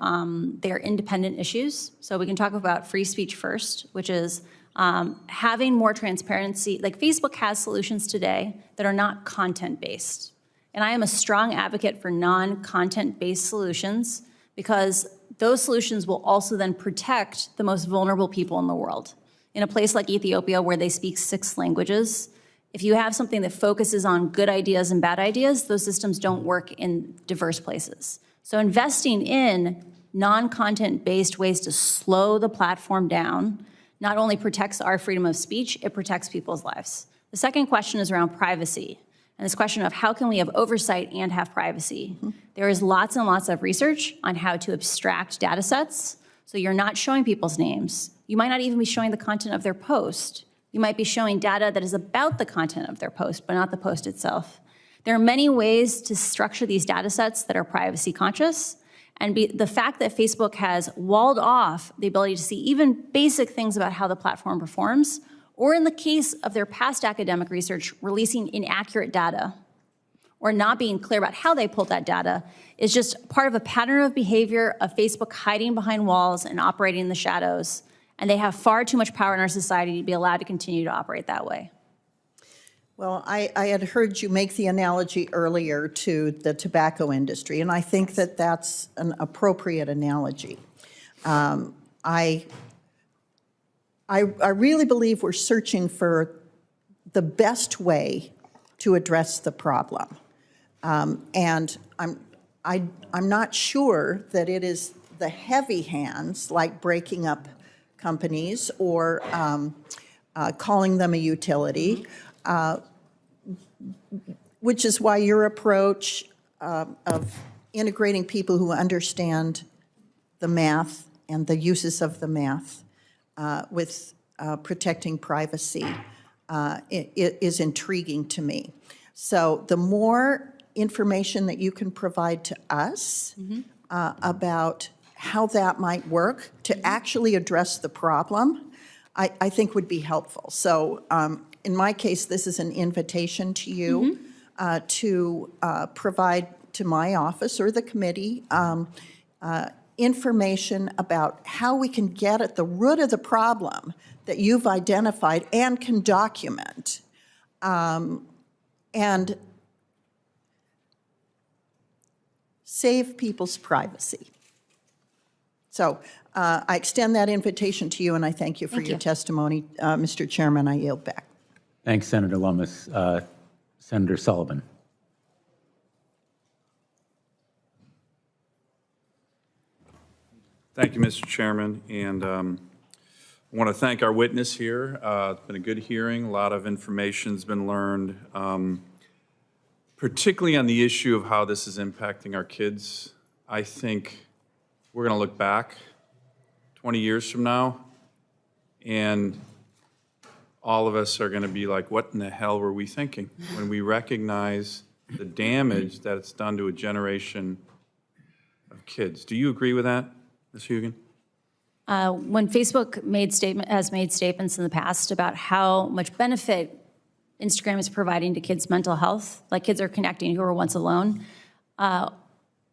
they're independent issues. So we can talk about free speech first, which is having more transparency. Like Facebook has solutions today that are not content-based. And I am a strong advocate for non-content-based solutions because those solutions will also then protect the most vulnerable people in the world. In a place like Ethiopia where they speak 6 languages, if you have something that focuses on good ideas and bad ideas, those systems don't work in diverse places. So investing in non-content-based ways to slow the platform down not only protects our freedom of speech, it protects people's lives. The second question is around privacy. And this question of how can we have oversight and have privacy? There is lots and lots of research on how to abstract data sets. So you're not showing people's names. You might not even be showing the content of their post. You might be showing data that is about the content of their post, but not the post itself. There are many ways to structure these data sets that are privacy conscious. And the fact that Facebook has walled off the ability to see even basic things about how the platform performs, or in the case of their past academic research, releasing inaccurate data, or not being clear about how they pulled that data, is just part of a pattern of behavior of Facebook hiding behind walls and operating in the shadows. And they have far too much power in our society to be allowed to continue to operate that way. Well, I had heard you make the analogy earlier to the tobacco industry, and I think that that's an appropriate analogy. I really believe we're searching for the best way to address the problem. And I'm not sure that it is the heavy hands, like breaking up companies or calling them a utility, which is why your approach of integrating people who understand the math and the uses of the math with protecting privacy is intriguing to me. So the more information that you can provide to us about how that might work to actually address the problem, I think would be helpful. So in my case, this is an invitation to you to provide to my office or the committee information about how we can get at the root of the problem that you've identified and can document, and save people's privacy. So I extend that invitation to you, and I thank you for your testimony. Mr. Chairman, I yield back. Thanks, Senator Lummis. Senator Sullivan. Thank you, Mr. Chairman, and I want to thank our witness here. It's been a good hearing. A lot of information has been learned, particularly on the issue of how this is impacting our kids. I think we're going to look back 20 years from now, and all of us are going to be like, what in the hell were we thinking? When we recognize the damage that it's done to a generation of kids. Do you agree with that, Ms. Haugen? When Facebook has made statements in the past about how much benefit Instagram is providing to kids' mental health, like kids are connecting who were once alone,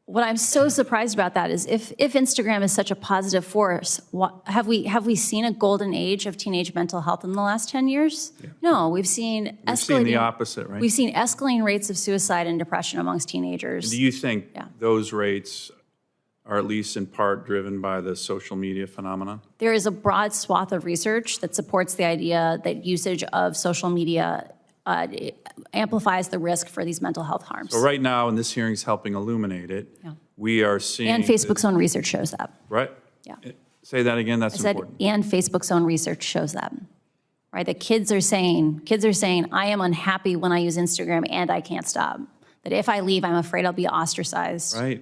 what I'm so surprised about that is if Instagram is such a positive force, have we seen a golden age of teenage mental health in the last 10 years? Yeah. No, we've seen the opposite, right? We've seen escalating rates of suicide and depression amongst teenagers. Do you think those rates are at least in part driven by the social media phenomenon? There is a broad swath of research that supports the idea that usage of social media amplifies the risk for these mental health harms. So right now, and this hearing is helping illuminate it, we are seeing... And Facebook's own research shows that. Right? Yeah. Say that again, that's important. And Facebook's own research shows that. Right, the kids are saying, I am unhappy when I use Instagram and I can't stop. that if I leave, I'm afraid I'll be ostracized. Right.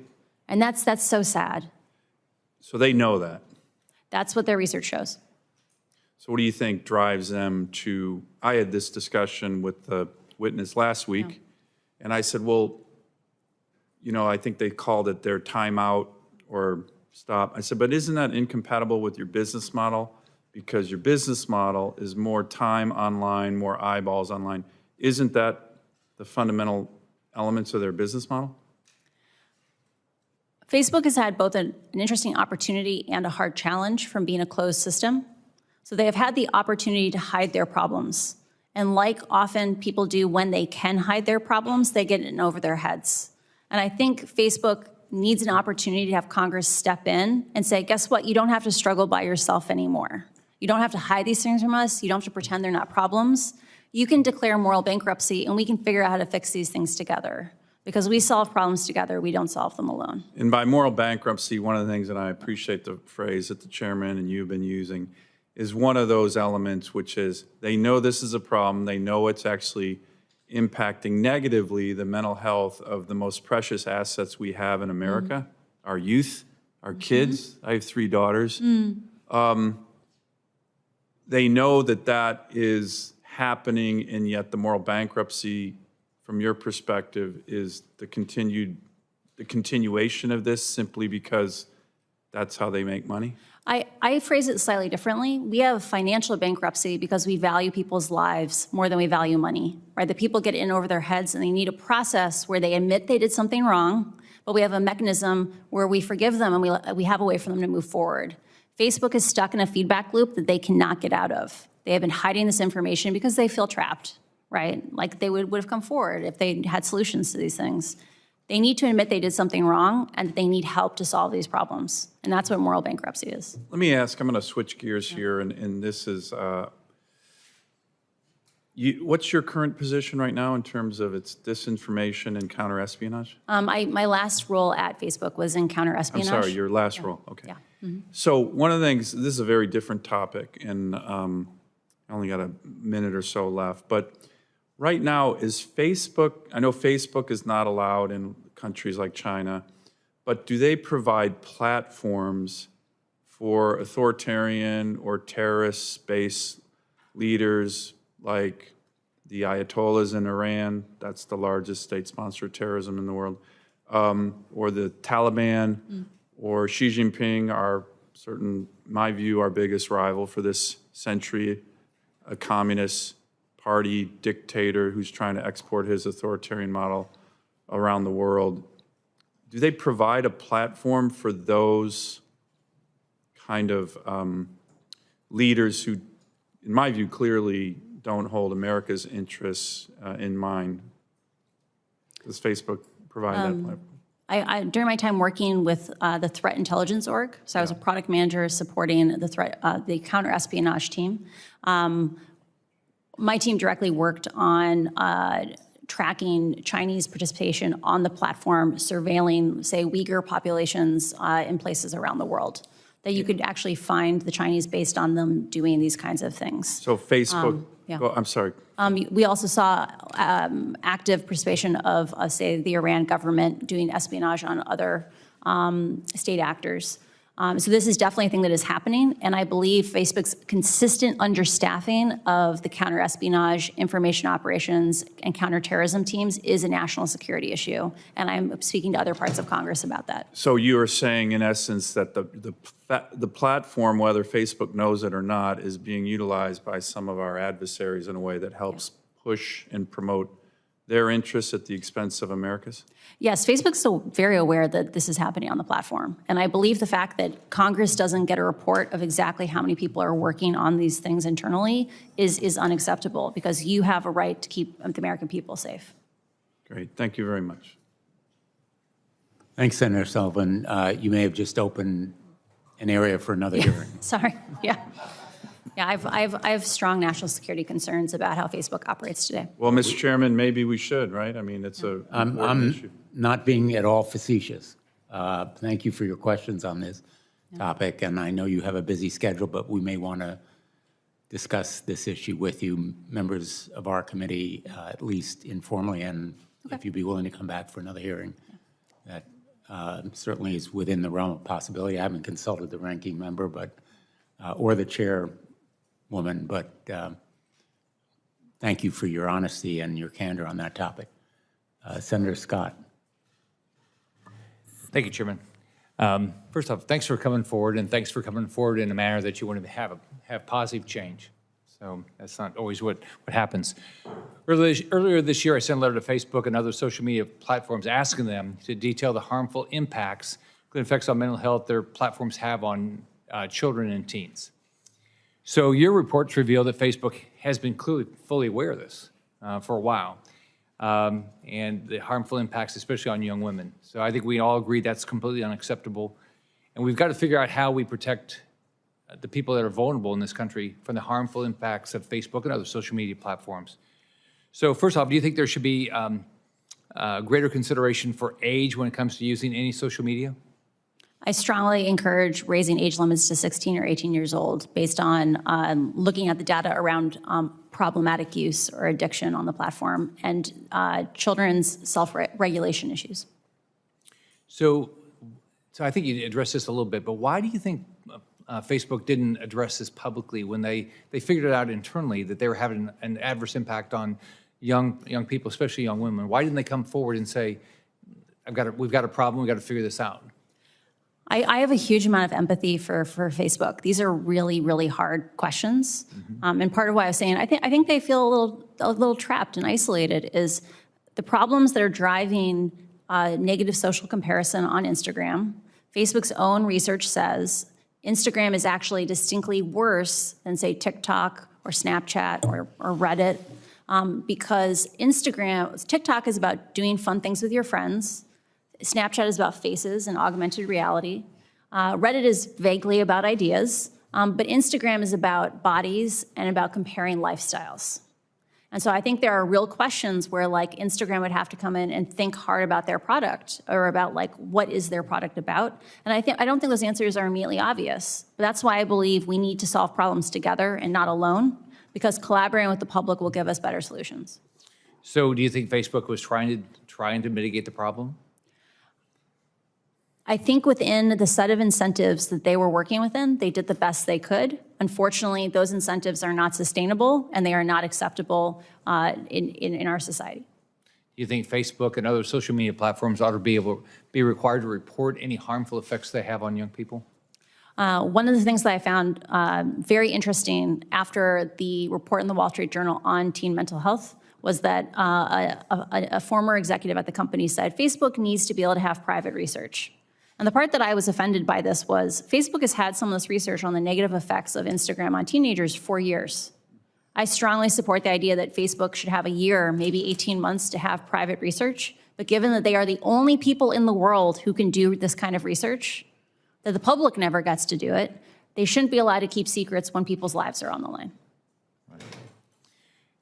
And that's so sad. So they know that. That's what their research shows. So what do you think drives them to, I had this discussion with the witness last week, and I said, well, you know, I think they called it their timeout or stop. I said, but isn't that incompatible with your business model? Because your business model is more time online, more eyeballs online. Isn't that the fundamental elements of their business model? Facebook has had both an interesting opportunity and a hard challenge from being a closed system. So they have had the opportunity to hide their problems. And like often people do when they can hide their problems, they get in over their heads. And I think Facebook needs an opportunity to have Congress step in and say, guess what? You don't have to struggle by yourself anymore. You don't have to hide these things from us. You don't have to pretend they're not problems. You can declare moral bankruptcy, and we can figure out how to fix these things together. Because we solve problems together, we don't solve them alone. And by moral bankruptcy, one of the things, and I appreciate the phrase that the chairman and you've been using, is one of those elements, which is they know this is a problem. They know it's actually impacting negatively the mental health of the most precious assets we have in America, our youth, our kids. I have 3 daughters. They know that that is happening, and yet the moral bankruptcy, from your perspective, is the continuation of this simply because that's how they make money? I phrase it slightly differently. We have financial bankruptcy because we value people's lives more than we value money, right? The people get in over their heads and they need a process where they admit they did something wrong, but we have a mechanism where we forgive them and we have a way for them to move forward. Facebook is stuck in a feedback loop that they cannot get out of. They have been hiding this information because they feel trapped, right? Like they would have come forward if they had solutions to these things. They need to admit they did something wrong and that they need help to solve these problems. And that's what moral bankruptcy is. Let me ask, I'm going to switch gears here, and this is, what's your current position right now in terms of its disinformation and counterespionage? My last role at Facebook was in counterespionage. I'm sorry, your last role, okay. Yeah. So one of the things, this is a very different topic, and I only got a minute or so left, but right now is Facebook, I know Facebook is not allowed in countries like China, but do they provide platforms for authoritarian or terrorist-based leaders like the Ayatollahs in Iran, that's the largest state sponsor of terrorism in the world, or the Taliban, or Xi Jinping, in my view, our biggest rival for this century, a communist party dictator who's trying to export his authoritarian model around the world. Do they provide a platform for those kind of leaders who, in my view, clearly don't hold America's interests in mind? Does Facebook provide that platform? During my time working with the Threat Intelligence Org, so I was a product manager supporting the counter-espionage team. My team directly worked on tracking Chinese participation on the platform, surveilling, say, Uyghur populations in places around the world, that you could actually find the Chinese based on them doing these kinds of things. So Facebook, I'm sorry. We also saw active participation of, say, the Iran government doing espionage on other state actors. So this is definitely a thing that is happening, and I believe Facebook's consistent understaffing of the counter-espionage, information operations, and counterterrorism teams is a national security issue, and I'm speaking to other parts of Congress about that. So you are saying, in essence, that the platform, whether Facebook knows it or not, is being utilized by some of our adversaries in a way that helps push and promote their interests at the expense of America's? Yes, Facebook's still very aware that this is happening on the platform. And I believe the fact that Congress doesn't get a report of exactly how many people are working on these things internally is unacceptable, because you have a right to keep the American people safe. Great. Thank you very much. Thanks, Senator Sullivan. You may have just opened an area for another hearing. Sorry. Yeah. Yeah, I have strong national security concerns about how Facebook operates today. Well, Mr. Chairman, maybe we should, right? I mean, it's a I'm issue. not being at all facetious. Thank you for your questions on this topic, and I know you have a busy schedule, but we may want to discuss this issue with you, members of our committee, at least informally and if you'd be willing to come back for another hearing. That certainly is within the realm of possibility. I haven't consulted the ranking member, but or the chairwoman, but thank you for your honesty and your candor on that topic. Senator Scott. Thank you, Chairman. First off, thanks for coming forward, and thanks for coming forward in a manner that you want to have positive change. So that's not always what happens. Earlier this year, I sent a letter to Facebook and other social media platforms asking them to detail the harmful impacts, including effects on mental health, their platforms have on children and teens. So your reports reveal that Facebook has been clearly fully aware of this for a while, and the harmful impacts, especially on young women. So I think we all agree that's completely unacceptable, and we've got to figure out how we protect the people that are vulnerable in this country from the harmful impacts of Facebook and other social media platforms. So first off, do you think there should be greater consideration for age when it comes to using any social media? I strongly encourage raising age limits to 16 or 18 years old based on looking at the data around problematic use or addiction on the platform and children's self-regulation issues. So I think you addressed this a little bit, but why do you think Facebook didn't address this publicly when they figured it out internally that they were having an adverse impact on young people, especially young women? Why didn't they come forward and say, we've got a problem, we've got to figure this out? I have a huge amount of empathy for Facebook. These are really, really hard questions. And part of why I was saying, I think they feel a little trapped and isolated is the problems that are driving negative social comparison on Instagram. Facebook's own research says Instagram is actually distinctly worse than, say, TikTok or Snapchat or Reddit, because TikTok is about doing fun things with your friends. Snapchat is about faces and augmented reality. Reddit is vaguely about ideas, but Instagram is about bodies and about comparing lifestyles. And so I think there are real questions where like Instagram would have to come in and think hard about their product or about like what is their product about. And I don't think those answers are immediately obvious. But that's why I believe we need to solve problems together and not alone, because collaborating with the public will give us better solutions. So do you think Facebook was trying to mitigate the problem? I think within the set of incentives that they were working within, they did the best they could. Unfortunately, those incentives are not sustainable and they are not acceptable in our society. Do you think Facebook and other social media platforms ought to be required to report any harmful effects they have on young people? One of the things that I found very interesting after the report in the Wall Street Journal on teen mental health was that a former executive at the company said Facebook needs to be able to have private research. And the part that I was offended by this was Facebook has had some of this research on the negative effects of Instagram on teenagers for years. I strongly support the idea that Facebook should have a year, maybe 18 months to have private research. But given that they are the only people in the world who can do this kind of research, that the public never gets to do it, they shouldn't be allowed to keep secrets when people's lives are on the line.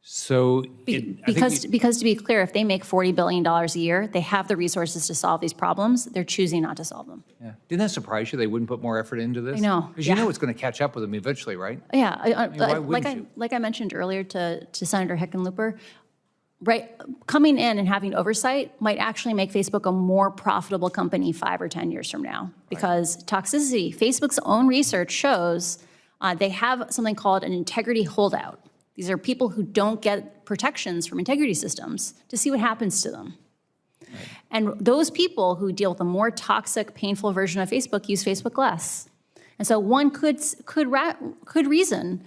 So, because to be clear, if they make $40 billion a year, they have the resources to solve these problems. They're choosing not to solve them. Yeah. Didn't that surprise you? They wouldn't put more effort into this? I know. Because you know it's going to catch up with them eventually, right? Yeah. Why like I mentioned earlier to Senator Hickenlooper, right? Coming in and having oversight might actually make Facebook a more profitable company 5 or 10 years from now, because toxicity, Facebook's own research shows they have something called an integrity holdout. These are people who don't get protections from integrity systems to see what happens to them. Right. And those people who deal with a more toxic, painful version of Facebook use Facebook less. And so one could reason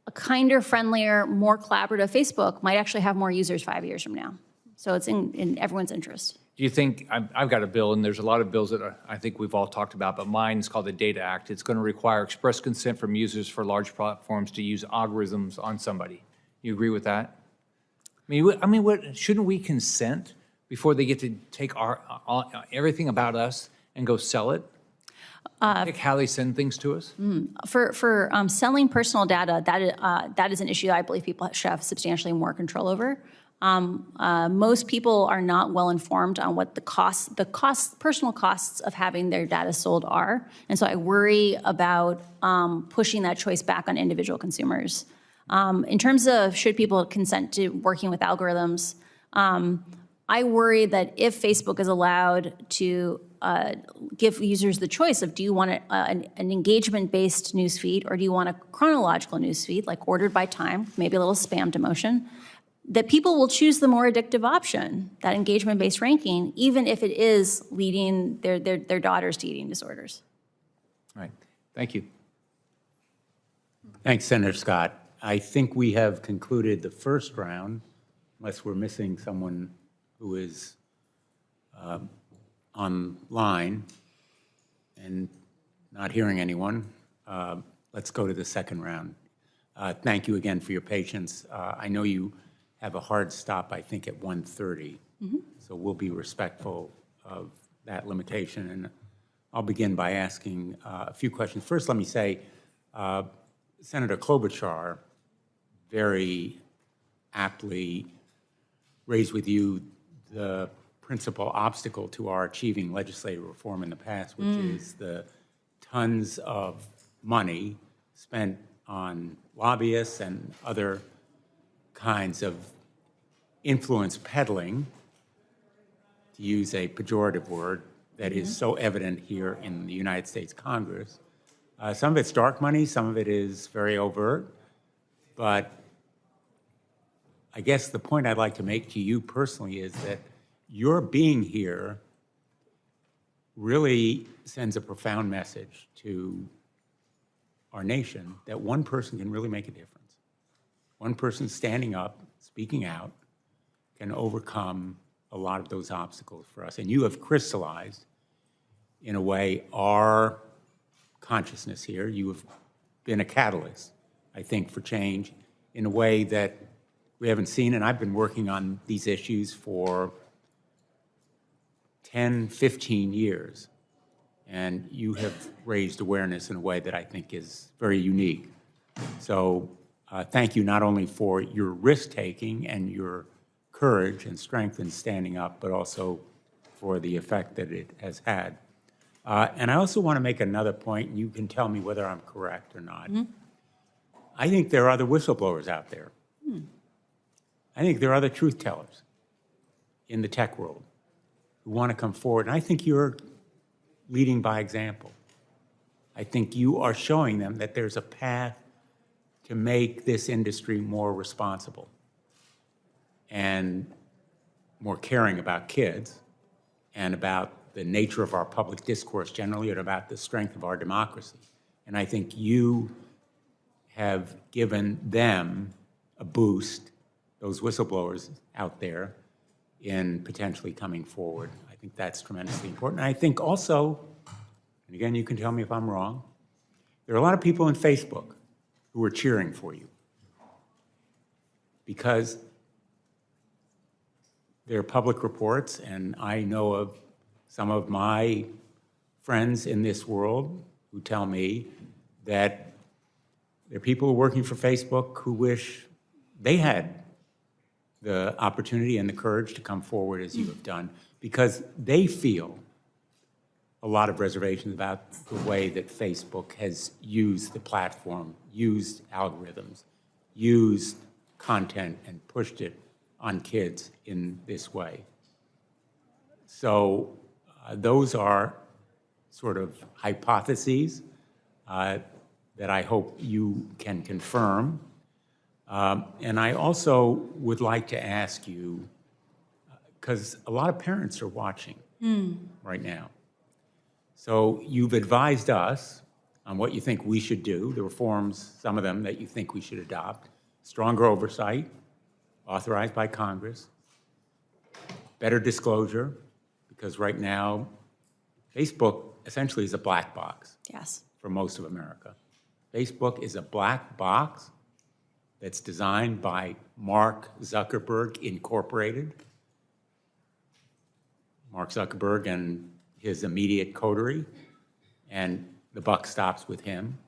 a kinder, friendlier, more collaborative Facebook might actually have more users 5 years from now. So it's in everyone's interest. Do you think, I've got a bill, and there's a lot of bills that I think we've all talked about, but mine is called the Data Act. It's going to require express consent from users for large platforms to use algorithms on somebody. You agree with that? Shouldn't we consent before they get to take everything about us and go sell it? Pick how they send things to us? For selling personal data, that is an issue that I believe people should have substantially more control over. Most people are not well informed on what the personal costs of having their data sold are. And so I worry about pushing that choice back on individual consumers. In terms of should people consent to working with algorithms, I worry that if Facebook is allowed to give users the choice of do you want an engagement-based newsfeed or do you want a chronological newsfeed, like ordered by time, maybe a little spam demotion, that people will choose the more addictive option, that engagement-based ranking, even if it is leading their daughters to eating disorders. All right, thank you. Thanks, Senator Scott. I think we have concluded the first round, unless we're missing someone who is online and not hearing anyone. Let's go to the second round. Thank you again for your patience. I know you have a hard stop, I think, at 1:30, so we'll be respectful of that limitation. And I'll begin by asking a few questions. First, let me say, Senator Klobuchar very aptly raised with you the principal obstacle to our achieving legislative reform in the past, which is the tons of money spent on lobbyists and other kinds of influence peddling, to use a pejorative word, that is so evident here in the United States Congress. Some of it's dark money, some of it is very overt, but I guess the point I'd like to make to you personally is that your being here really sends a profound message to our nation that one person can really make a difference. One person standing up, speaking out, can overcome a lot of those obstacles for us. And you have crystallized, in a way, our consciousness here. You have been a catalyst, I think, for change in a way that we haven't seen. And I've been working on these issues for 10, 15 years. And you have raised awareness in a way that I think is very unique. So thank you not only for your risk-taking and your courage and strength in standing up, but also for the effect that it has had. And I also want to make another point, and you can tell me whether I'm correct or not. I think there are other whistleblowers out there. I think there are other truth tellers in the tech world who want to come forward. And I think you're leading by example. I think you are showing them that there's a path to make this industry more responsible and more caring about kids and about the nature of our public discourse generally and about the strength of our democracy. And I think you have given them a boost, those whistleblowers out there, in potentially coming forward. I think that's tremendously important. I think also, and again, you can tell me if I'm wrong, there are a lot of people in Facebook who are cheering for you because there are public reports, and I know of some of my friends in this world who tell me that there are people working for Facebook who wish they had the opportunity and the courage to come forward as you have done, because they feel a lot of reservations about the way that Facebook has used the platform, used algorithms, used content, and pushed it on kids in this way. So those are sort of hypotheses that I hope you can confirm. And I also would like to ask you, because a lot of parents are watching right now. So you've advised us on what you think we should do, the reforms, some of them that you think we should adopt, stronger oversight, authorized by Congress, better disclosure, because right now, Facebook essentially is a black box for most of America. Facebook is a black box that's designed by Mark Zuckerberg Incorporated. Mark Zuckerberg and his immediate coterie, and the buck stops with him.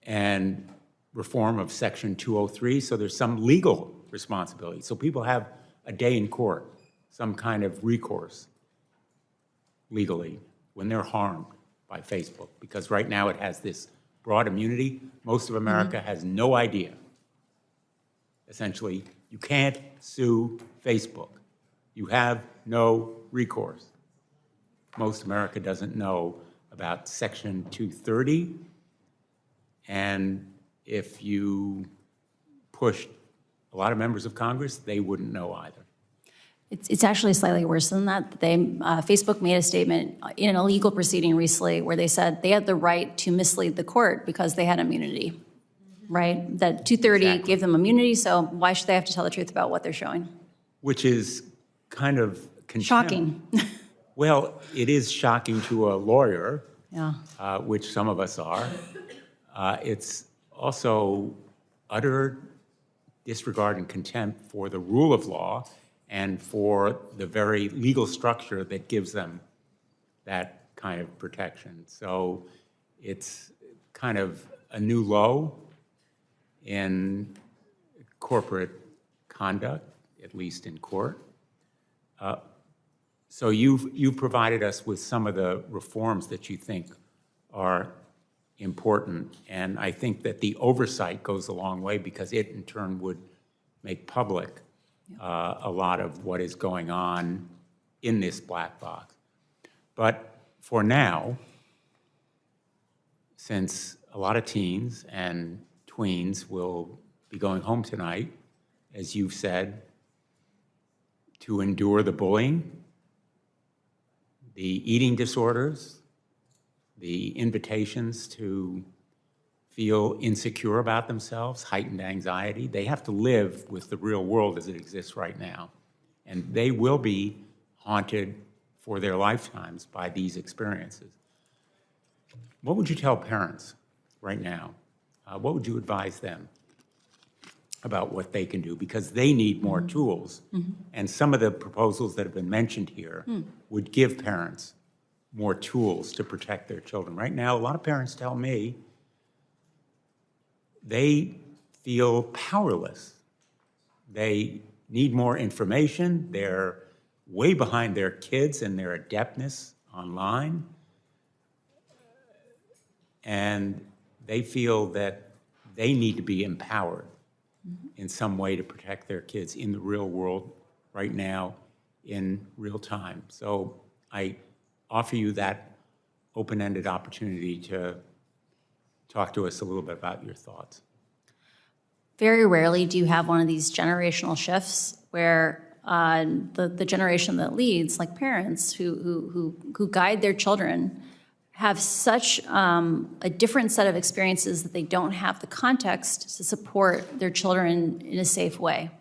And reform of Section 203, so there's some legal responsibility. So people have a day in court, some kind of recourse legally when they're harmed by Facebook, because right now it has this broad immunity. Most of America has no idea. Essentially, You can't sue Facebook. You have no recourse. Most America doesn't know about Section 230, and if you pushed a lot of members of Congress, they wouldn't know either. It's actually slightly worse than that. Facebook made a statement in a legal proceeding recently where they said they had the right to mislead the court because they had immunity, right? That 230 gave them immunity, so why should they have to tell the truth about what they're showing? Which is kind of contempt. Shocking. Well, it is shocking to a lawyer, Yeah. Which some of us are. It's also utter disregard and contempt for the rule of law and for the very legal structure that gives them that kind of protection. So it's kind of a new low in corporate conduct, at least in court. So you've provided us with some of the reforms that you think are important, and I think that the oversight goes a long way because it in turn would make public a lot of what is going on in this black box. But for now, since a lot of teens and tweens will be going home tonight, as you've said, to endure the bullying, the eating disorders, the invitations to feel insecure about themselves, heightened anxiety. They have to live with the real world as it exists right now. And they will be haunted for their lifetimes by these experiences. What would you tell parents right now? What would you advise them about what they can do? Because they need more tools. And some of the proposals that have been mentioned here would give parents more tools to protect their children. Right now, a lot of parents tell me they feel powerless. They need more information. They're way behind their kids in their adeptness online. And they feel that they need to be empowered in some way to protect their kids in the real world right now in real time. So I offer you that open-ended opportunity to talk to us a little bit about your thoughts. Very rarely do you have one of these generational shifts where the generation that leads, like parents who guide their children, have such a different set of experiences that they don't have the context to support their children in a safe way.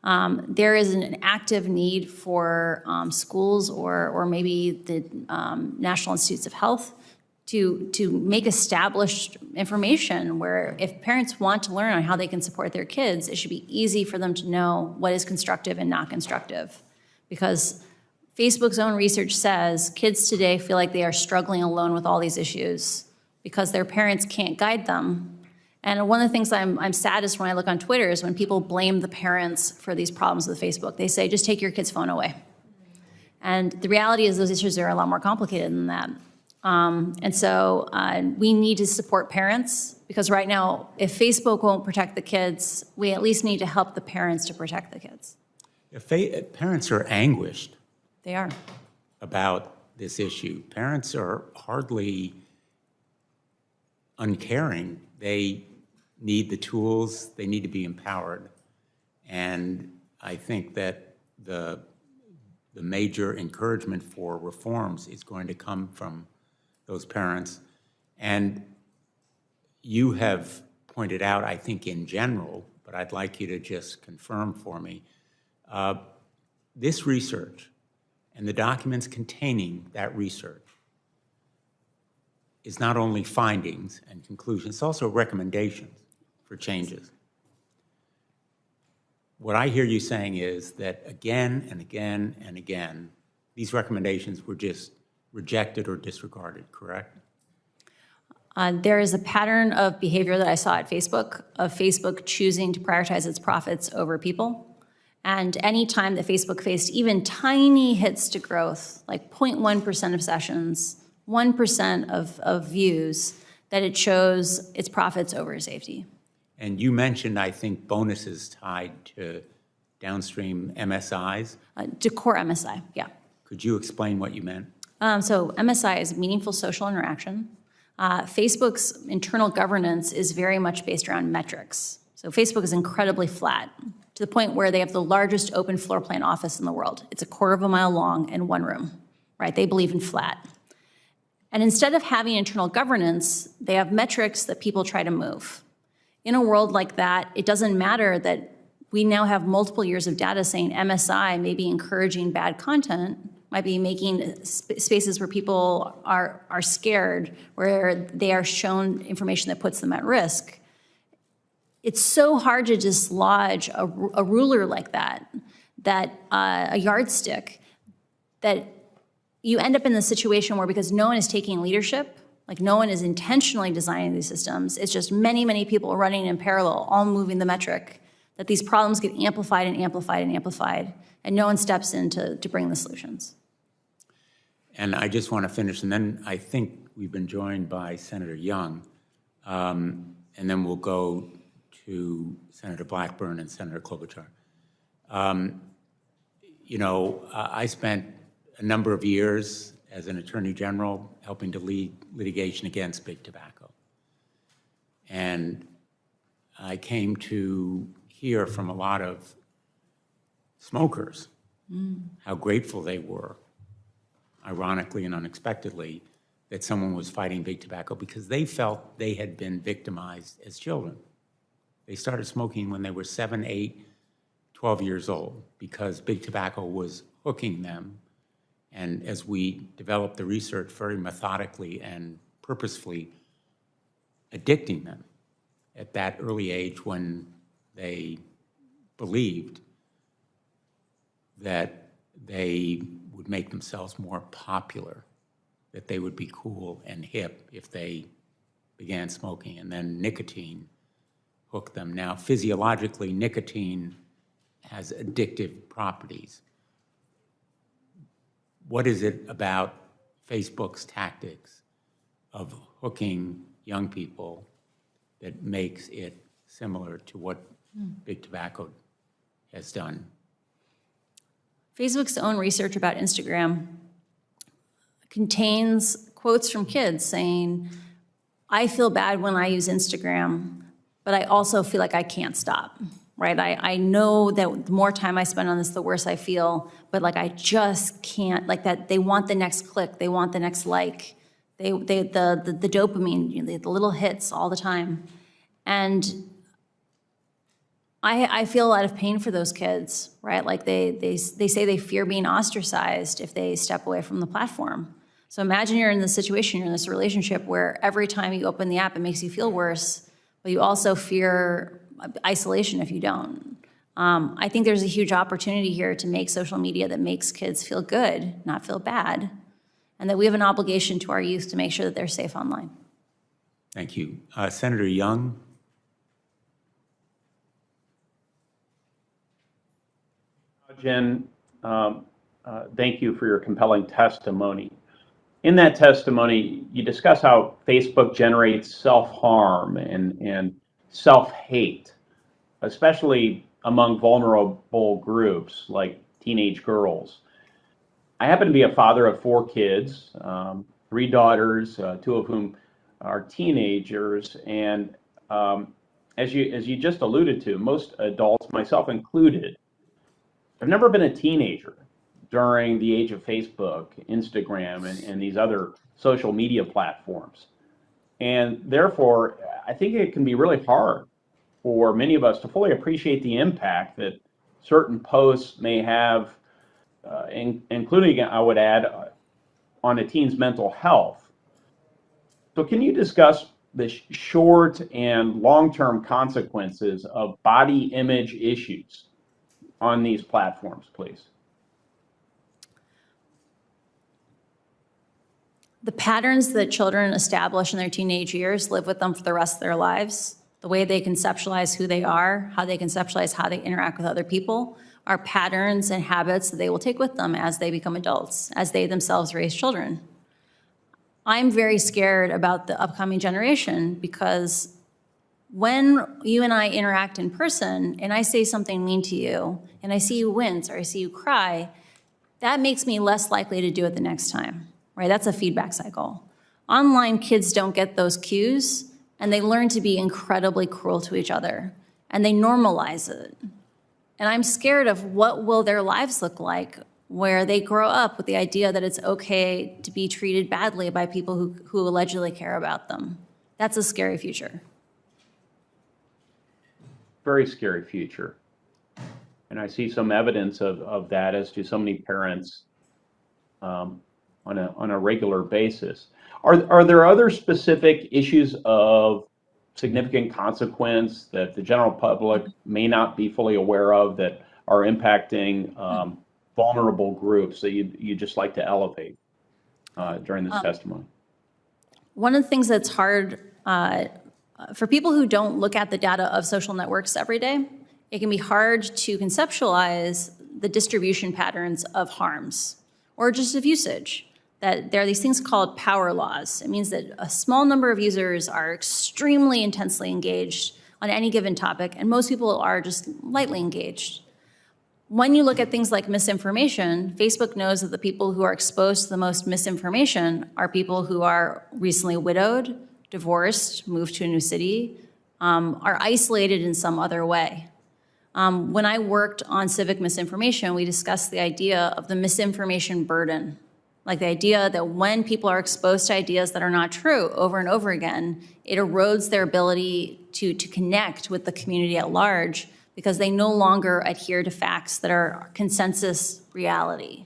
There is an active need for schools or maybe the National Institutes of Health to make established information where if parents want to learn on how they can support their kids, it should be easy for them to know what is constructive and not constructive. Because Facebook's own research says kids today feel like they are struggling alone with all these issues because their parents can't guide them. And one of the things I'm saddest when I look on Twitter is when people blame the parents for these problems with Facebook. They say, just take your kid's phone away. And the reality is those issues are a lot more complicated than that. And so we need to support parents because right now, if Facebook won't protect the kids, we at least need to help the parents to protect the kids. If parents are anguished They are. about this issue. Parents are hardly uncaring. They need the tools, they need to be empowered. And I think that the major encouragement for reforms is going to come from those parents. And you have pointed out, I think in general, but I'd like you to just confirm for me, this research and the documents containing that research is not only findings and conclusions, it's also recommendations for changes. What I hear you saying is that again and again and again, these recommendations were just rejected or disregarded, correct? There is a pattern of behavior that I saw at Facebook, of Facebook choosing to prioritize its profits over people. And any time that Facebook faced even tiny hits to growth, like 0.1% of sessions, 1% of views, that it chose its profits over safety. And you mentioned, I think, bonuses tied to downstream MSIs? To core MSI, yeah. Could you explain what you meant? So MSI is meaningful social interaction. Facebook's internal governance is very much based around metrics. So Facebook is incredibly flat, to the point where they have the largest open floor plan office in the world. It's 1/4 mile long and one room, right? They believe in flat. And instead of having internal governance, they have metrics that people try to move. In a world like that, it doesn't matter that we now have multiple years of data saying MSI may be encouraging bad content, might be making spaces where people are scared, where they are shown information that puts them at risk. It's so hard to dislodge a ruler like that, a yardstick, that you end up in the situation where, because no one is taking leadership, like no one is intentionally designing these systems, it's just many, many people running in parallel, all moving the metric, that these problems get amplified and amplified and amplified, and no one steps in to bring the solutions. And I just want to finish, and then I think we've been joined by Senator Young, and then we'll go to Senator Blackburn and Senator Klobuchar. I spent a number of years as an attorney general helping to lead litigation against big tobacco. And I came to hear from a lot of smokers how grateful they were, ironically and unexpectedly, that someone was fighting big tobacco, because they felt they had been victimized as children. They started smoking when they were 7, 8, 12 years old because big tobacco was hooking them. And as we developed the research, very methodically and purposefully addicting them at that early age, when they believed that they would make themselves more popular, that they would be cool and hip if they began smoking. And then nicotine hooked them. Now, physiologically, nicotine has addictive properties. What is it about Facebook's tactics of hooking young people that makes it similar to what big tobacco has done? Facebook's own research about Instagram contains quotes from kids saying, I feel bad when I use Instagram, but I also feel like I can't stop, right? I know that the more time I spend on this, the worse I feel, but like I just can't, like that they want the next click, they want the next like, the dopamine, the little hits all the time. And I feel a lot of pain for those kids, right? Like they say they fear being ostracized if they step away from the platform. So imagine you're in this situation, you're in this relationship where every time you open the app, it makes you feel worse, but you also fear isolation if you don't. I think there's a huge opportunity here to make social media that makes kids feel good, not feel bad, and that we have an obligation to our youth to make sure that they're safe online. Thank you. Senator Young. Jen, thank you for your compelling testimony. In that testimony, you discuss how Facebook generates self-harm and self-hate, especially among vulnerable groups like teenage girls. I happen to be a father of 4 kids, 3 daughters, 2 of whom are teenagers, and as you just alluded to, most adults, myself included, have never been a teenager during the age of Facebook, Instagram, and these other social media platforms. And therefore, I think it can be really hard for many of us to fully appreciate the impact that certain posts may have, including, I would add, on a teen's mental health. So can you discuss the short and long-term consequences of body image issues on these platforms, please? The patterns that children establish in their teenage years live with them for the rest of their lives. The way they conceptualize who they are, how they conceptualize how they interact with other people, are patterns and habits that they will take with them as they become adults, as they themselves raise children. I'm very scared about the upcoming generation because When you and I interact in person and I say something mean to you and I see you wince or I see you cry, that makes me less likely to do it the next time, right? That's a feedback cycle. Online kids don't get those cues and they learn to be incredibly cruel to each other and they normalize it. And I'm scared of what will their lives look like where they grow up with the idea that it's okay to be treated badly by people who allegedly care about them. That's a scary future. Very scary future. And I see some evidence of that as to so many parents on a regular basis. Are there other specific issues of significant consequence that the general public may not be fully aware of that are impacting vulnerable groups that you just like to elevate during this testimony? One of the things that's hard for people who don't look at the data of social networks every day, it can be hard to conceptualize the distribution patterns of harms or just of usage. That there are these things called power laws. It means that a small number of users are extremely intensely engaged on any given topic, and most people are just lightly engaged. When you look at things like misinformation, Facebook knows that the people who are exposed to the most misinformation are people who are recently widowed, divorced, moved to a new city, are isolated in some other way. When I worked on civic misinformation, we discussed the idea of the misinformation burden, like the idea that when people are exposed to ideas that are not true over and over again, it erodes their ability to connect with the community at large because they no longer adhere to facts that are consensus reality.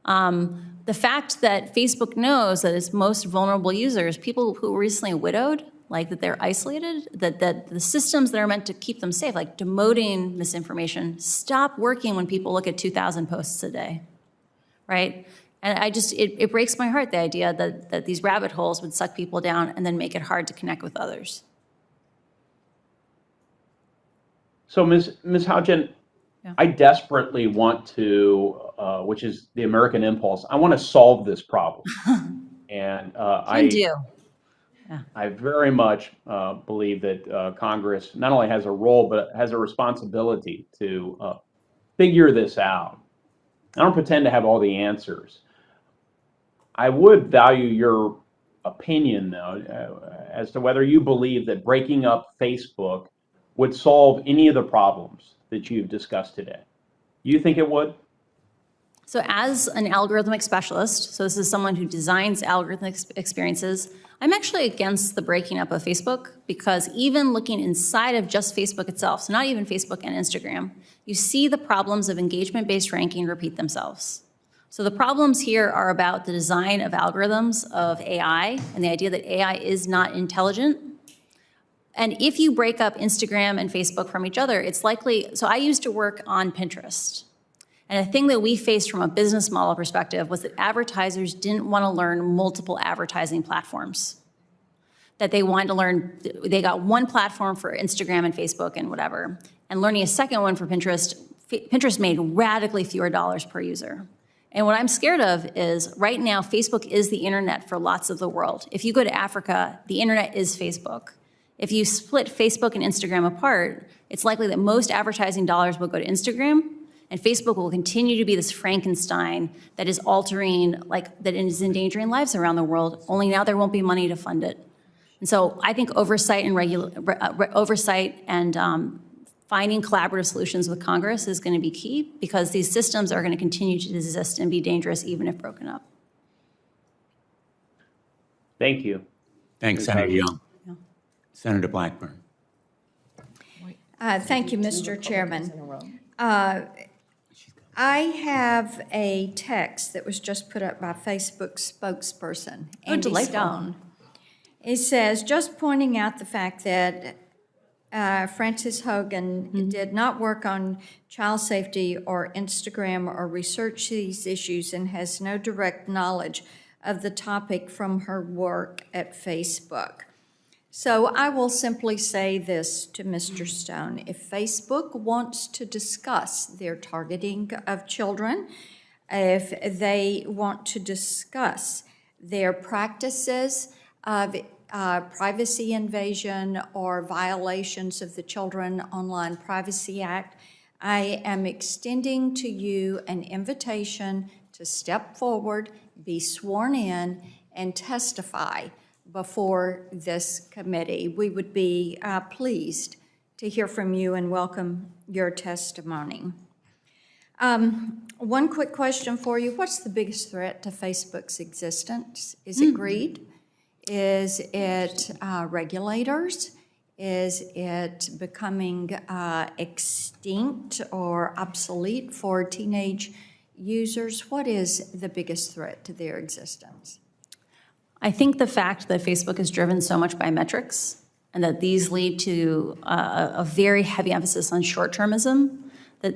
The fact that Facebook knows that its most vulnerable users, people who were recently widowed, like that they're isolated, that the systems that are meant to keep them safe, like demoting misinformation, stop working when people look at 2,000 posts a day, right? And it breaks my heart, the idea that these rabbit holes would suck people down and then make it hard to connect with others. So Ms. Haugen, I desperately want to, which is the American impulse, I want to solve this problem. And I very much believe that Congress not only has a role, but has a responsibility to figure this out. I don't pretend to have all the answers. I would value your opinion, though, as to whether you believe that breaking up Facebook would solve any of the problems that you've discussed today. You think it would? So as an algorithmic specialist, so this is someone who designs algorithmic experiences, I'm actually against the breaking up of Facebook because even looking inside of just Facebook itself, so not even Facebook and Instagram, you see the problems of engagement-based ranking repeat themselves. So the problems here are about the design of algorithms of AI and the idea that AI is not intelligent. And if you break up Instagram and Facebook from each other, it's likely, so I used to work on Pinterest. And the thing that we faced from a business model perspective was that advertisers didn't want to learn multiple advertising platforms. That they wanted to learn, they got one platform for Instagram and Facebook and whatever, and learning a second one for Pinterest, Pinterest made radically fewer dollars per user. And what I'm scared of is right now, Facebook is the internet for lots of the world. If you go to Africa, the internet is Facebook. If you split Facebook and Instagram apart, it's likely that most advertising dollars will go to Instagram, and Facebook will continue to be this Frankenstein that is altering, that is endangering lives around the world, only now there won't be money to fund it. And so I think oversight and finding collaborative solutions with Congress is going to be key because these systems are going to continue to exist and be dangerous even if broken up. Thank you. Thanks, Senator Young. Senator Blackburn. Thank you, Mr. Chairman. I have a text that was just put up by Facebook's spokesperson, Andy Stone. It says, just pointing out the fact that Frances Haugen did not work on child safety or Instagram or research these issues and has no direct knowledge of the topic from her work at Facebook. So I will simply say this to Mr. Stone. If Facebook wants to discuss their targeting of children, if they want to discuss their practices of privacy invasion or violations of the Children Online Privacy Act, I am extending to you an invitation to step forward, be sworn in, and testify before this committee. We would be pleased to hear from you and welcome your testimony. One quick question for you. What's the biggest threat to Facebook's existence? Is it greed? Is it regulators? Is it becoming extinct or obsolete for teenage users? What is the biggest threat to their existence? I think the fact that Facebook is driven so much by metrics and that these lead to a very heavy emphasis on short-termism, that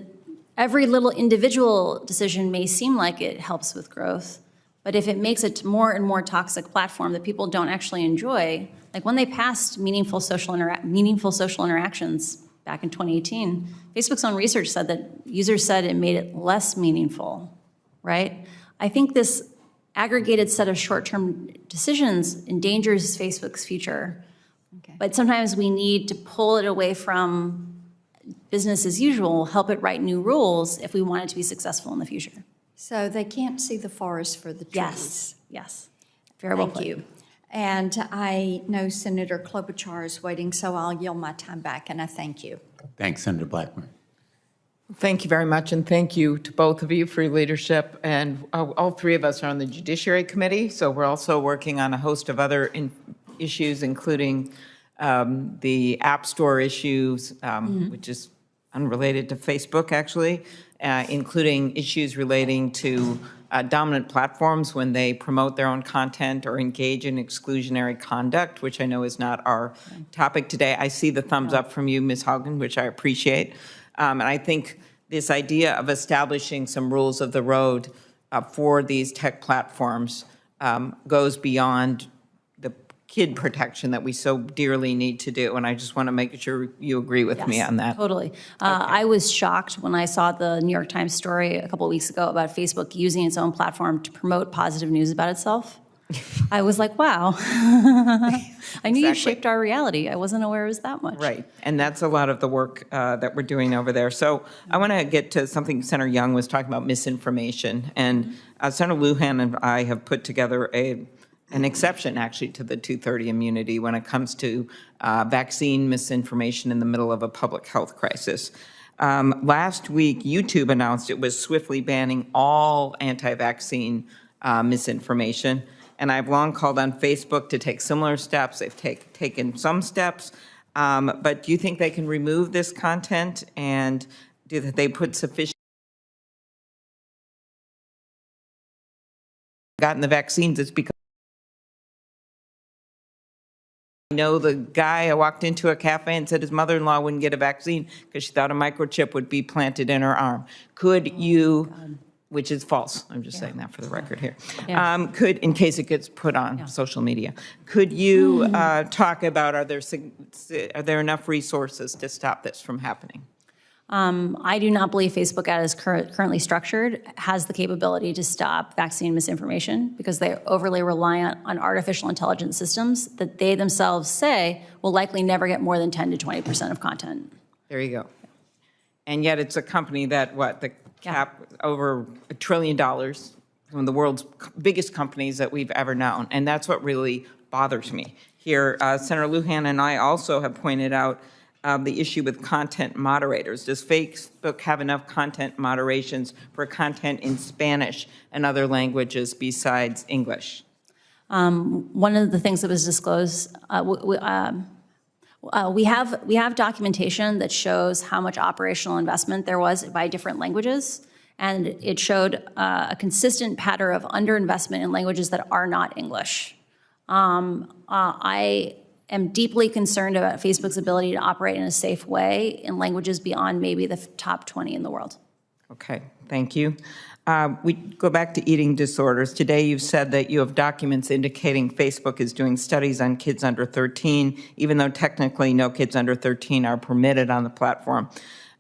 every little individual decision may seem like it helps with growth, but if it makes it more and more toxic platform that people don't actually enjoy, like when they passed meaningful social interactions back in 2018, Facebook's own research said that users said it made it less meaningful, right? I think this aggregated set of short-term decisions endangers Facebook's future. Okay. But sometimes we need to pull it away from business as usual, help it write new rules if we want it to be successful in the future. So they can't see the forest for the trees. Yes, yes. Very well put. Thank you. And I know Senator Klobuchar is waiting, so I'll yield my time back, and I thank you. Thanks, Senator Blackburn. Thank you very much, and thank you to both of you for your leadership. And all three of us are on the Judiciary Committee, so we're also working on a host of other issues, including the App Store issues, which is unrelated to Facebook, actually, including issues relating to dominant platforms when they promote their own content or engage in exclusionary conduct, which I know is not our topic today. I see the thumbs up from you, Ms. Haugen, which I appreciate. And I think this idea of establishing some rules of the road for these tech platforms goes beyond the kid protection that we so dearly need to do. And I just want to make sure you agree with me on that. Totally. I was shocked when I saw the New York Times story a couple of weeks ago about Facebook using its own platform to promote positive news about itself. I was like, wow. I knew you shaped our reality. I wasn't aware it was that much. Right. And that's a lot of the work that we're doing over there. So I want to get to something Senator Young was talking about, misinformation. And Senator Lujan and I have put together an exception, actually, to the 230 immunity when it comes to vaccine misinformation in the middle of a public health crisis. Last week, YouTube announced it was swiftly banning all anti-vaccine misinformation. And I've long called on Facebook to take similar steps. They've taken some steps. But do you think they can remove this content? And do they put sufficient gotten the vaccines? It's because I know the guy, I walked into a cafe and said his mother-in-law wouldn't get a vaccine because she thought a microchip would be planted in her arm. Could you, which is false, I'm just saying that for the record here, could, in case it gets put on social media, could you talk about, are there enough resources to stop this from happening? I do not believe Facebook, as currently structured, has the capability to stop vaccine misinformation because they're overly reliant on artificial intelligence systems that they themselves say will likely never get more than 10 to 20% of content. There you go. And yet it's a company that, the cap over $1 trillion, one of the world's biggest companies that we've ever known. And that's what really bothers me. Here, Senator Lujan and I also have pointed out the issue with content moderators. Does Facebook have enough content moderations for content in Spanish and other languages besides English? One of the things that was disclosed, we have documentation that shows how much operational investment there was by different languages, and it showed a consistent pattern of underinvestment in languages that are not English. I am deeply concerned about Facebook's ability to operate in a safe way in languages beyond maybe the top 20 in the world. Okay, thank you. We go back to eating disorders. Today you've said that you have documents indicating Facebook is doing studies on kids under 13, even though technically no kids under 13 are permitted on the platform.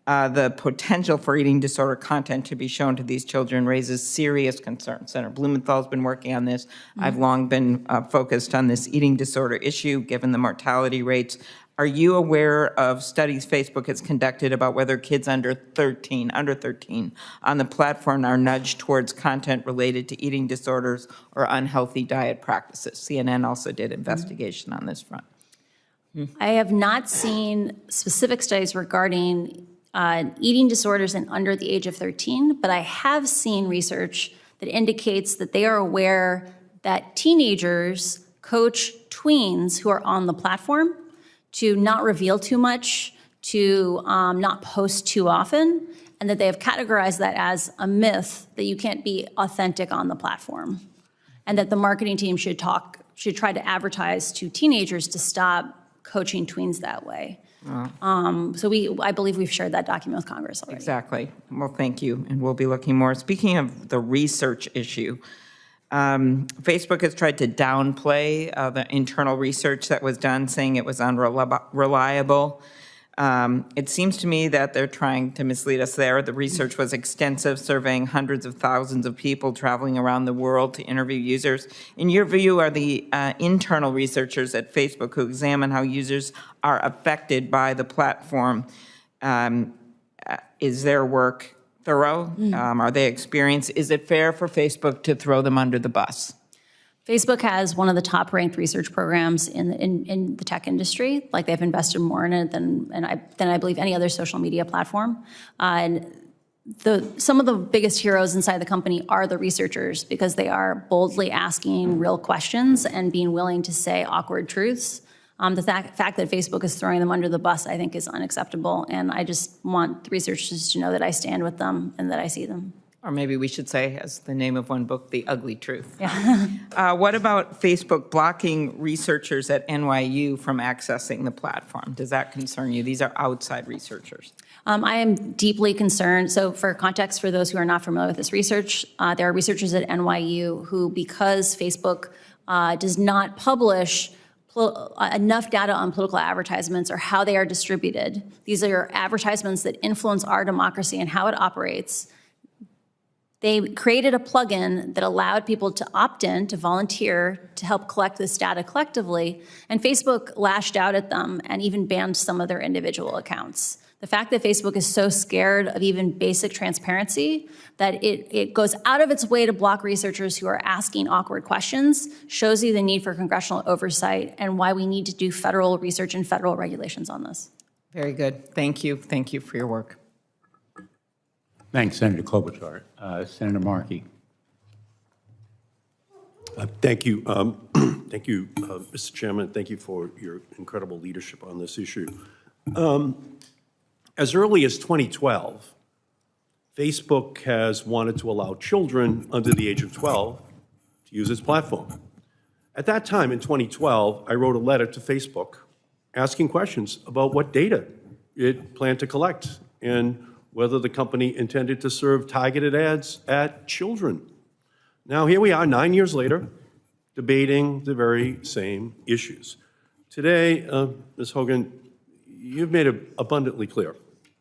the potential for eating disorder content to be shown to these children raises serious concerns. Senator Blumenthal's been working on this. I've long been focused on this eating disorder issue, given the mortality rates. Are you aware of studies Facebook has conducted about whether kids under 13 on the platform are nudged towards content related to eating disorders or unhealthy diet practices? CNN also did investigation on this front. I have not seen specific studies regarding eating disorders in under the age of 13, but I have seen research that indicates that they are aware that teenagers coach tweens who are on the platform to not reveal too much, to not post too often, and that they have categorized that as a myth that you can't be authentic on the platform, and that the marketing team should try to advertise to teenagers to stop coaching tweens that way. I believe we've shared that document with Congress already. Exactly. Well, thank you, and we'll be looking more. Speaking of the research issue, Facebook has tried to downplay the internal research that was done, saying it was unreliable. It seems to me that they're trying to mislead us there. The research was extensive, surveying hundreds of thousands of people traveling around the world to interview users. In your view, are the internal researchers at Facebook who examine how users are affected by the platform, is their work thorough? Are they experienced? Is it fair for Facebook to throw them under the bus? Facebook has one of the top-ranked research programs in the tech industry. Like, they've invested more in it than I believe any other social media platform. And some of the biggest heroes inside the company are the researchers, because they are boldly asking real questions and being willing to say awkward truths. The fact that Facebook is throwing them under the bus, I think, is unacceptable. And I just want the researchers to know that I stand with them and that I see them. Or maybe we should say, as the name of one book, The Ugly Truth. Yeah. What about Facebook blocking researchers at NYU from accessing the platform? Does that concern you? These are outside researchers. I am deeply concerned. So for context, for those who are not familiar with this research, there are researchers at NYU who, because Facebook does not publish enough data on political advertisements or how they are distributed, these are advertisements that influence our democracy and how it operates. They created a plugin that allowed people to opt in, to volunteer, to help collect this data collectively, and Facebook lashed out at them and even banned some of their individual accounts. The fact that Facebook is so scared of even basic transparency that it goes out of its way to block researchers who are asking awkward questions shows you the need for congressional oversight and why we need to do federal research and federal regulations on this. Very good. Thank you. Thank you for your work. Thanks, Senator Klobuchar. Senator Markey. Thank you. Thank you, Mr. Chairman. Thank you for your incredible leadership on this issue. As early as 2012, Facebook has wanted to allow children under the age of 12 to use its platform. At that time, in 2012, I wrote a letter to Facebook asking questions about what data it planned to collect and whether the company intended to serve targeted ads at children. Now, here we are 9 years later, debating the very same issues. Today, Ms. Haugen, you've made it abundantly clear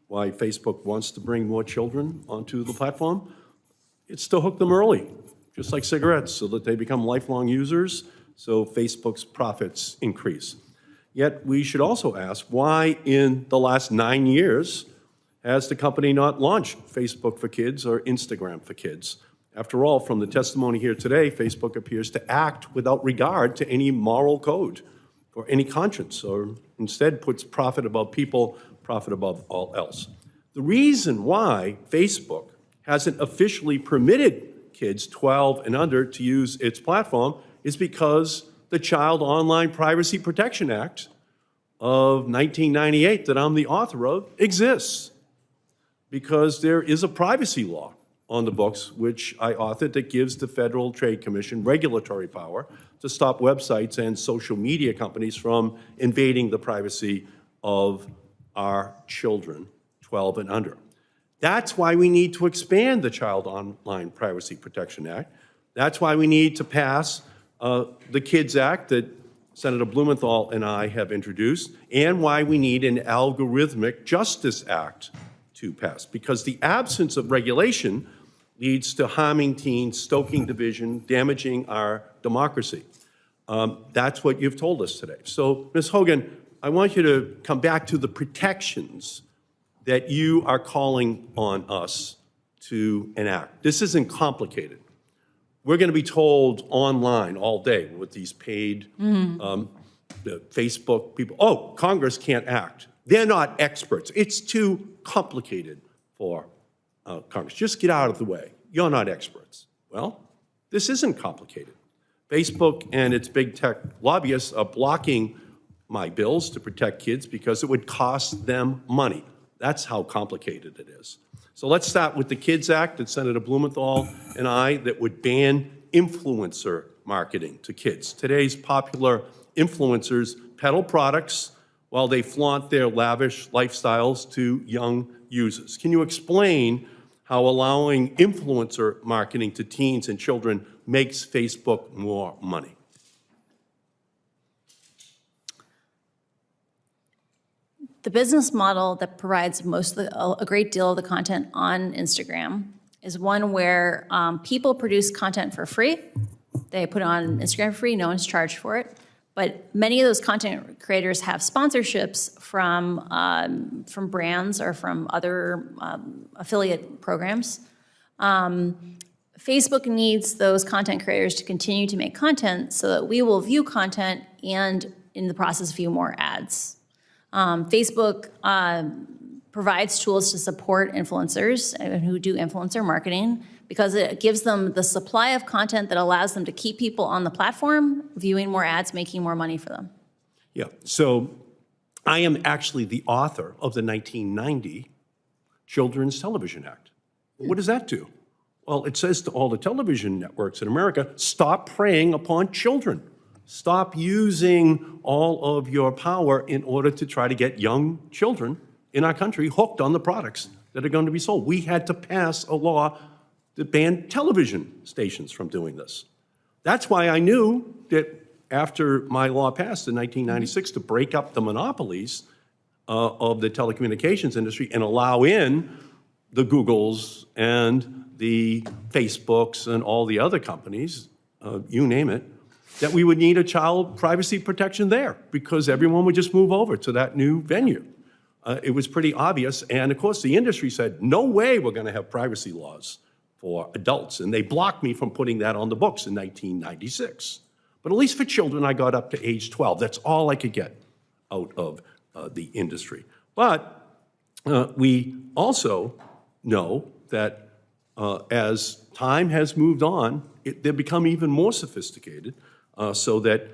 why Facebook wants to bring more children onto the platform. It's to hook them early, just like cigarettes, so that they become lifelong users, so Facebook's profits increase. Yet, we should also ask why in the last 9 years has the company not launched Facebook for Kids or Instagram for Kids? After all, from the testimony here today, Facebook appears to act without regard to any moral code or any conscience, or instead puts profit above people, profit above all else. The reason why Facebook hasn't officially permitted kids 12 and under to use its platform is because the Child Online Privacy Protection Act of 1998 that I'm the author of exists. Because there is a privacy law on the books, which I authored, that gives the Federal Trade Commission regulatory power to stop websites and social media companies from invading the privacy of our children, 12 and under. That's why we need to expand the Child Online Privacy Protection Act. That's why we need to pass the KIDS Act that Senator Blumenthal and I have introduced, and why we need an Algorithmic Justice Act to pass, because the absence of regulation leads to harming teens, stoking division, damaging our democracy. That's what you've told us today. So, Ms. Haugen, I want you to come back to the protections that you are calling on us to enact. This isn't complicated. We're going to be told online all day with these paid the Facebook people, oh, Congress can't act. They're not experts. It's too complicated for Congress. Just get out of the way. You're not experts. Well, this isn't complicated. Facebook and its big tech lobbyists are blocking my bills to protect kids because it would cost them money. That's how complicated it is. So let's start with the KIDS Act that Senator Blumenthal and I that would ban influencer marketing to kids. Today's popular influencers peddle products while they flaunt their lavish lifestyles to young users. Can you explain how allowing influencer marketing to teens and children makes Facebook more money? The business model that provides a great deal of the content on Instagram is one where people produce content for free. They put it on Instagram for free, no one's charged for it. But many of those content creators have sponsorships from brands or from other affiliate programs. Facebook needs those content creators to continue to make content so that we will view content and in the process view more ads. Facebook provides tools to support influencers who do influencer marketing because it gives them the supply of content that allows them to keep people on the platform, viewing more ads, making more money for them. Yeah, so I am actually the author of the 1990 Children's Television Act. What does that do? Well, it says to all the television networks in America, stop preying upon children. Stop using all of your power in order to try to get young children in our country hooked on the products that are going to be sold. We had to pass a law that banned television stations from doing this. That's why I knew that after my law passed in 1996 to break up the monopolies of the telecommunications industry and allow in the Googles and the Facebooks and all the other companies, you name it, that we would need a child privacy protection there because everyone would just move over to that new venue. It was pretty obvious. And of course, the industry said, no way we're going to have privacy laws for adults. And they blocked me from putting that on the books in 1996. But at least for children, I got up to age 12. That's all I could get out of the industry. But we also know that as time has moved on, they've become even more sophisticated so that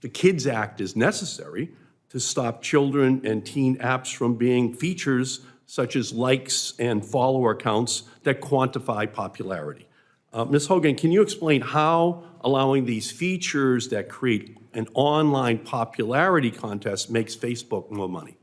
the KIDS Act is necessary to stop children and teen apps from being features such as likes and follower counts that quantify popularity. Ms. Haugen, can you explain how allowing these features that create an online popularity contest makes Facebook more money?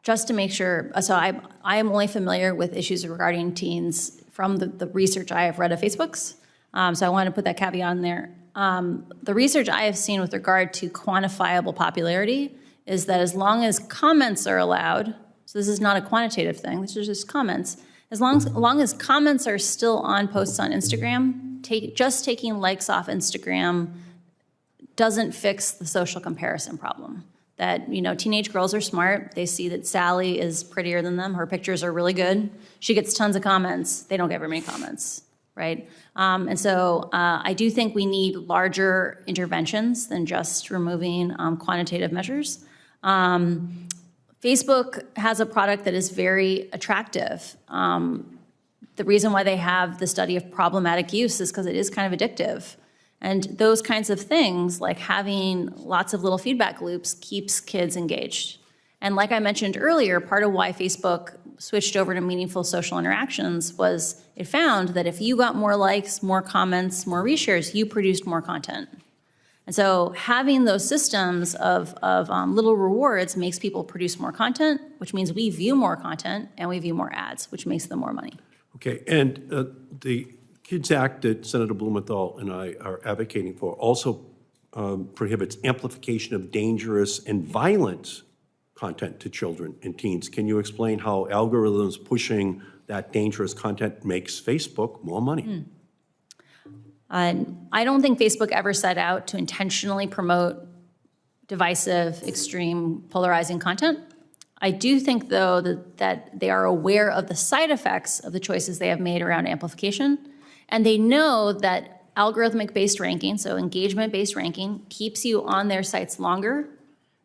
Just to make sure, so I am only familiar with issues regarding teens from the research I have read of Facebook's. So I want to put that caveat in there. The research I have seen with regard to quantifiable popularity is that as long as comments are allowed, so this is not a quantitative thing, this is just comments, as long as comments are still on posts on Instagram, just taking likes off Instagram doesn't fix the social comparison problem. That, teenage girls are smart. They see that Sally is prettier than them. Her pictures are really good. She gets tons of comments. They don't get very many comments, right? And so I do think we need larger interventions than just removing quantitative measures. Facebook has a product that is very attractive. The reason why they have the study of problematic use is because it is kind of addictive. And those kinds of things, like having lots of little feedback loops, keeps kids engaged. And like I mentioned earlier, part of why Facebook switched over to meaningful social interactions was it found that if you got more likes, more comments, more reshares, you produced more content. And so having those systems of little rewards makes people produce more content, which means we view more content and we view more ads, which makes them more money. Okay, and the KIDS Act that Senator Blumenthal and I are advocating for also prohibits amplification of dangerous and violent content to children and teens. Can you explain how algorithms pushing that dangerous content makes Facebook more money? I don't think Facebook ever set out to intentionally promote divisive, extreme, polarizing content. I do think, though, that they are aware of the side effects of the choices they have made around amplification, and they know that algorithmic-based ranking, so engagement-based ranking, keeps you on their sites longer.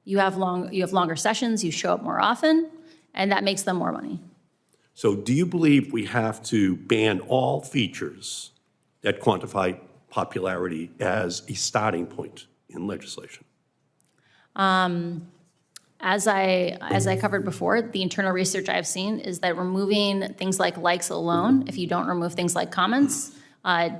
You have longer sessions, you show up more often, and that makes them more money. So do you believe we have to ban all features that quantify popularity as a starting point in legislation? As I covered before, the internal research I've seen is that removing things like likes alone, if you don't remove things like comments,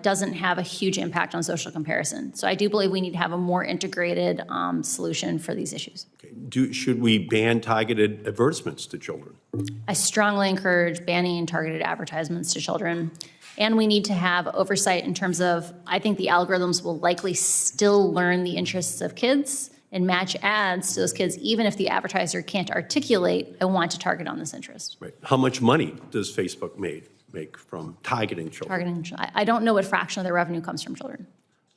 doesn't have a huge impact on social comparison. So I do believe we need to have a more integrated solution for these issues. Okay. Should we ban targeted advertisements to children? I strongly encourage banning targeted advertisements to children. And we need to have oversight in terms of, I think the algorithms will likely still learn the interests of kids and match ads to those kids, even if the advertiser can't articulate, I want to target on this interest. Right. How much money does Facebook make from targeting children? I don't know what fraction of their revenue comes from children.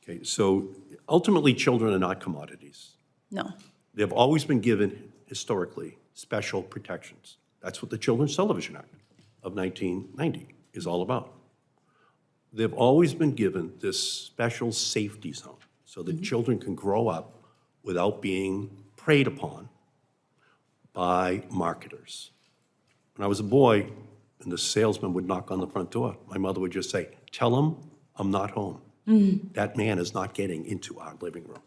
Okay, so ultimately children are not commodities. No. They've always been given, historically, special protections. That's what the Children's Television Act of 1990 is all about. They've always been given this special safety zone so that children can grow up without being preyed upon by marketers. When I was a boy and the salesman would knock on the front door, my mother would just say, "Tell him I'm not home. That man is not getting into our living room."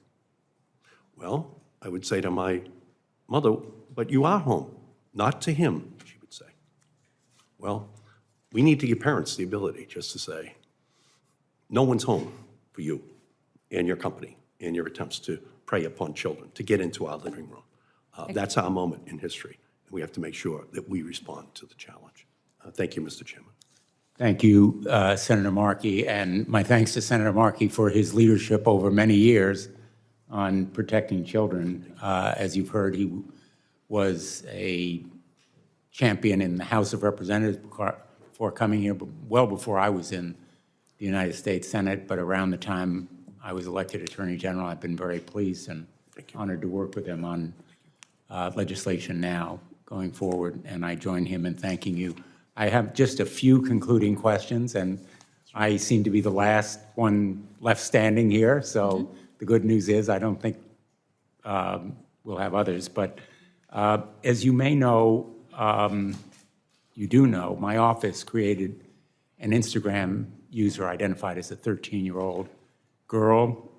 Well, I would say to my mother, "But you are home." "Not to him," she would say. Well, we need to give parents the ability just to say, no one's home for you and your company and your attempts to prey upon children, to get into our living room. That's our moment in history, and we have to make sure that we respond to the challenge. Thank you, Mr. Chairman. Thank you, Senator Markey, and my thanks to Senator Markey for his leadership over many years on protecting children. As you've heard, he was a champion in the House of Representatives before coming here, well before I was in the United States Senate, but around the time I was elected Attorney General, I've been very pleased and honored to work with him on legislation now going forward, and I join him in thanking you. I have just a few concluding questions, and I seem to be the last one left standing here, so the good news is I don't think we'll have others, but as you may know, you do know, my office created an Instagram user identified as a 13-year-old girl.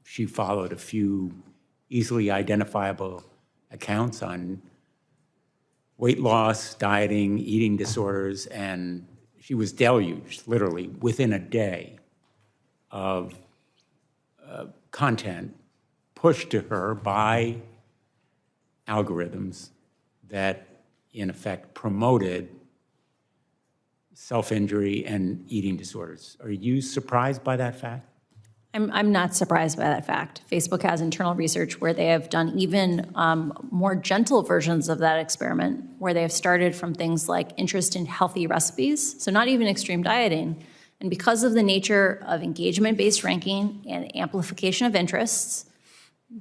She followed a few easily identifiable accounts on weight loss, dieting, eating disorders, and she was deluged, literally, within a day of content pushed to her by algorithms that, in effect, promoted self-injury and eating disorders. Are you surprised by that fact? I'm not surprised by that fact. Facebook has internal research where they have done even more gentle versions of that experiment, where they have started from things like interest in healthy recipes, so not even extreme dieting. And because of the nature of engagement-based ranking and amplification of interests,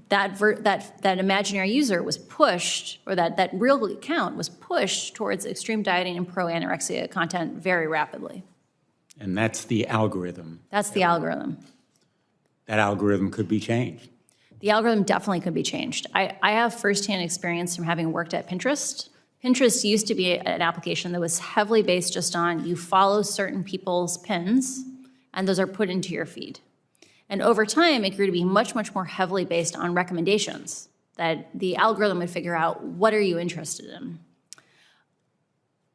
that imaginary user was pushed, or that real account was pushed towards extreme dieting and pro-anorexia content very rapidly. And that's the algorithm. That's the algorithm. That algorithm could be changed. The algorithm definitely could be changed. I have firsthand experience from having worked at Pinterest. Pinterest used to be an application that was heavily based just on you follow certain people's pins, and those are put into your feed. And over time, it grew to be much, much more heavily based on recommendations, that the algorithm would figure out, what are you interested in?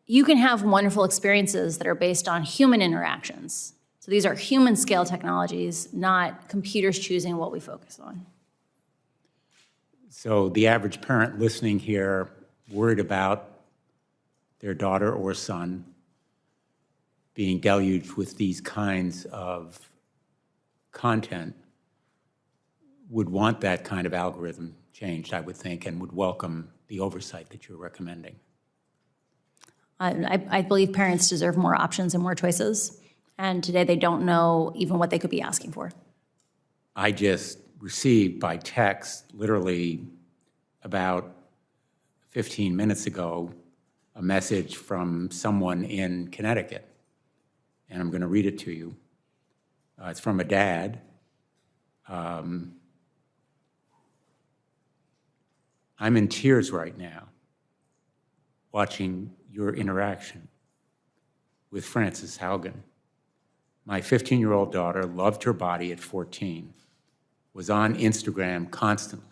You can have wonderful experiences that are based on human interactions. So these are human scale technologies, not computers choosing what we focus on. So the average parent listening here, worried about their daughter or son being deluged with these kinds of content, would want that kind of algorithm changed, I would think, and would welcome the oversight that you're recommending. I believe parents deserve more options and more choices, and today they don't know even what they could be asking for. I just received by text, literally about 15 minutes ago, a message from someone in Connecticut, and I'm going to read it to you. It's from a dad. I'm in tears right now watching your interaction with Frances Haugen. My 15-year-old daughter loved her body at 14, was on Instagram constantly,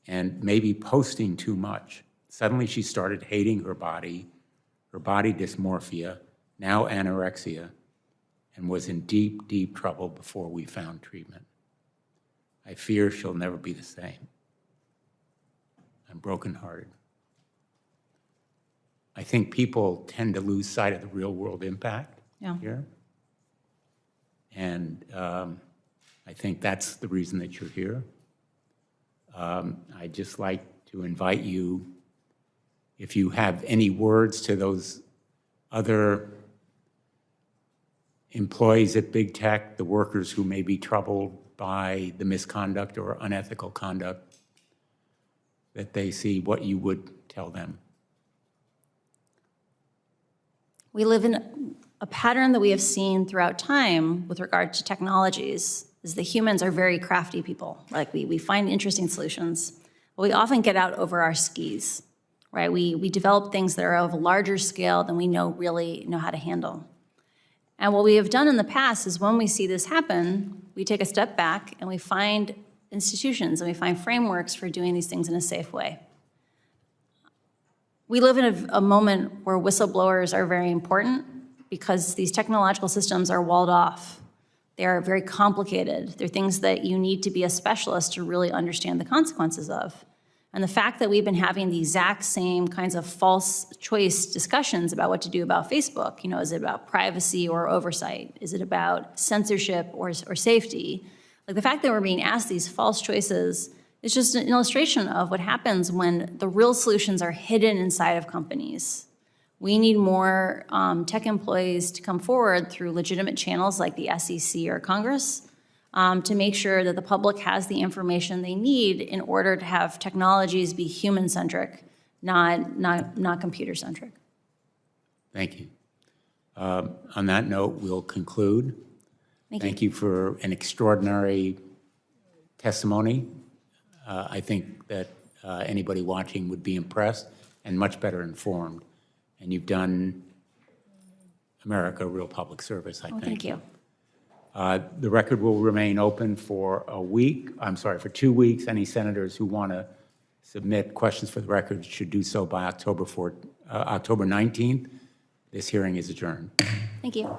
and maybe posting too much. Suddenly she started hating her body dysmorphia, now anorexia, and was in deep, deep trouble before we found treatment. I fear she'll never be the same. I'm brokenhearted. I think people tend to lose sight of the real-world impact here. And I think that's the reason that you're here. I'd just like to invite you, if you have any words to those other employees at big tech, the workers who may be troubled by the misconduct or unethical conduct that they see, what you would tell them. We live in a pattern that we have seen throughout time with regard to technologies is that humans are very crafty people. Like we find interesting solutions, but we often get out over our skis, right? We develop things that are of a larger scale than we really know how to handle. And what we have done in the past is when we see this happen, we take a step back and we find institutions and we find frameworks for doing these things in a safe way. We live in a moment where whistleblowers are very important because these technological systems are walled off. They are very complicated. They're things that you need to be a specialist to really understand the consequences of. And the fact that we've been having the exact same kinds of false choice discussions about what to do about Facebook, is it about privacy or oversight? Is it about censorship or safety? Like the fact that we're being asked these false choices is just an illustration of what happens when the real solutions are hidden inside of companies. We need more tech employees to come forward through legitimate channels like the SEC or Congress to make sure that the public has the information they need in order to have technologies be human-centric, not computer-centric. Thank you. On that note, we'll conclude. Thank you for an extraordinary testimony. I think that anybody watching would be impressed and much better informed. And you've done America a real public service, I think. Thank you. The record will remain open for for 2 weeks. Any senators who want to submit questions for the record should do so by October 19th. This hearing is adjourned. Thank you.